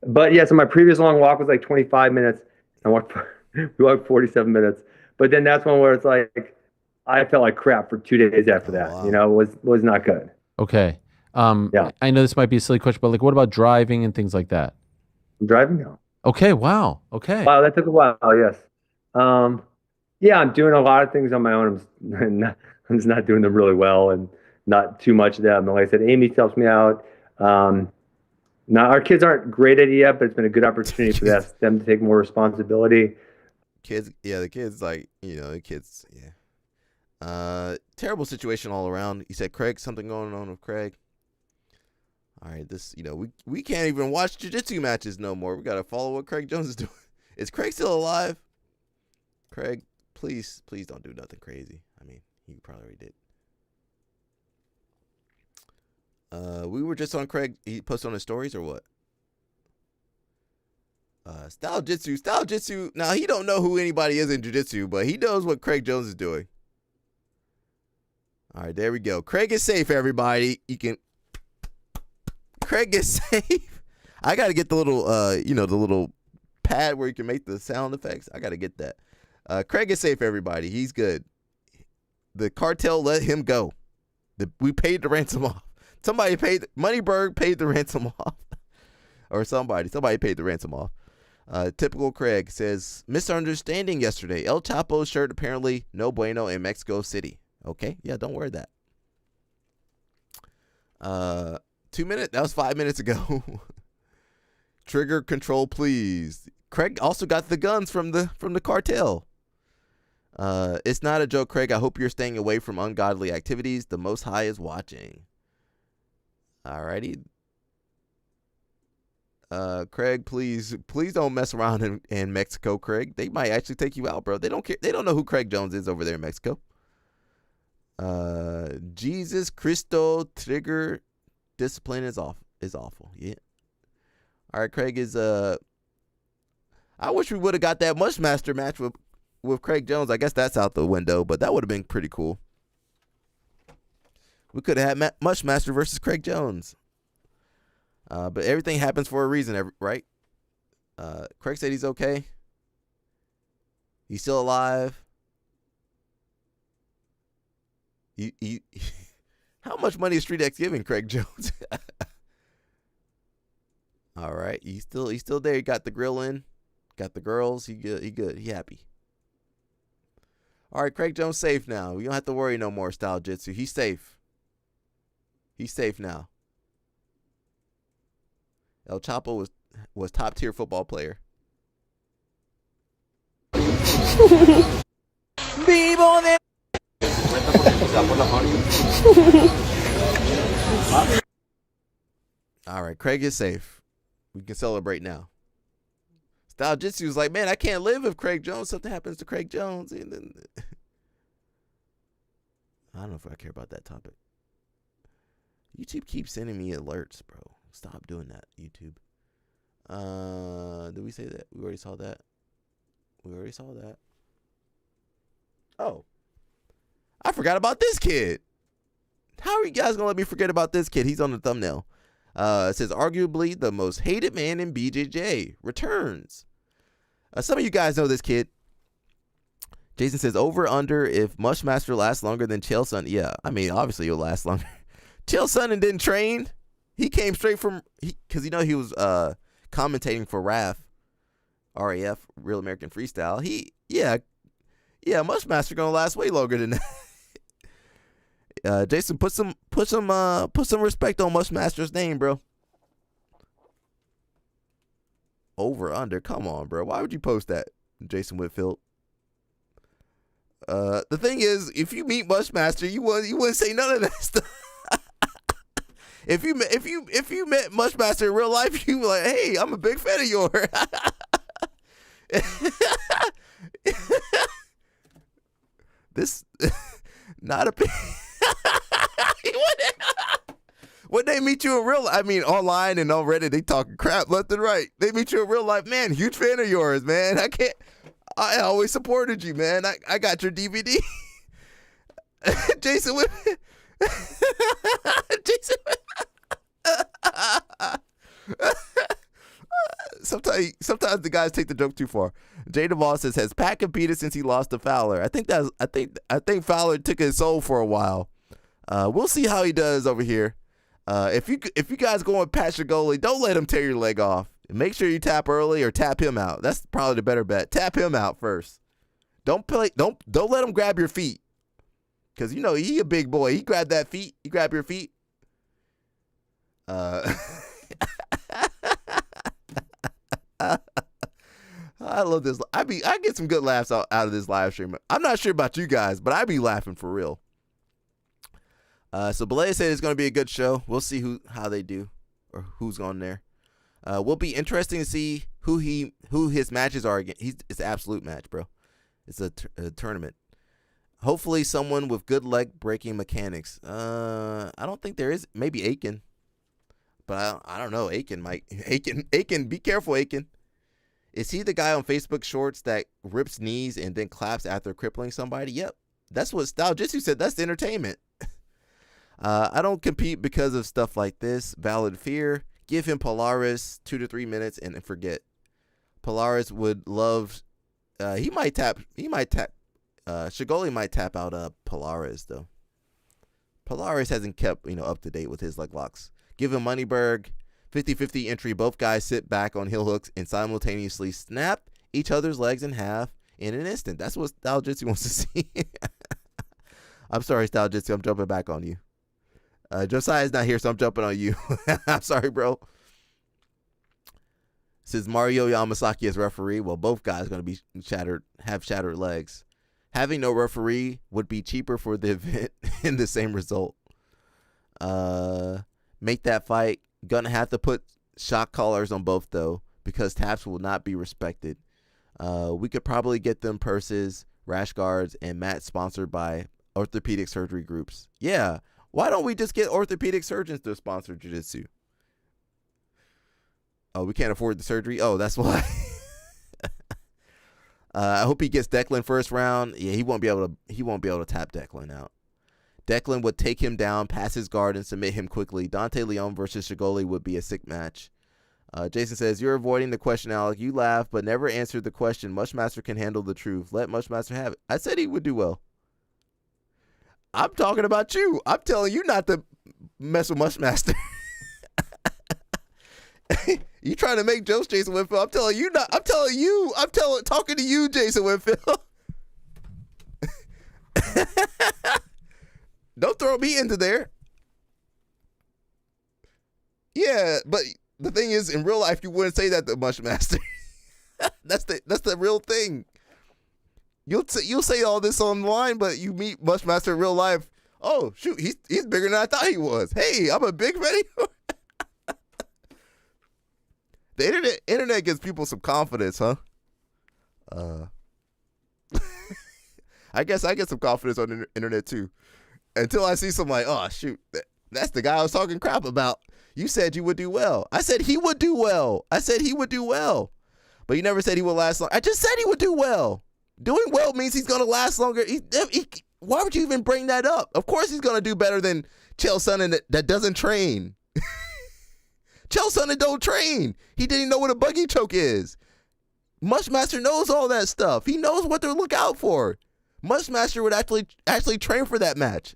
But yeah, so my previous long walk was like 25 minutes. We walked 47 minutes. But then that's one where it's like I felt like crap for 2 days after that. wow. You know, it was not good. Okay. Yeah. I know this might be a silly question, but like, what about driving and things like that? I'm driving now. Okay. Wow. Okay. Wow, that took a while. Yes. Yeah, I'm doing a lot of things on my own. I'm just not doing them really well, and not too much of them. And like I said, Amy helps me out. Now our kids aren't great at it yet, but it's been a good opportunity for them to take more responsibility. Kids, yeah, the kids, like, you know, the kids, yeah. Terrible situation all around. You said Craig, something going on with Craig. All right, this, you know, we can't even watch jiu-jitsu matches no more. We got to follow what Craig Jones is doing. Is Craig still alive? Craig, please don't do nothing crazy. I mean, he probably already did. We were just on Craig. He posted on his stories or what? Style Jitsu. Now, he don't know who anybody is in jiu-jitsu, but he knows what Craig Jones is doing. All right, there we go. Craig is safe, everybody. Craig is safe. I got to get the little, the little pad where you can make the sound effects. I got to get that. Craig is safe, everybody. He's good. The cartel let him go. We paid the ransom off. Moneyberg paid the ransom off. Or somebody paid the ransom off. Typical Craig says, misunderstanding yesterday. El Chapo's shirt apparently no bueno in Mexico City. Okay, yeah, don't wear that. 2 minutes? That was 5 minutes ago. Trigger control, please. Craig also got the guns from the cartel. It's not a joke, Craig. I hope you're staying away from ungodly activities. The Most High is watching. Alrighty. Craig, please don't mess around in Mexico, Craig. They might actually take you out, bro. They don't care. They don't know who Craig Jones is over there in Mexico. Jesus Christo, trigger discipline is awful. Yeah. All right, Craig is I wish we would have got that Mushmaster match with Craig Jones. I guess that's out the window, but that would have been pretty cool. We could have had Mushmaster versus Craig Jones. But everything happens for a reason, right? Craig said he's okay. He's still alive. How much money is StreetX giving Craig Jones? All right, he's still there. He got the grill in, got the girls. He good. He happy. All right, Craig Jones safe now. You don't have to worry no more, Style Jitsu. He's safe. He's safe now. El Chapo was top tier football player. Vivo de. All right, Craig is safe. We can celebrate now. Style Jitsu was like, man, I can't live if Craig Jones, something happens to Craig Jones. And then I don't know if I care about that topic. YouTube keeps sending me alerts, bro. Stop doing that, YouTube. Did we say that? We already saw that. Oh. I forgot about this kid. How are you guys going to let me forget about this kid? He's on the thumbnail. It says, arguably the most hated man in BJJ returns. Some of you guys know this kid. Jason says, over, under, if Mushmaster lasts longer than Chael Sonnen. Yeah, I mean, obviously he'll last longer. Chael Sonnen didn't train. He came straight from, because he was commentating for RAF, Real American Freestyle. Mushmaster gonna last way longer than that. Jason, put some respect on Mushmaster's name, bro. Over, under, come on, bro. Why would you post that, Jason Whitfield? The thing is, if you meet Mushmaster, you wouldn't say none of that stuff. If you met Mushmaster in real life, you were like, hey, I'm a big fan of yours. This not a when they meet you in real life, I mean online and on Reddit, they talking crap left and right. They meet you in real life, man, huge fan of yours, man. I always supported you, man. I got your DVD. Jason Whitfield. sometimes the guys take the joke too far. Jay DeVos says, has Pat competed since he lost to Fowler? I think Fowler took his soul for a while. We'll see how he does over here. If you guys go with Pat Shigoli, don't let him tear your leg off. Make sure you tap early or tap him out. That's probably the better bet. Tap him out first. Don't let him grab your feet. Cause you know he a big boy. He grabbed that feet. He grab your feet. I love this. I get some good laughs out of this live stream. I'm not sure about you guys, but I be laughing for real. So Belay said it's going to be a good show. We'll see how they do or who's on there. Will be interesting to see who his matches are against. It's an absolute match, bro. It's a tournament. Hopefully someone with good leg breaking mechanics. I don't think there is. Maybe Aiken. But I don't know. Aiken might. Aiken, be careful, Aiken. Is he the guy on Facebook Shorts that rips knees and then claps after crippling somebody? Yep. That's what Style Jitsu said. That's the entertainment. I don't compete because of stuff like this. Valid fear. Give him Polaris 2 to 3 minutes and forget. Polaris would love. He might tap. Shigoli might tap out Polaris though. Polaris hasn't kept up to date with his leg locks. Give him Moneyberg. 50-50 entry. Both guys sit back on heel hooks and simultaneously snap each other's legs in half in an instant. That's what Style Jitsu wants to see. I'm sorry, Style Jitsu. I'm jumping back on you. Josiah's not here, so I'm jumping on you. I'm sorry, bro. Since Mario Yamasaki is referee, well, both guys are going to be have shattered legs. Having no referee would be cheaper for the event and the same result. Make that fight. Gonna have to put shock collars on both, though, because taps will not be respected. We could probably get them purses, rash guards, and mats sponsored by orthopedic surgery groups. Yeah. Why don't we just get orthopedic surgeons to sponsor jiu-jitsu? Oh, we can't afford the surgery? Oh, that's why. I hope he gets Declan first round. Yeah, he won't be able to tap Declan out. Declan would take him down, pass his guard, and submit him quickly. Dante Leon versus Shigoli would be a sick match. Jason says, you're avoiding the question, Alec. You laugh, but never answered the question. Mushmaster can handle the truth. Let Mushmaster have it. I said he would do well. I'm talking about you. I'm telling you not to mess with Mushmaster. You trying to make jokes, Jason Winfield. I'm telling you not. I'm talking to you, Jason Winfield. Don't throw me into there. Yeah, but the thing is, in real life, you wouldn't say that to Mushmaster. That's the real thing. You'll say all this online, but you meet Mushmaster in real life. Oh shoot, he's bigger than I thought he was. Hey, I'm a big fan. The internet gives people some confidence, huh? I guess I get some confidence on the internet too. Until I see some like, oh shoot, that's the guy I was talking crap about. You said you would do well. I said he would do well. But you never said he would last long. I just said he would do well. Doing well means he's going to last longer. Why would you even bring that up? Of course he's going to do better than Chael Sonnen that doesn't train. Chael Sonnen don't train. He didn't know what a buggy choke is. Mushmaster knows all that stuff. He knows what to look out for. Mushmaster would actually train for that match.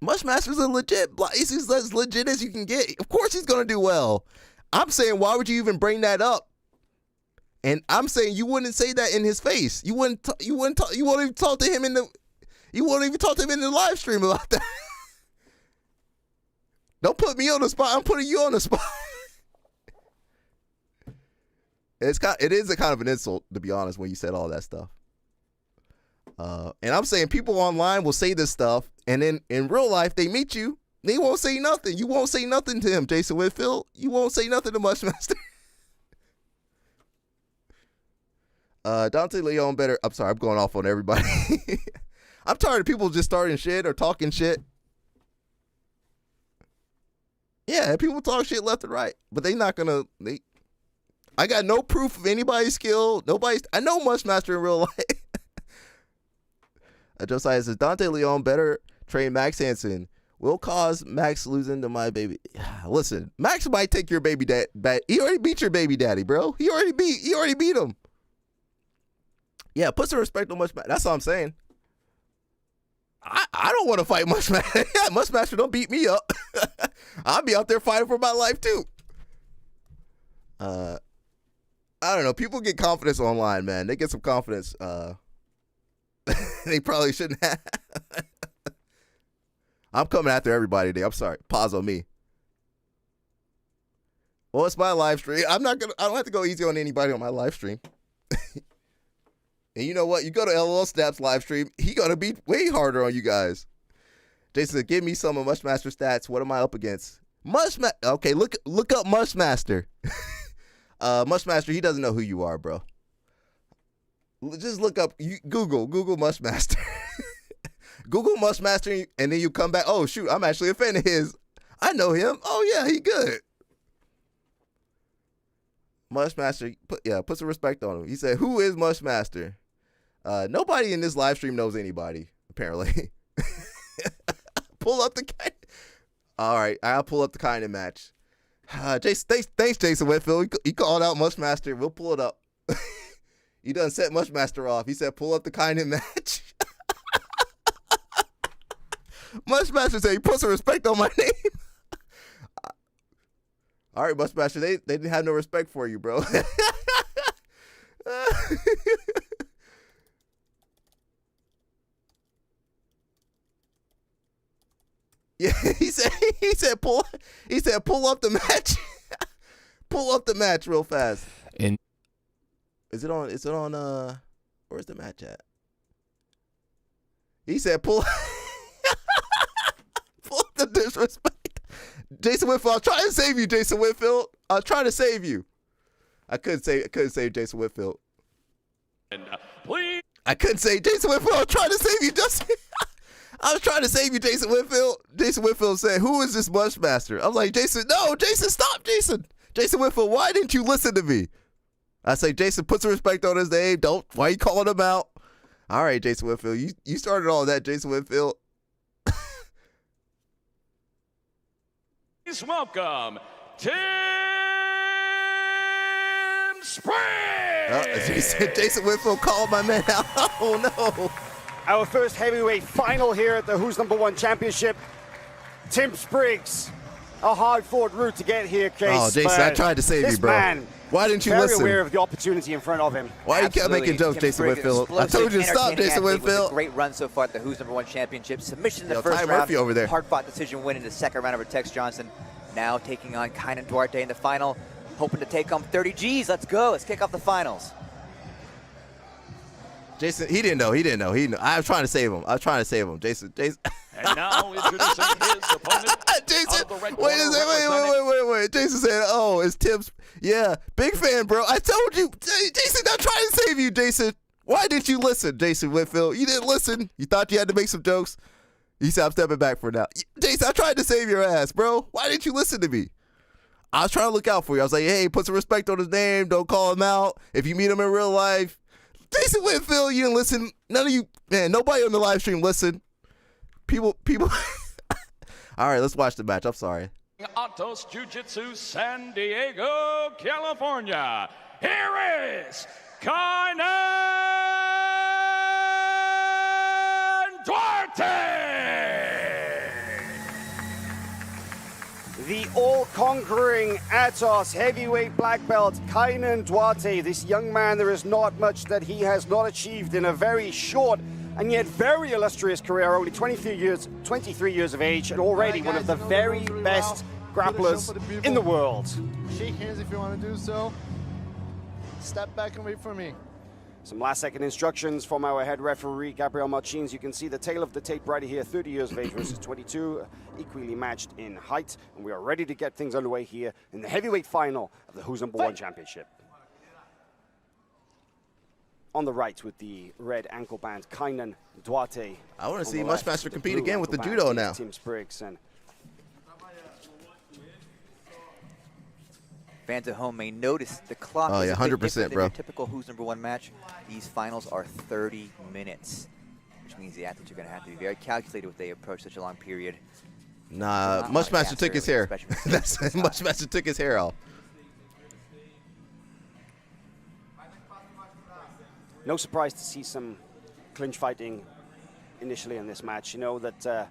Mushmaster's he's as legit as you can get. Of course he's going to do well. I'm saying, why would you even bring that up? And I'm saying you wouldn't say that in his face. You wouldn't even talk to him in the live stream about that. Don't put me on the spot. I'm putting you on the spot. It is a kind of an insult, to be honest, when you said all that stuff. And I'm saying people online will say this stuff, and then in real life they meet you, they won't say nothing. You won't say nothing to him, Jason Whitfield. You won't say nothing to Mushmaster. Dante Leon better. I'm sorry, I'm going off on everybody. I'm tired of people just starting shit or talking shit. Yeah, people talk shit left and right, but they not gonna. I got no proof of anybody's skill. I know Mushmaster in real life. Josiah says Dante Leon better train Max Hansen. will cause Max losing to my baby. Listen, Max might take your baby dad. He already beat your baby daddy, bro. He already beat him. Yeah, put some respect on Mushmaster. That's all I'm saying. I don't want to fight Mushmaster. Yeah, Mushmaster, don't beat me up. I'll be out there fighting for my life too. I don't know. People get confidence online, man. They get some confidence. They probably shouldn't have. I'm coming after everybody today. I'm sorry. Pause on me. Well, it's my live stream. I don't have to go easy on anybody on my live stream. And you know what? You go to LOL Snap's live stream, he gonna be way harder on you guys. Jason said, give me some of Mushmaster stats. What am I up against? Okay, look up Mushmaster. Mushmaster, he doesn't know who you are, bro. Just look up Google Mushmaster. Google Mushmaster, and then you come back. Oh shoot, I'm actually a fan of his. I know him. Oh yeah, he good. Mushmaster, put some respect on him. He said, who is Mushmaster? Nobody in this live stream knows anybody, apparently. Pull up the kind. All right, I'll pull up the kind of match. Thanks, Jason Whitfield. He called out Mushmaster. We'll pull it up. He done set Mushmaster off. He said, pull up the kind of match. Mushmaster said, he put some respect on my name. All right, Mushmaster, they didn't have no respect for you, bro. Yeah, he said pull up the match. Pull up the match real fast. And is it on where's the match at? He said pull up the disrespect. Jason Whitfield, I'll try to save you, Jason Whitfield. I'll try to save you. I couldn't save Jason Whitfield. I couldn't save Jason Whitfield. I'm trying to save you, Justin. I was trying to save you, Jason Whitfield. Jason Whitfield said, who is this Mushmaster? I'm like, Jason, no, Jason, stop, Jason. Jason Whitfield, why didn't you listen to me? I say, Jason, put some respect on his name. Why are you calling him out? All right, Jason Whitfield, you started all that, Jason Whitfield. Please welcome Tim Spriggs. Jason Whitfield called my man out. Oh, no. Our first heavyweight final here at the Who's Number One Championship. Tim Spriggs, a hard-fought route to get here, Case. Oh, Jason, I tried to save you, bro. Man, why didn't you very listen? aware of the opportunity in front of him. Why you kept making jokes, Jason Whitfield? I told you to stop, Jason Whitfield. Great run so far at the Who's Number One Championship. Submission in the first Ty round. Murphy over there. Hard-fought decision win in the second round over Tex Johnson. Now taking on Kaynan Duarte in the final. Hoping to take home 30 G's. Let's go. Let's kick off the finals. Jason, he didn't know. I was trying to save him. Jason. And now introducing his opponent. Jason, wait. Jason said, oh, it's Tim's. Yeah, big fan, bro. I told you. Jason, I'm trying to save you, Jason. Why didn't you listen, Jason Whitfield? You didn't listen. You thought you had to make some jokes. He said, I'm stepping back for now. Jason, I tried to save your ass, bro. Why didn't you listen to me? I was trying to look out for you. I was like, hey, put some respect on his name. Don't call him out. If you meet him in real life. Jason Whitfield, you didn't listen. None of you, man, nobody on the live stream listened. People. All right, let's watch the match. I'm sorry. Atos Jiu-Jitsu, San Diego, California. Here is Kaynan Duarte. The all-conquering Atos heavyweight black belt, Kaynan Duarte. This young man, there is not much that he has not achieved in a very short and yet very illustrious career. Only 23 years of age, and already one of the very best grapplers in the world. Shake hands if you want to do so. Step back and wait for me. Some last-second instructions from our head referee, Gabriel Martins. You can see the tail of the tape right here, 30 years of age versus 22, equally matched in height. And we are ready to get things underway here in the heavyweight final of the Who's Number One Championship. On the right with the red ankle band, Kaynan Duarte. I want to see Mushmaster compete again with the judo now. Tim Spriggs. And fans at home may notice the clock. Oh, yeah, 100%, bro. Typical Who's Number One match. These finals are 30 minutes, which means the athletes are going to have to be very calculated when they approach such a long period. Nah, Mushmaster took his hair. That's Mushmaster took his hair off. No surprise to see some clinch fighting initially in this match. You know that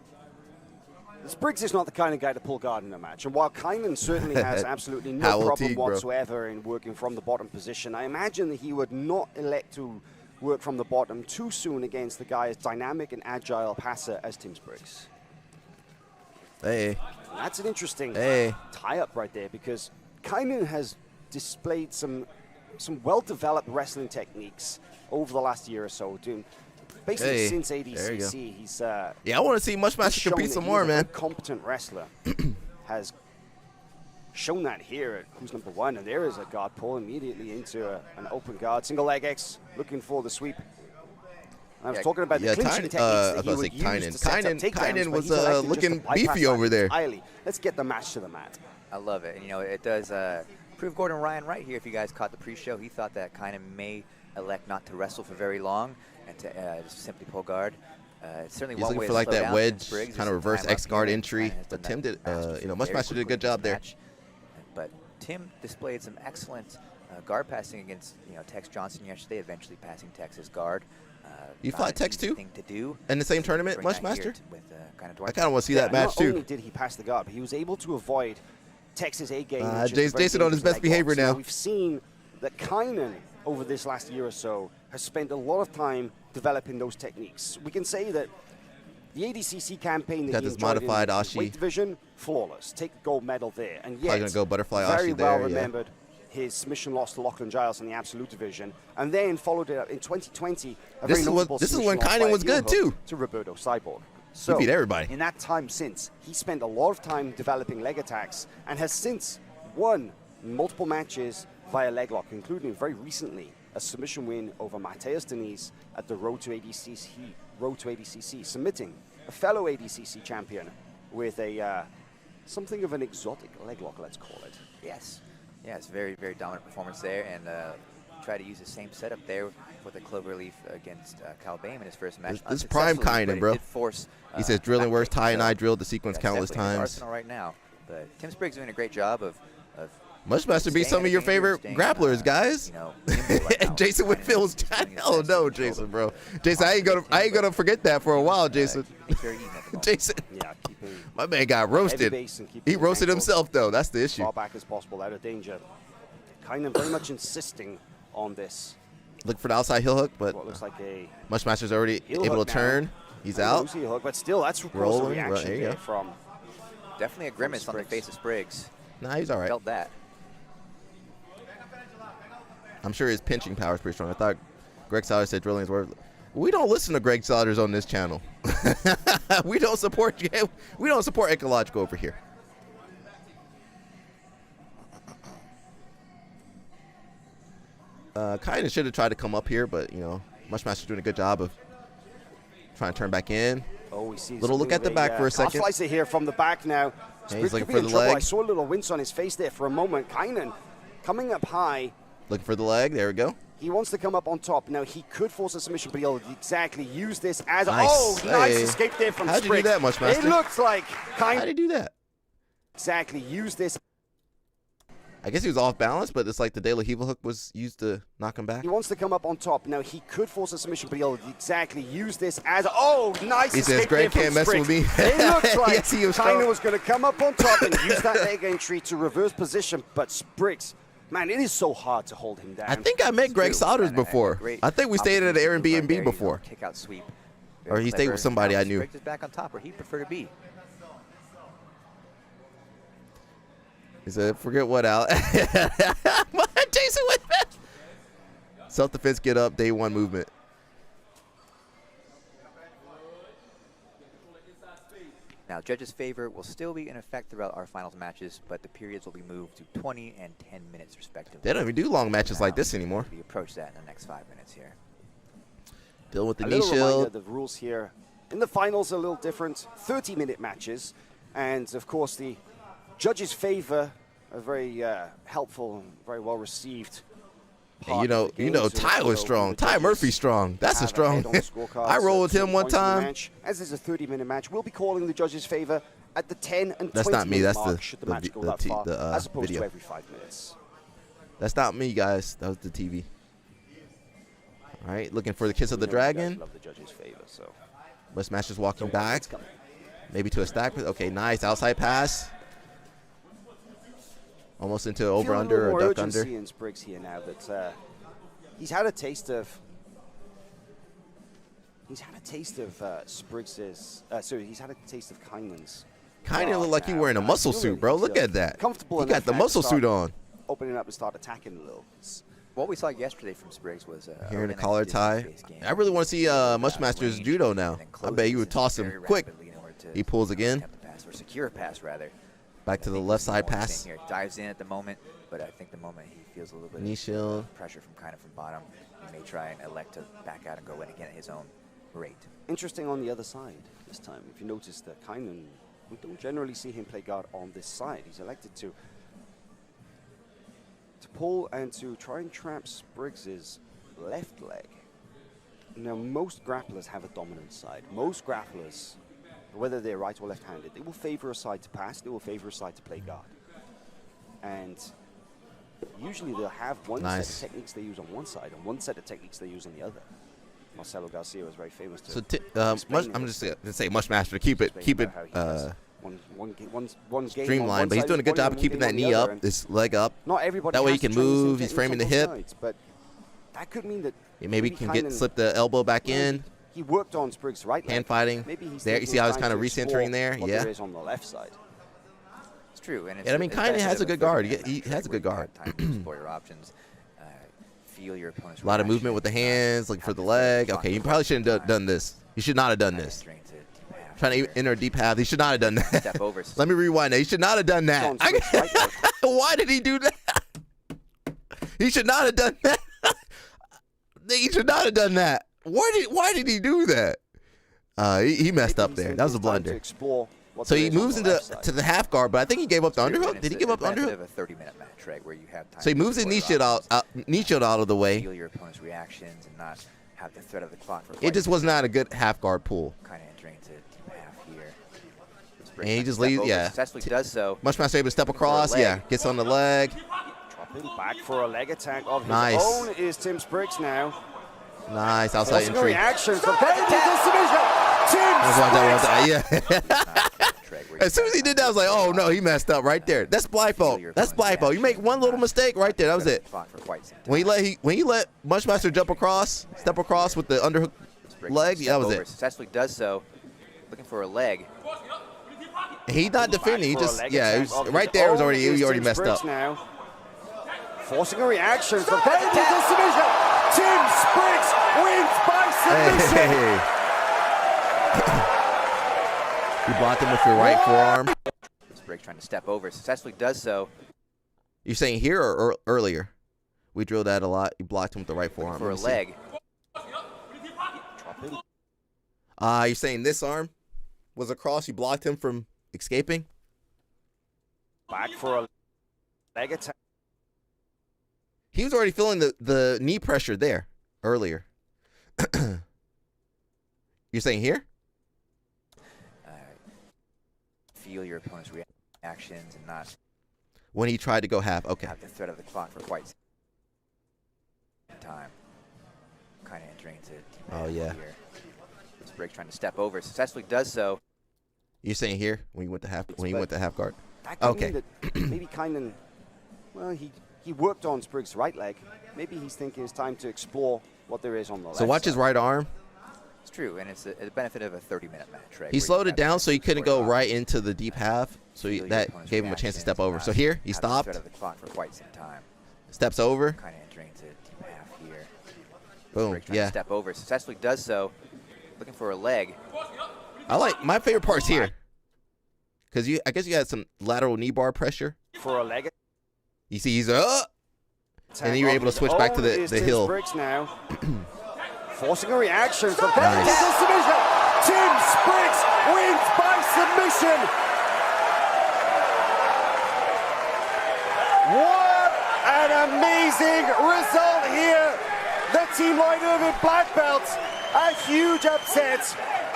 Spriggs is not the kind of guy to pull guard in a match. And while Kynan certainly has absolutely no problem whatsoever in working from the bottom position, I imagine that he would not elect to work from the bottom too soon against the guy as dynamic and agile passer as Tim Spriggs. Hey. And that's an interesting tie-up right there, because Kynan has displayed some well-developed wrestling techniques over the last year or so, dude. Basically, since ADCC, he's yeah, I want to see Mushmaster compete some more, man. A competent wrestler has shown that here at Who's Number One, and there is a guard pull immediately into an open guard, single leg X, looking for the sweep. And I was talking about the clinching techniques that he would use to set up takedowns, Kynan but was he's elected just looking to bypass beefy that over there. entirely. Let's get the match to the mat. I love it, and you know it does prove Gordon Ryan right here. If you guys caught the pre-show, he thought that Kynan may elect not to wrestle for very long and to just simply pull guard. Certainly He's one looking way for to like slow that down wedge, Spriggs kind of reverse X guard entry. But Tim did, Mushmaster did a good job there. But Tim displayed some excellent guard passing against Tex Johnson yesterday, eventually passing Tex's guard. You fought Tex too? To do in the same tournament, Mushmaster? I kind of want to see Yeah, that match too. Not only did he pass the guard, but he was able to avoid Tex's A game. Jason on his best behavior now. We've seen that Kynan over this last year or so has spent a lot of time developing those techniques. We can say that the ADCC campaign that got he this enjoyed modified in the Ashi. weight division, flawless. Take the gold medal there, and yet Probably gonna go butterfly very Ashi well there, remembered his submission loss to Lachlan Giles in the absolute division, and then followed it up in 2020. This is when Kynan was good too. To Roberto Cyborg. He So beat everybody. in that time since, he spent a lot of time developing leg attacks and has since won multiple matches via leg lock, including very recently a submission win over Mateus Deniz at the Road to ADCC, submitting a fellow ADCC champion with a something of an exotic leg lock, let's call it. Yes. Yes, very, very dominant performance there, and try to use the same setup there for the cloverleaf against Cal Bame in his first match. This prime Kynan, bro. He says drilling works. Ty and I drilled the sequence countless times. Arsenal right now, but Tim Spriggs doing a great job of Mushmaster beat some of your favorite grapplers, guys. Jason Whitfield's. Oh no, Jason, bro. Jason, I ain't gonna forget that for a while, Jason. Jason. Yeah, my man got roasted. He roasted himself though. That's the issue. Far back as possible, out of danger. Kynan very much insisting on this. Look for the outside heel hook, but what looks like a Mushmaster's already able to turn. He's out. Heel hook, but still, that's rolling. Reaction There you go. From definitely a grimace on the face of Spriggs. Nah, he's all right. Felt that. I'm sure his pinching power is pretty strong. I thought Greg Souders said drilling is worth. We don't listen to Greg Souders on this channel. we don't support ecological over here. Kynan should have tried to come up here, but Mushmaster's doing a good job of trying to turn back in. Oh, we see little look at the back for a second. Slicer here from the back now. He's looking could be for in the trouble. leg. I saw a little wince on his face there for a moment. Kynan coming up high. Looking for the leg. There we go. He wants to come up on top. Now, he could force a submission, but he'll exactly use this as nice. Nice escape there from How'd Spriggs. you do that, Mushmaster? It looks like Kynan. How'd he do that? Exactly, use this. I guess he was off balance, but it's like the De La Hiva hook was used to knock him back. He wants to come up on top. Now, he could force a submission, but he'll exactly use this as nice he escape says, Greg there can't from mess with Spriggs. me. It looks like Yes, he was Kynan was going to come up on top and use that leg entry to reverse position, but Spriggs, man, it is so hard to hold him down. I think I met Greg Souders before. I think we stayed at an Airbnb before. Kick out sweep. Or he stayed with somebody I knew. Spriggs is back on top where he'd prefer to be. He said, forget what out. Jason Whitfield. Self-defense, get up, day one movement. Now, judges' favor will still be in effect throughout our finals matches, but the periods will be moved to 20 and 10 minutes respectively. They don't even do long matches like this anymore. We approach that in the next 5 minutes here. Deal with the a knee little reminder, shield. the rules here in the finals are a little different. 30-minute matches, and of course the judges' favor are very helpful, and very well received. And you know, Ty was strong. Ty Murphy's strong. That's a strong. I rolled with him one time. As is a 30-minute match, we'll be calling the judges' favor at the 10 and That's 20 not me. minute That's mark should the match go that far, as opposed video. to every 5 minutes. That's not me, guys. That was the TV. All right, looking for the kiss of the dragon. Love the judge's favor, so. West Masters walking back. Maybe to a stack. Okay, nice. Outside pass. Almost into an over-under or duck under. In Spriggs here now that he's had a taste of Spriggs's. Sorry, he's had a taste of Kynan's. Kind of look like he's wearing a muscle suit, bro. Look at that. Comfortable He got the muscle suit on. Opening up and start attacking a little. What we saw yesterday from Spriggs was here in a collar tie. I really want to see Mushmaster's judo now. I bet you would toss him quick. He pulls again. Or secure a pass rather. Back to the left side pass. Here. Dives in at the moment, but I think the moment he feels a little bit knee shield. Pressure from kind of from bottom, he may try and elect to back out and go in again at his own rate. Interesting on the other side this time. If you notice that Kynan, we don't generally see him play guard on this side. He's elected to pull and to try and trap Spriggs's left leg. Now, most grapplers have a dominant side. Most grapplers, whether they're right or left-handed, they will favor a side to pass, they will favor a side to play guard. And usually they'll have one set of techniques they use on one side and one set of techniques they use on the other. Marcelo Garcia was very famous to I'm just going to say Mushmaster to keep it streamlined, but he's doing a good job of keeping that knee up, this leg up. Not everybody that way he can move, he's framing the hip. Sides, but that could mean that maybe can slip the elbow back in. He worked on Spriggs' right leg. Hand fighting. There, you see how he's kind of recentering there? Yeah. There is on the left side. It's true. And I mean, kind of has a good guard. He has a good guard. Time to explore your options. Feel your opponent's a lot of movement with the hands, looking for the leg. Okay, you probably shouldn't have done this. You should not have done this. Trying to enter a deep half. He should not have done that. Let me rewind that. He should not have done that. Why did he do that? He should not have done that. He should not have done that. Why did he do that? He messed up there. That was a blunder. So he moves into the half guard, but I think he gave up the underhook. Did he give up the underhook? A 30-minute match, right, where you have time. So he moves his knee shield out of the way. Feel your opponent's reactions and not have the threat of the clock. It just was not a good half guard pull. Kind of entering to deep half here. And he just leaves. Yeah. Successfully does so. Mushmaster able to step across. Yeah. Gets on the leg. Dropping back for a leg attack of his own is Tim Spriggs now. Nice outside entry. Reaction from As soon as he did that, I was like, "Oh no, he messed up right there." That's Blyfo. That's Blyfo. You make one little mistake right there. That was it. When he let Mushmaster jump across, step across with the underhook leg, that was it. Successfully does so. Looking for a leg. He's not defending. He just right there was already he already messed up. Now. Forcing a reaction from submission. Tim Spriggs wins by submission. Hey. You blocked him with your right forearm. Spriggs trying to step over. Successfully does so. You're saying here or earlier? We drilled that a lot. You blocked him with the right forearm. For a leg. You're saying this arm was across. You blocked him from escaping? Back for a leg attack. He was already feeling the knee pressure there earlier. You're saying here? Feel your opponent's reactions and not when he tried to go half. Okay. Have the threat of the clock for quite some time. Kind of entering to here. Spriggs trying to step over. Successfully does so. You're saying here when you went to half guard. Okay. Maybe Kynan. Well, he worked on Spriggs' right leg. Maybe he's thinking it's time to explore what there is on the left. So watch his right arm. It's true, and it's a benefit of a 30-minute match, right? He slowed it down so he couldn't go right into the deep half, so that gave him a chance to step over. So here, he stopped. Of the clock for quite some time. Steps over. Kind of entering to deep half here. Boom, to step over. Successfully does so. Looking for a leg. I like, my favorite part's here. Because I guess you had some lateral knee bar pressure. For a leg. You see he's and then you're able to switch back to the hill. Spriggs now. Forcing a reaction from submission. Tim Spriggs wins by submission. What an amazing result here. The Team Lloyd Irvin black belts, a huge upset.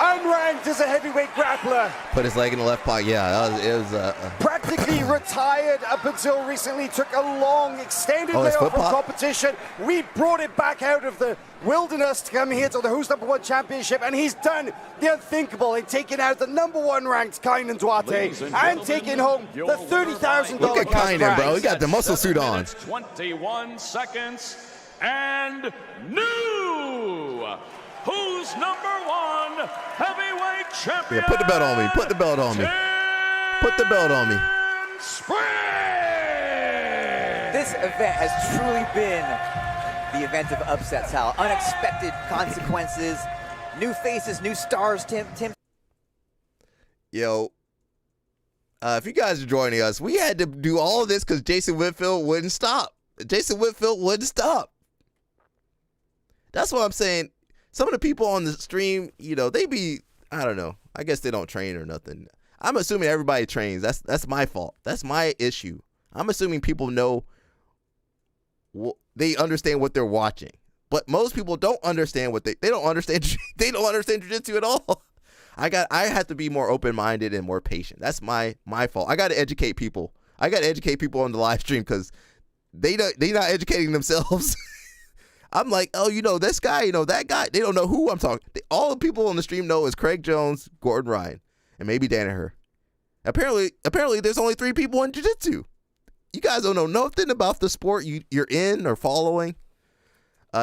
unranked as a heavyweight grappler. Put his leg in the left pocket. Yeah, it was Practically retired up until recently. Took a long, extended layoff from competition. We brought it back out of the wilderness to come here to the Who's Number One Championship, and he's done the unthinkable in taking out the #1 ranked Kainan Duarte and taking home the $30,000 Look at Kainan, bro. He got the muscle suit on. 21 seconds, and new Who's Number One Heavyweight Champion. Yeah, put the belt on me. Put the belt on me. Put the belt on me. This event has truly been the event of upsets, Hal. Unexpected consequences, new faces, new stars, Tim. Yo, if you guys are joining us, we had to do all of this because Jason Whitfield wouldn't stop. Jason Whitfield wouldn't stop. That's what I'm saying. Some of the people on the stream, they be, I don't know. I guess they don't train or nothing. I'm assuming everybody trains. That's my fault. That's my issue. I'm assuming people know, they understand what they're watching. But most people don't understand what they don't understand. They don't understand jiu-jitsu at all. I have to be more open-minded and more patient. That's my fault. I got to educate people. I got to educate people on the live stream because they not educating themselves. I'm like, oh, this guy, that guy. They don't know who I'm talking. All the people on the stream know is Craig Jones, Gordon Ryan, and maybe Danaher. Apparently, there's only 3 people in jiu-jitsu. You guys don't know nothing about the sport you're in or following.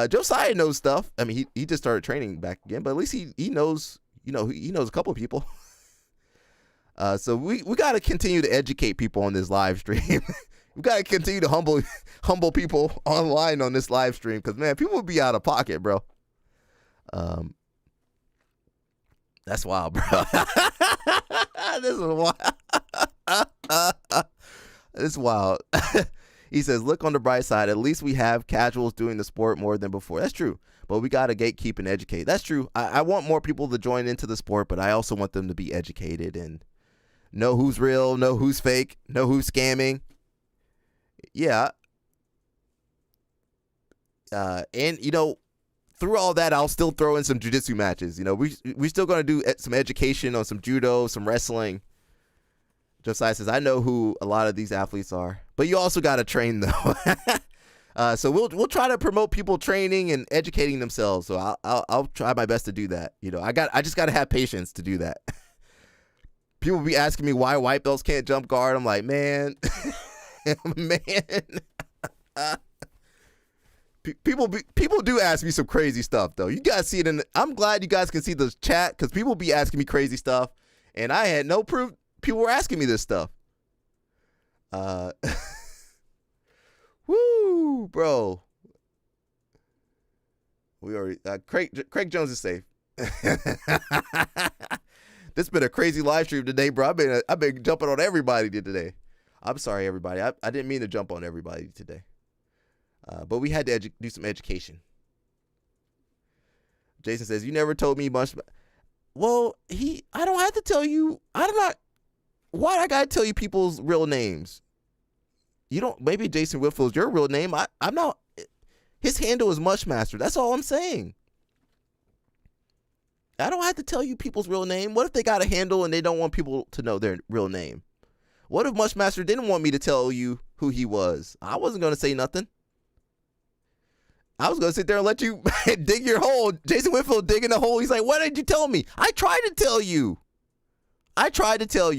Josiah knows stuff. I mean, he just started training back again, but at least he knows. He knows a couple of people. So we got to continue to educate people on this live stream. We got to continue to humble people online on this live stream because, man, people will be out of pocket, bro. That's wild, bro. This is wild. This is wild. He says, look on the bright side. At least we have casuals doing the sport more than before. That's true. But we got to gatekeep and educate. That's true. I want more people to join into the sport, but I also want them to be educated and know who's real, know who's fake, know who's scamming. Yeah. And, through all that, I'll still throw in some jiu-jitsu matches. We still going to do some education on some judo, some wrestling. Josiah says, I know who a lot of these athletes are, but you also got to train, though. So we'll try to promote people training and educating themselves. So I'll try my best to do that. I just got to have patience to do that. People be asking me why white belts can't jump guard. I'm like, man, people do ask me some crazy stuff though. You guys see it I'm glad you guys can see the chat because people be asking me crazy stuff, and I had no proof. People were asking me this stuff. Woo, bro. We already Craig Jones is safe. This been a crazy live stream today, bro. I've been jumping on everybody today. I'm sorry, everybody. I didn't mean to jump on everybody today. But we had to do some education. Jason says, you never told me much. Well, I don't have to tell you. Why I gotta tell you people's real names? You don't. Maybe Jason Whitfield's your real name. I'm not. His handle is Mushmaster. That's all I'm saying. I don't have to tell you people's real name. What if they got a handle and they don't want people to know their real name? What if Mushmaster didn't want me to tell you who he was? I wasn't going to say nothing. I was going to sit there and let you dig your hole. Jason Whitfield digging the hole. He's like, why did you tell me? I tried to tell you.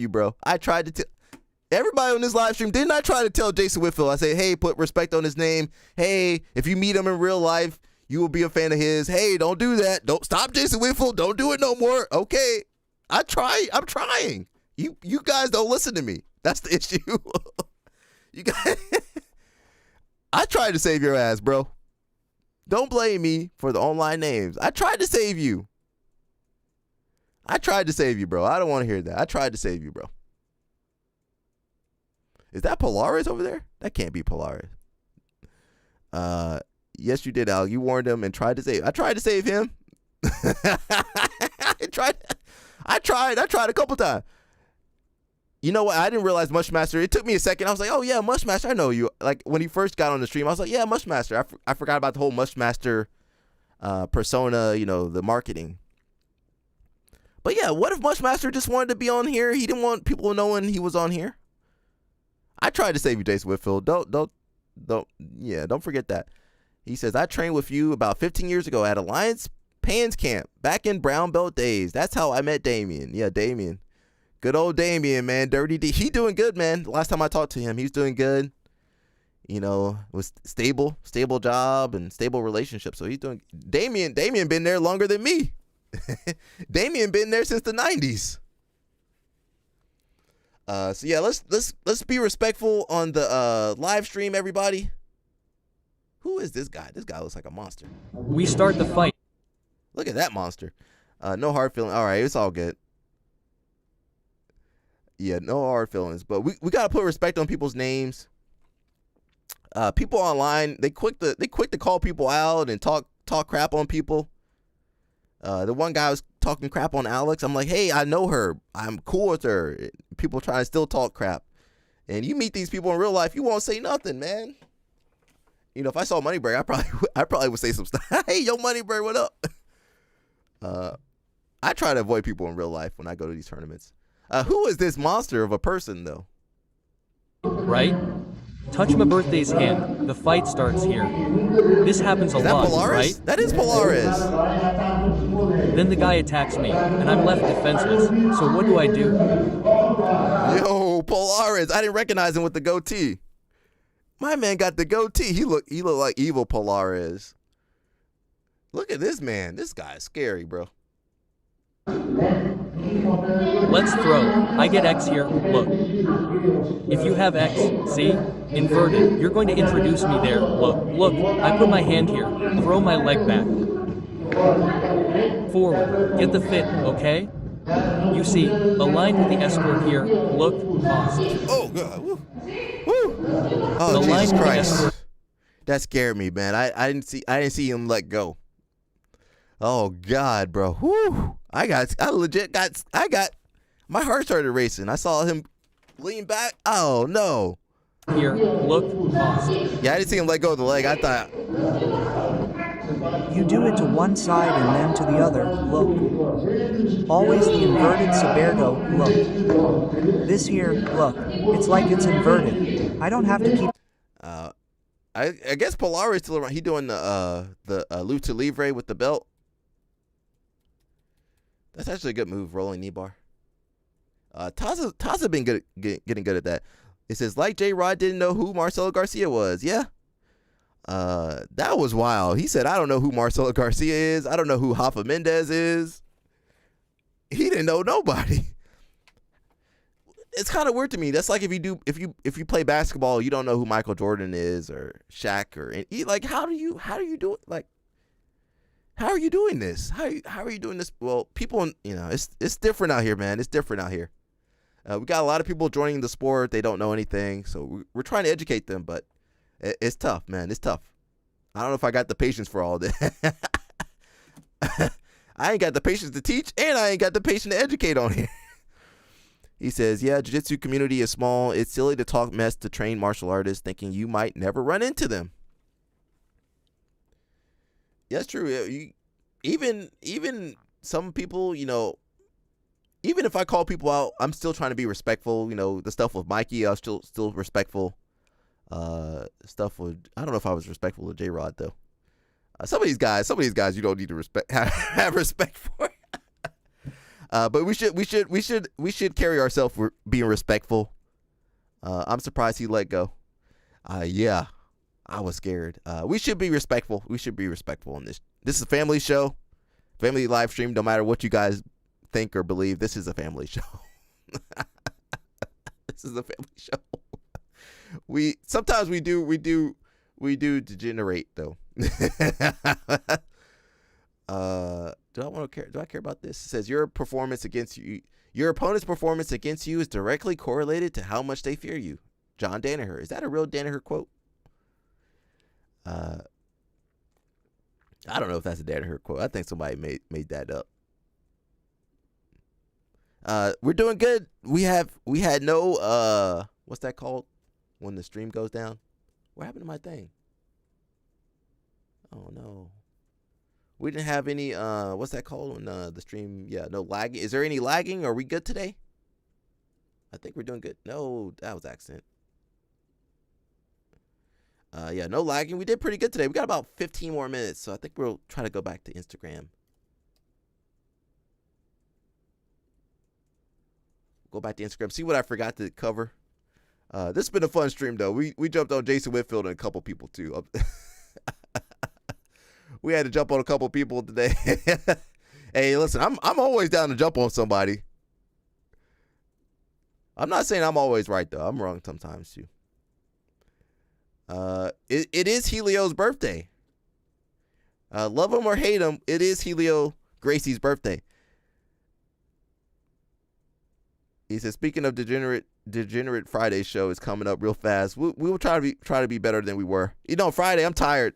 Bro. I tried to tell. Everybody on this live stream, didn't I try to tell Jason Whitfield? I say, hey, put respect on his name. Hey, if you meet him in real life, you will be a fan of his. Hey, don't do that. Don't stop Jason Whitfield. Don't do it no more. Okay. I'm trying. You guys don't listen to me. That's the issue. You guys, I tried to save your ass, bro. Don't blame me for the online names. I tried to save you. Bro. I don't want to hear that. I tried to save you, bro. Is that Polaris over there? That can't be Polaris. Yes, you did, Al. You warned him and tried to save. I tried to save him. I tried a couple times. You know what? I didn't realize Mushmaster. It took me a second. I was like, oh, yeah, Mushmaster. I know you. Like, when he first got on the stream, I was like, yeah, Mushmaster. I forgot about the whole Mushmaster persona, the marketing. But yeah, what if Mushmaster just wanted to be on here? He didn't want people knowing he was on here. I tried to save you, Jason Whitfield. Don't forget that. He says, I trained with you about 15 years ago at Alliance Pans Camp back in brown belt days. That's how I met Damien. Yeah, Damien. Good old Damien, man. Dirty D. He doing good, man. The last time I talked to him, he was doing good. You know, was stable job and stable relationship. So he's doing. Damien been there longer than me. Damien been there since the 90s. So yeah, let's be respectful on the live stream, everybody. Who is this guy? This guy looks like a monster. We start the fight. Look at that monster. No hard feeling. All right, it's all good. Yeah, no hard feelings. But we gotta put respect on people's names. People online, they quick to call people out and talk crap on people. The one guy was talking crap on Alex. I'm like, hey, I know her. I'm cool with her. People trying to still talk crap. And you meet these people in real life, you won't say nothing, man. You know, if I saw Moneybird, I probably would say some stuff. Hey, yo, Moneybird, what up? I try to avoid people in real life when I go to these tournaments. Who is this monster of a person, though? Right? Touch my birthday's hand. The fight starts here. This happens a lot, Polaris? right? That is Polaris. Then the guy attacks me, and I'm left defenseless. So what do I do? Yo, Polaris. I didn't recognize him with the goatee. My man got the goatee. He look like evil Polaris. Look at this man. This guy is scary, bro. Let's throw. I get X here. Look. If you have X, see? Inverted. You're going to introduce me there. Look. I put my hand here. Throw my leg back. Forward. Get the fit, okay? You see, aligned with the escort here. Look, tossed. Oh, God. Woo. Oh, Jesus Christ. That scared me, man. I didn't see him let go. Oh, God, bro. Whew. I legit got, my heart started racing. I saw him lean back. Oh, no. Here, look, tossed. Yeah, I didn't see him let go of the leg. I thought. You do it to one side and then to the other. Look. Always the inverted Saberdo. Look. This here, look. It's like it's inverted. I don't have to keep. I guess Polaris still around. He doing the lucha libre with the belt. That's actually a good move, rolling knee bar. Taza been getting good at that. It says, like J-Rod didn't know who Marcelo Garcia was. Yeah. That was wild. He said, I don't know who Marcelo Garcia is. I don't know who Rafa Mendez is. He didn't know nobody. It's kind of weird to me. That's like if you play basketball, you don't know who Michael Jordan is or Shaq or like how do you do it? Like, how are you doing this? How are you doing this? Well, people, you know, it's different out here, man. It's different out here. We got a lot of people joining the sport. They don't know anything, so we're trying to educate them, but it's tough, man. It's tough. I don't know if I got the patience for all that. I ain't got the patience to teach, and I ain't got the patience to educate on here. He says, yeah, jiu-jitsu community is small. It's silly to talk mess to trained martial artists thinking you might never run into them. Yeah, that's true. Even some people, you know, even if I call people out, I'm still trying to be respectful. You know, the stuff with Mikey, I was still respectful. Stuff with, I don't know if I was respectful of J-Rod though. Some of these guys you don't need to have respect for. But we should carry ourselves for being respectful. I'm surprised he let go. Yeah, I was scared. We should be respectful. We should be respectful in this. This is a family show, family live stream. No matter what you guys think or believe, this is a family show. This is a family show. Sometimes we do degenerate though. Do I care about this? It says your opponent's performance against you is directly correlated to how much they fear you. John Danaher. Is that a real Danaher quote? I don't know if that's a Danaher quote. I think somebody made that up. We're doing good. We had no what's that called when the stream goes down? What happened to my thing? Oh no. We didn't have any, what's that called on the stream? Yeah, no lagging. Is there any lagging? Are we good today? I think we're doing good. No, that was accident. Yeah, no lagging. We did pretty good today. We got about 15 more minutes, so I think we'll try to go back to Instagram. Go back to Instagram. See what I forgot to cover. This has been a fun stream, though. We jumped on Jason Whitfield and a couple people, too. We had to jump on a couple people today. Hey, listen, I'm always down to jump on somebody. I'm not saying I'm always right, though. I'm wrong sometimes, too. It is Helio's birthday. Love him or hate him, it is Helio Gracie's birthday. He says, speaking of Degenerate Friday show is coming up real fast. We will try to be better than we were. You know, Friday, I'm tired.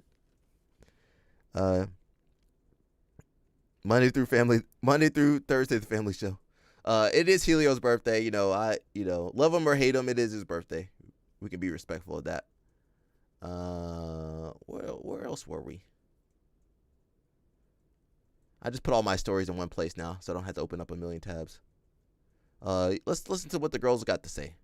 Monday through Thursday, the family show. It is Helio's birthday. You know, love him or hate him, it is his birthday. We can be respectful of that. Where else were we? I just put all my stories in one place now, so I don't have to open up a million tabs. Let's listen to what the girls got to say.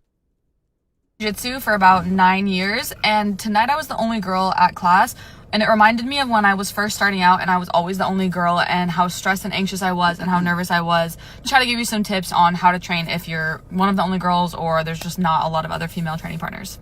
Jiu-jitsu for about 9 years, and tonight I was the only girl at class, and it reminded me of when I was first starting out and I was always the only girl, and how stressed and anxious I was and how nervous I was. To try to give you some tips on how to train if you're one of the only girls or there's just not a lot of other female training partners.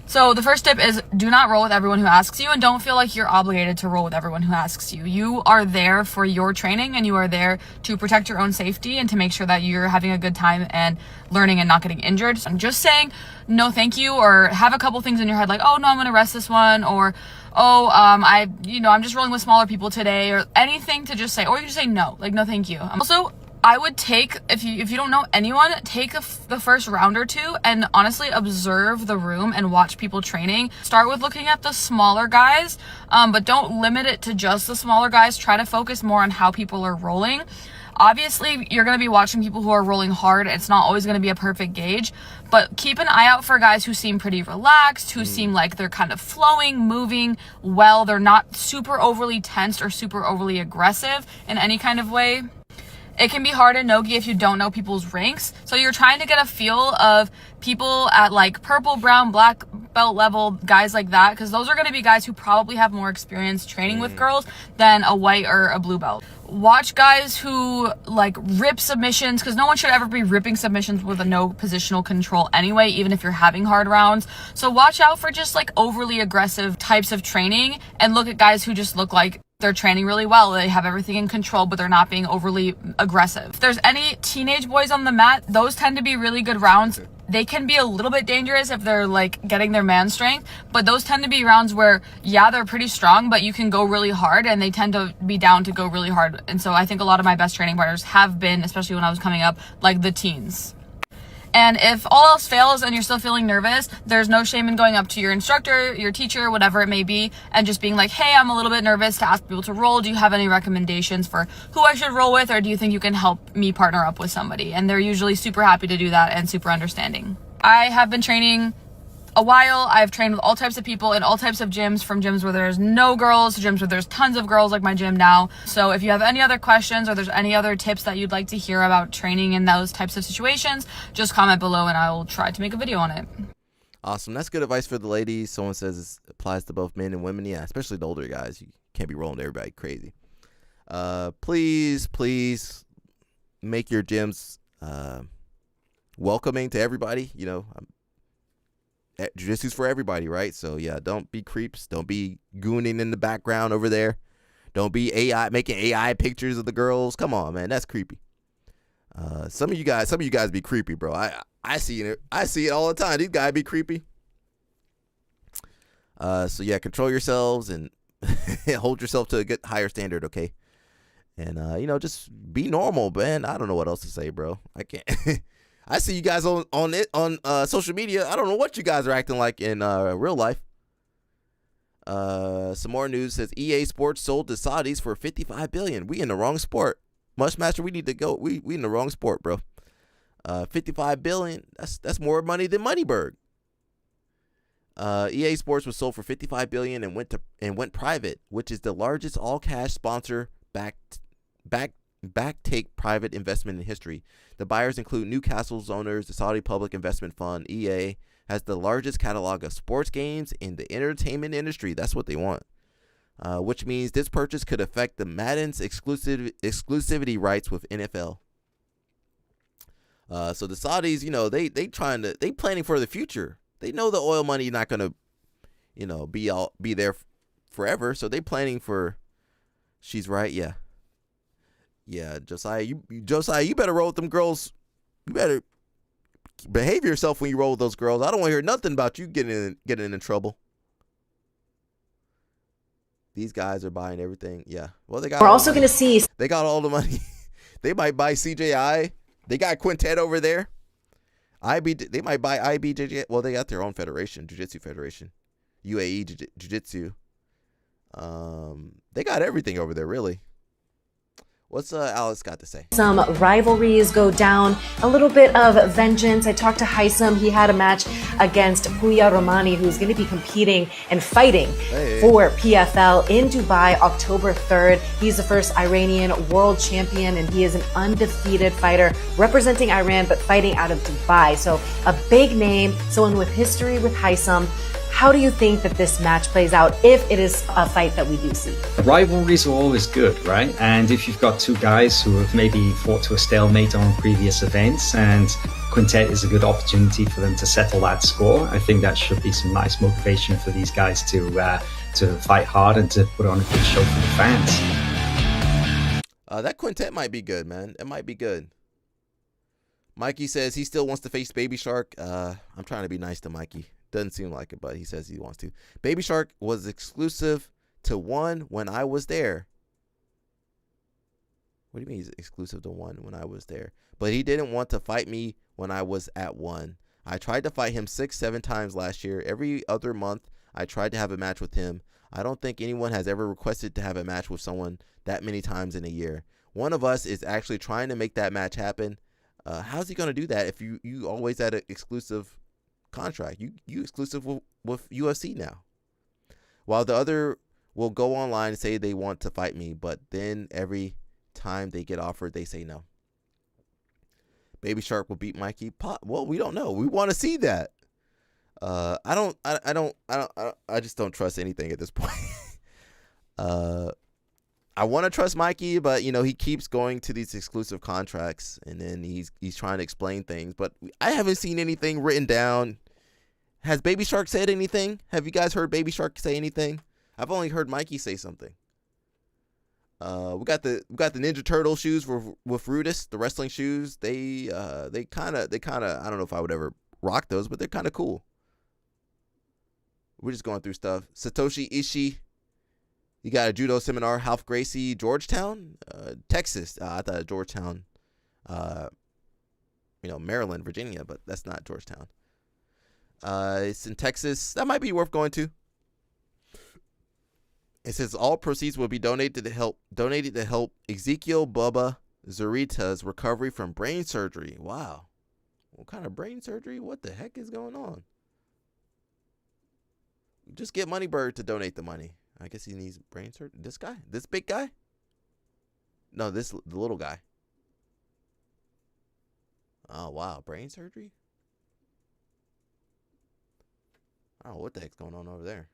So the first tip is do not roll with everyone who asks you, and don't feel like you're obligated to roll with everyone who asks you. You are there for your training, and you are there to protect your own safety and to make sure that you're having a good time and learning and not getting injured. So I'm just saying no thank you, or have a couple things in your head like, oh no, I'm going to rest this one, or I'm just rolling with smaller people today, or anything to just say, or you can just say no, like no thank you. Also, I would take, if you don't know anyone, take the first round or two and honestly observe the room and watch people training. Start with looking at the smaller guys, but don't limit it to just the smaller guys. Try to focus more on how people are rolling. Obviously, you're going to be watching people who are rolling hard. It's not always going to be a perfect gauge, but keep an eye out for guys who seem pretty relaxed, who seem like they're kind of flowing, moving well. They're not super overly tensed or super overly aggressive in any kind of way. It can be hard in Nogi if you don't know people's ranks. So you're trying to get a feel of people at like purple, brown, black belt level, guys like that, because those are going to be guys who probably have more experience training with girls than a white or a blue belt. Watch guys who like rip submissions, because no one should ever be ripping submissions with a no positional control anyway, even if you're having hard rounds. So watch out for just like overly aggressive types of training, and look at guys who just look like they're training really well. They have everything in control, but they're not being overly aggressive. If there's any teenage boys on the mat, those tend to be really good rounds. They can be a little bit dangerous if they're like getting their man strength, but those tend to be rounds where, yeah, they're pretty strong, but you can go really hard, and they tend to be down to go really hard. And so I think a lot of my best training partners have been, especially when I was coming up, like the teens. And if all else fails and you're still feeling nervous, there's no shame in going up to your instructor, your teacher, whatever it may be, and just being like, hey, I'm a little bit nervous to ask people to roll. Do you have any recommendations for who I should roll with, or do you think you can help me partner up with somebody? And they're usually super happy to do that and super understanding. I have been training a while. I've trained with all types of people in all types of gyms, from gyms where there's no girls to gyms where there's tons of girls like my gym now. So if you have any other questions or there's any other tips that you'd like to hear about training in those types of situations, just comment below and I will try to make a video on it. Awesome. That's good advice for the ladies. Someone says it applies to both men and women. Yeah, especially the older guys. You can't be rolling everybody crazy. Please make your gyms welcoming to everybody. You know, jiu-jitsu's for everybody, right? So yeah, don't be creeps. Don't be gooning in the background over there. Don't be making AI pictures of the girls. Come on, man, that's creepy. Some of you guys be creepy, bro. I see it all the time. These guys be creepy. So yeah, control yourselves and hold yourself to a good higher standard, okay? And just be normal, man. I don't know what else to say, bro. I can't. I see you guys on social media. I don't know what you guys are acting like in real life. Some more news says EA Sports sold to Saudis for $55 billion. We in the wrong sport. Mushmaster, we need to go. We in the wrong sport, bro. $55 billion. That's more money than Moneybird. EA Sports was sold for $55 billion and went private, which is the largest all-cash sponsor take private investment in history. The buyers include Newcastle's owners, the Saudi Public Investment Fund. EA has the largest catalog of sports games in the entertainment industry. That's what they want. Which means this purchase could affect the Madden's exclusivity rights with NFL. So the Saudis, they planning for the future. They know the oil money not gonna, be there forever. So they planning for. She's right, yeah. Yeah, Josiah, you better roll with them girls. You better behave yourself when you roll with those girls. I don't want to hear nothing about you getting in trouble. These guys are buying everything. Yeah. Well, they got. We're also going to see. They got all the money. They might buy CJI. They got Quintet over there. They might buy IBJJ. Well, they got their own federation, Jiu-Jitsu Federation, UAE Jiu-Jitsu. They got everything over there, really. What's Alex got to say? Some rivalries go down, a little bit of vengeance. I talked to Haitham. He had a match against Puya Romani, who's going to be competing and fighting for PFL in Dubai October 3rd. He's the first Iranian world champion, and he is an undefeated fighter representing Iran but fighting out of Dubai. So a big name, someone with history with Haitham. How do you think that this match plays out if it is a fight that we do see? Rivalries are always good, right? And if you've got two guys who have maybe fought to a stalemate on previous events and Quintet is a good opportunity for them to settle that score, I think that should be some nice motivation for these guys to fight hard and to put on a good show for the fans. That Quintet might be good, man. It might be good. Mikey says he still wants to face Baby Shark. I'm trying to be nice to Mikey. Doesn't seem like it, but he says he wants to. Baby Shark was exclusive to one when I was there. What do you mean he's exclusive to one when I was there? But he didn't want to fight me when I was at one. I tried to fight him 6-7 times last year. Every other month, I tried to have a match with him. I don't think anyone has ever requested to have a match with someone that many times in a year. One of us is actually trying to make that match happen. How's he going to do that if you always had an exclusive contract? You exclusive with UFC now, while the other will go online and say they want to fight me, but then every time they get offered they say no. Baby Shark will beat Mikey. Well, we don't know. We want to see that. I just don't trust anything at this point. I want to trust Mikey, but he keeps going to these exclusive contracts, and then he's trying to explain things. But I haven't seen anything written down. Has Baby Shark said anything? Have you guys heard Baby Shark say anything? I've only heard Mikey say something. We got the Ninja Turtle shoes with Rudis, the wrestling shoes. They kind of I don't know if I would ever rock those, but they're kind of cool. We're just going through stuff. Satoshi Ishii. You got a judo seminar. Ralph Gracie, Georgetown, Texas. I thought Georgetown, Maryland, Virginia, but that's not Georgetown. It's in Texas. That might be worth going to. It says all proceeds will be donated to help Ezekiel Bubba Zurita's recovery from brain surgery. Wow. What kind of brain surgery? What the heck is going on? Just get Moneybird to donate the money. I guess he needs brain surgery. This guy? This big guy? No, the little guy. Oh, wow. Brain surgery? I don't know what the heck's going on over there.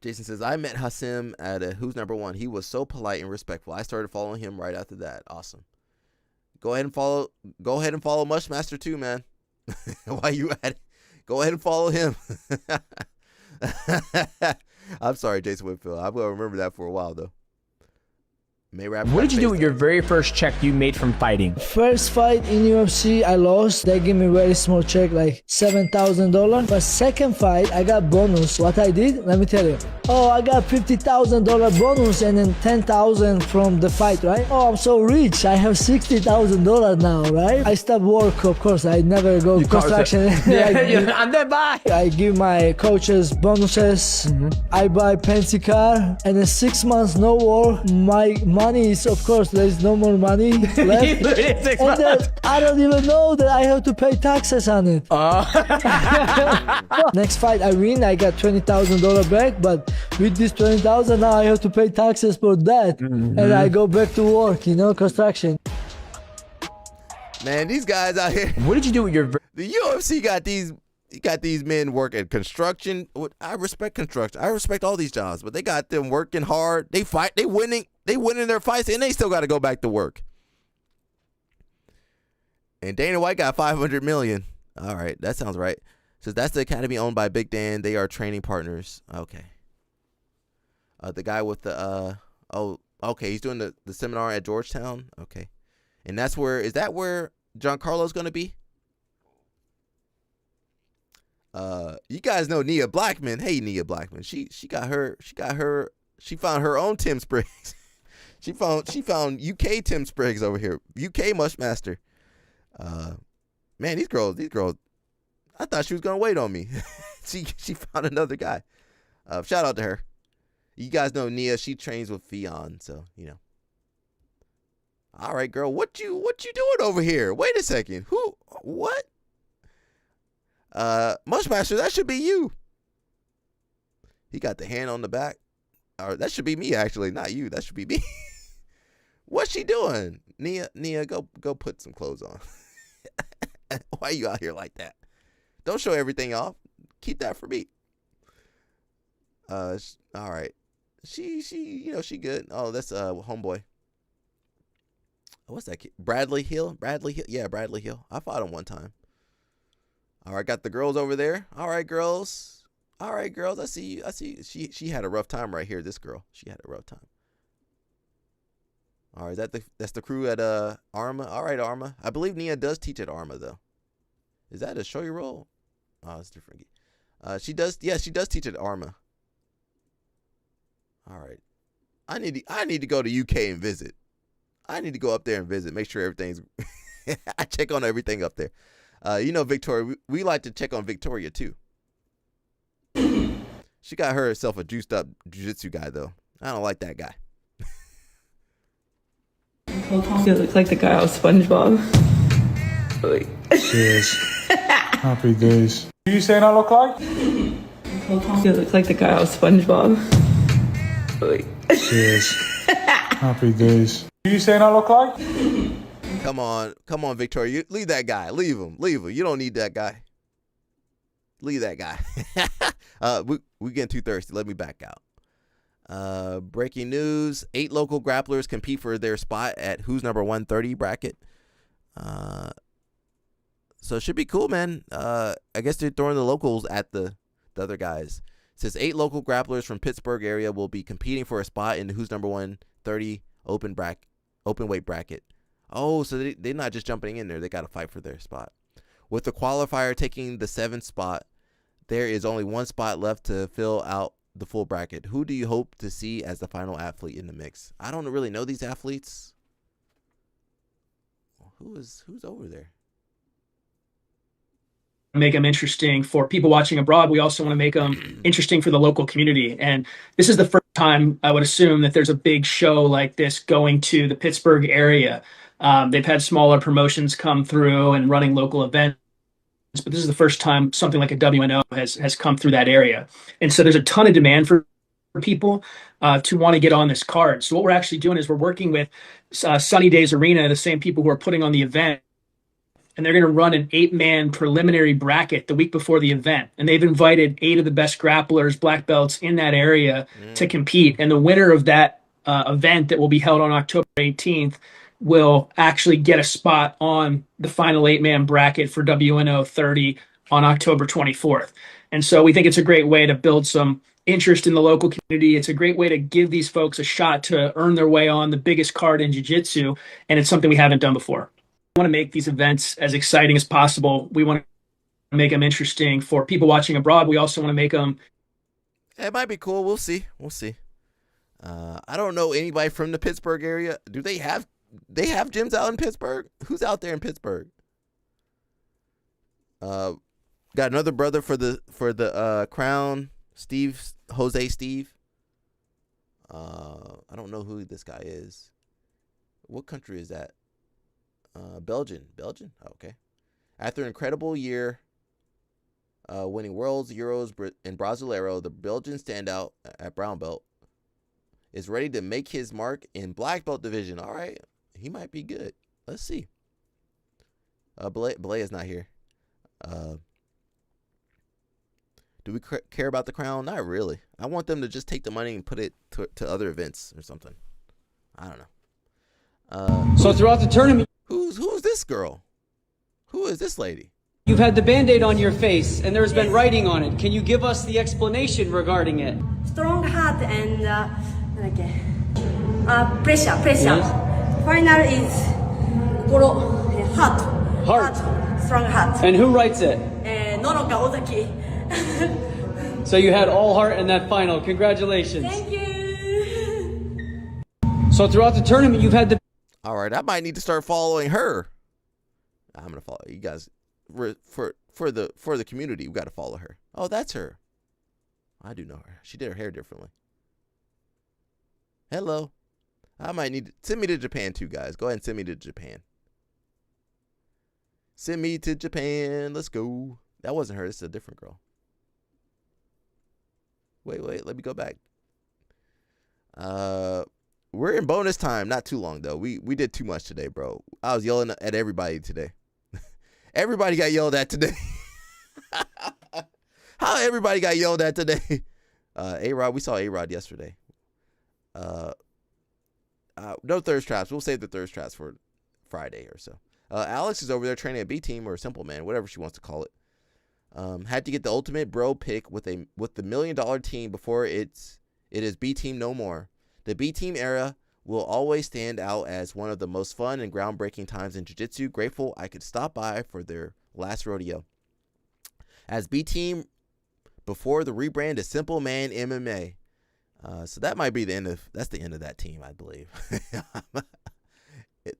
Jason says, I met Hassim at a Who's Number One. He was so polite and respectful. I started following him right after that. Awesome. Go ahead and follow Mushmaster too, man. While you at it, go ahead and follow him. I'm sorry, Jason Whitfield. I'm gonna remember that for a while though. What did you do with your very first check you made from fighting? First fight in UFC, I lost. They gave me a very small check, like $7,000. But second fight, I got bonus. What I did, let me tell you. Oh, I got $50,000 bonus and then $10,000 from the fight, right? Oh, I'm so rich. I have $60,000 now, right? I stopped work, of course. I never go to construction. And then bye. I give my coaches bonuses. I buy fancy car, and in 6 months, no war. My money is, of course, there is no more money left. And then I don't even know that I have to pay taxes on it. Next fight I win, I got $20,000 back, but with this $20,000 now I have to pay taxes for that. And I go back to work, construction. Man, these guys out here. What did you do with your... The UFC got these men working construction. I respect construction. I respect all these jobs, but they got them working hard. They fight. They winning their fights, and they still got to go back to work. And Dana White got $500 million. All right, that sounds right. Says that's the academy owned by Big Dan. They are training partners. Okay. The guy with the okay, he's doing the seminar at Georgetown. Okay. And is that where Giancarlo's gonna be? You guys know Nia Blackman. Hey, Nia Blackman. She found her own Tim Spriggs. she found UK Tim Spriggs over here. UK Mushmaster. Man, these girls. I thought she was gonna wait on me. she found another guy. Shout out to her. You guys know Nia. She trains with Fionn, so All right, girl. What you doing over here? Wait a second. Who? What? Mushmaster, that should be you. He got the hand on the back. Or that should be me, actually, not you. That should be me. What's she doing? Nia, go put some clothes on. Why are you out here like that? Don't show everything off. Keep that for me. All right. She she good. Oh, that's homeboy. What's that kid? Bradley Hill? Yeah, Bradley Hill. I fought him one time. All right, got the girls over there. All right, girls. I see you. She had a rough time right here. This girl. She had a rough time. All right, that's the crew at Arma. All right, Arma. I believe Nia does teach at Arma though. Is that a show you roll? Oh, it's different. She does teach at Arma. All right. I need to go to UK and visit. I need to go up there and visit, make sure everything's I check on everything up there. Victoria, we like to check on Victoria too. She got herself a juiced up jiu-jitsu guy though. I don't like that guy. You look like the guy off SpongeBob. Cheers. Happy days. Who you saying I look like? You look like the guy off SpongeBob. Cheers. Happy days. Who you saying I look like? Come on, Victoria. Leave that guy. Leave him. You don't need that guy. Leave that guy. We getting too thirsty. Let me back out. Breaking news: 8 local grapplers compete for their spot at Who's Number 130 bracket. So it should be cool, man. I guess they're throwing the locals at the other guys. It says 8 local grapplers from Pittsburgh area will be competing for a spot in the Who's Number 130 open weight bracket. Oh, so they're not just jumping in there. They got to fight for their spot. With the qualifier taking the 7th spot, there is only 1 spot left to fill out the full bracket. Who do you hope to see as the final athlete in the mix? I don't really know these athletes. Who's over there? Make them interesting for people watching abroad. We also want to make them interesting for the local community. And this is the first time I would assume that there's a big show like this going to the Pittsburgh area. They've had smaller promotions come through and running local events, but this is the first time something like a WNO has come through that area. And so there's a ton of demand for people to want to get on this card. So what we're actually doing is we're working with Sunny Days Arena, the same people who are putting on the event, and they're going to run an 8-man preliminary bracket the week before the event. And they've invited 8 of the best grapplers, black belts in that area to compete. And the winner of that event that will be held on October 18th will actually get a spot on the final 8-man bracket for WNO 30 on October 24th. And so we think it's a great way to build some interest in the local community. It's a great way to give these folks a shot to earn their way on the biggest card in jiu-jitsu. And it's something we haven't done before. We want to make these events as exciting as possible. We want to make them interesting for people watching abroad. We also want to make them... It might be cool. We'll see. I don't know anybody from the Pittsburgh area. Do they have gyms out in Pittsburgh? Who's out there in Pittsburgh? Got another brother for the Crown, Jose Steve. I don't know who this guy is. What country is that? Belgian. Belgian? Oh, okay. After an incredible year winning Worlds, Euros, and Brasileiro, the Belgian standout at brown belt is ready to make his mark in black belt division. All right. He might be good. Let's see. Belay is not here. Do we care about the crown? Not really. I want them to just take the money and put it to other events or something. I don't know. So throughout the tournament, who's this girl? Who is this lady? you've had the Band-Aid on your face and there's been writing on it. Can you give us the explanation regarding it? Strong heart and pressure. Final is heart. Strong heart. And who writes it? Nonoka Ozaki. So you had all heart in that final. Congratulations. Thank you. So throughout the tournament, you've had the... All right, I might need to start following her. I'm gonna follow you guys for the community. We got to follow her. Oh, that's her. I do know her. She did her hair differently. Hello. I might need to send me to Japan too, guys. Go ahead and send me to Japan. Send me to Japan. Let's go. That wasn't her. This is a different girl. Wait. Let me go back. We're in bonus time. Not too long though. We did too much today, bro. I was yelling at everybody today. Everybody got yelled at today. How everybody got yelled at today? A-Rod, we saw A-Rod yesterday. No thirst traps. We'll save the thirst traps for Friday or so. Alex is over there training a B team or a simple man, whatever she wants to call it. Had to get the ultimate bro pick with the $1 million team before it is B team no more. The B team era will always stand out as one of the most fun and groundbreaking times in jiu-jitsu. Grateful I could stop by for their last rodeo. As B team before the rebrand to Simple Man MMA. So that might be the end of that team, I believe.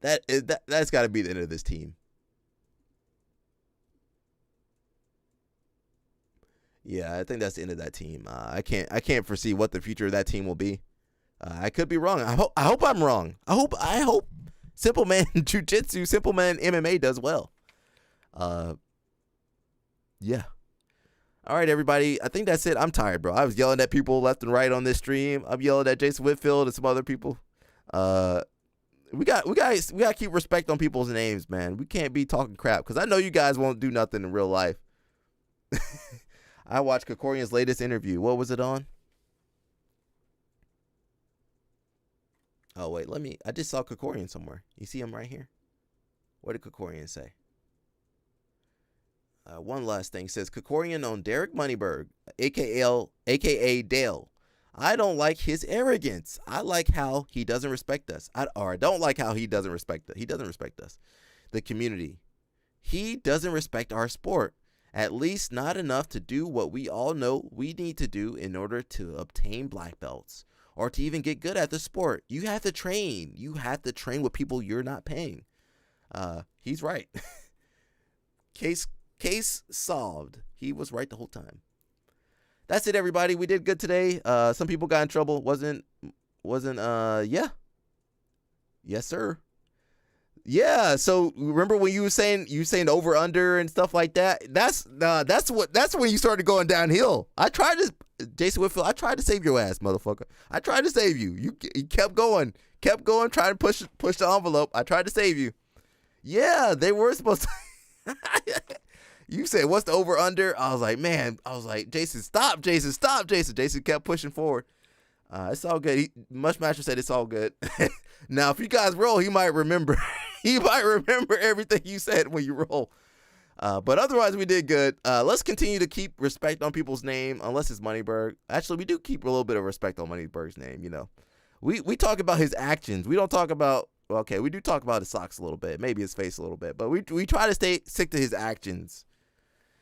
That's got to be the end of this team. Yeah, I think that's the end of that team. I can't foresee what the future of that team will be. I could be wrong. I hope I'm wrong. I hope Simple Man Jiu-Jitsu, Simple Man MMA does well. Yeah. All right, everybody. I think that's it. I'm tired, bro. I was yelling at people left and right on this stream. I'm yelling at Jason Whitfield and some other people. We got to keep respect on people's names, man. We can't be talking crap because I know you guys won't do nothing in real life. I watched Kokorian's latest interview. What was it on? Oh, wait, I just saw Kokorian somewhere. You see him right here? What did Kokorian say? One last thing. Says, Kokorian on Derek Moneyberg, a.k.a. Dale. I don't like his arrogance. I like how he doesn't respect us. I don't like how he doesn't respect us. He doesn't respect us. The community. He doesn't respect our sport. At least not enough to do what we all know we need to do in order to obtain black belts. Or to even get good at the sport. You have to train. You have to train with people you're not paying. He's right. Case solved. He was right the whole time. That's it, everybody. We did good today. Some people got in trouble. Wasn't yeah. Yes, sir. Yeah, so remember when you were saying over under and stuff like that? That's when you started going downhill. Jason Whitfield, I tried to save your ass, motherfucker. I tried to save you. You kept going, trying to push the envelope. I tried to save you. Yeah, they were supposed to. You said, what's the over under? I was like, Jason, stop. Jason kept pushing forward. It's all good. Mushmaster said it's all good. Now, if you guys roll, he might remember. He might remember everything you said when you roll. But otherwise, we did good. Let's continue to keep respect on people's name, unless it's Moneyberg. Actually, we do keep a little bit of respect on Moneyberg's name, you know. We talk about his actions. We don't talk about, okay, we do talk about his socks a little bit, maybe his face a little bit. But we try to stick to his actions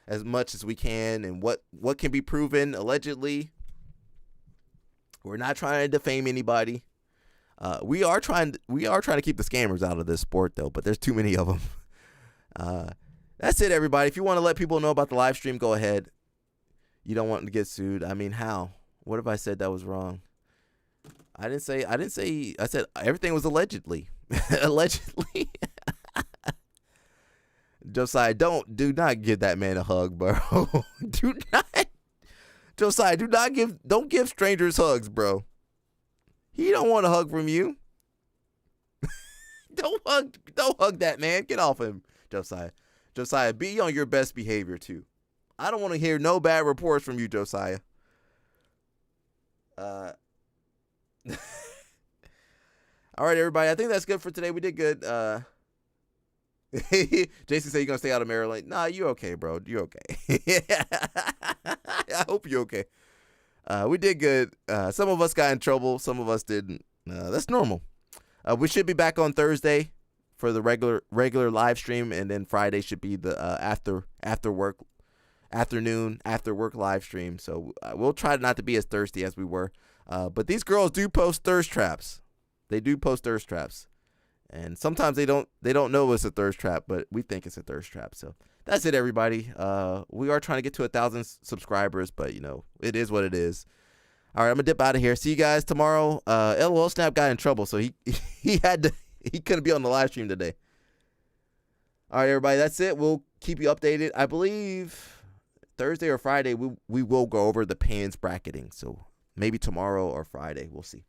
as much as we can and what can be proven allegedly. We're not trying to defame anybody. We are trying to keep the scammers out of this sport, though, but there's too many of them. That's it, everybody. If you want to let people know about the live stream, go ahead. You don't want to get sued. I mean, how? What if I said that was wrong? I didn't say. I said everything was allegedly. Allegedly. Josiah, do not give that man a hug, bro. Do not. Josiah, don't give strangers hugs, bro. He don't want a hug from you. Don't hug that man. Get off him, Josiah. Josiah, be on your best behavior too. I don't want to hear no bad reports from you, Josiah. All right, everybody. I think that's good for today. We did good. Jason said you're gonna stay out of Maryland. Nah, you okay, bro. You okay. I hope you're okay. We did good. Some of us got in trouble. Some of us didn't. That's normal. We should be back on Thursday for the regular live stream, and then Friday should be the after work live stream. So we'll try not to be as thirsty as we were. But these girls do post thirst traps. They do post thirst traps, and sometimes they don't know it's a thirst trap, but we think it's a thirst trap. So that's it, everybody. We are trying to get to 1,000 subscribers, but it is what it is. All right, I'm gonna dip out of here. See you guys tomorrow. LOL Snap got in trouble, so he couldn't be on the live stream today. All right, everybody, that's it. We'll keep you updated. I believe Thursday or Friday we will go over the pans bracketing. So maybe tomorrow or Friday, we'll see.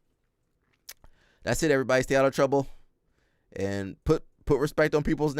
That's it, everybody. Stay out of trouble and put respect on people's names.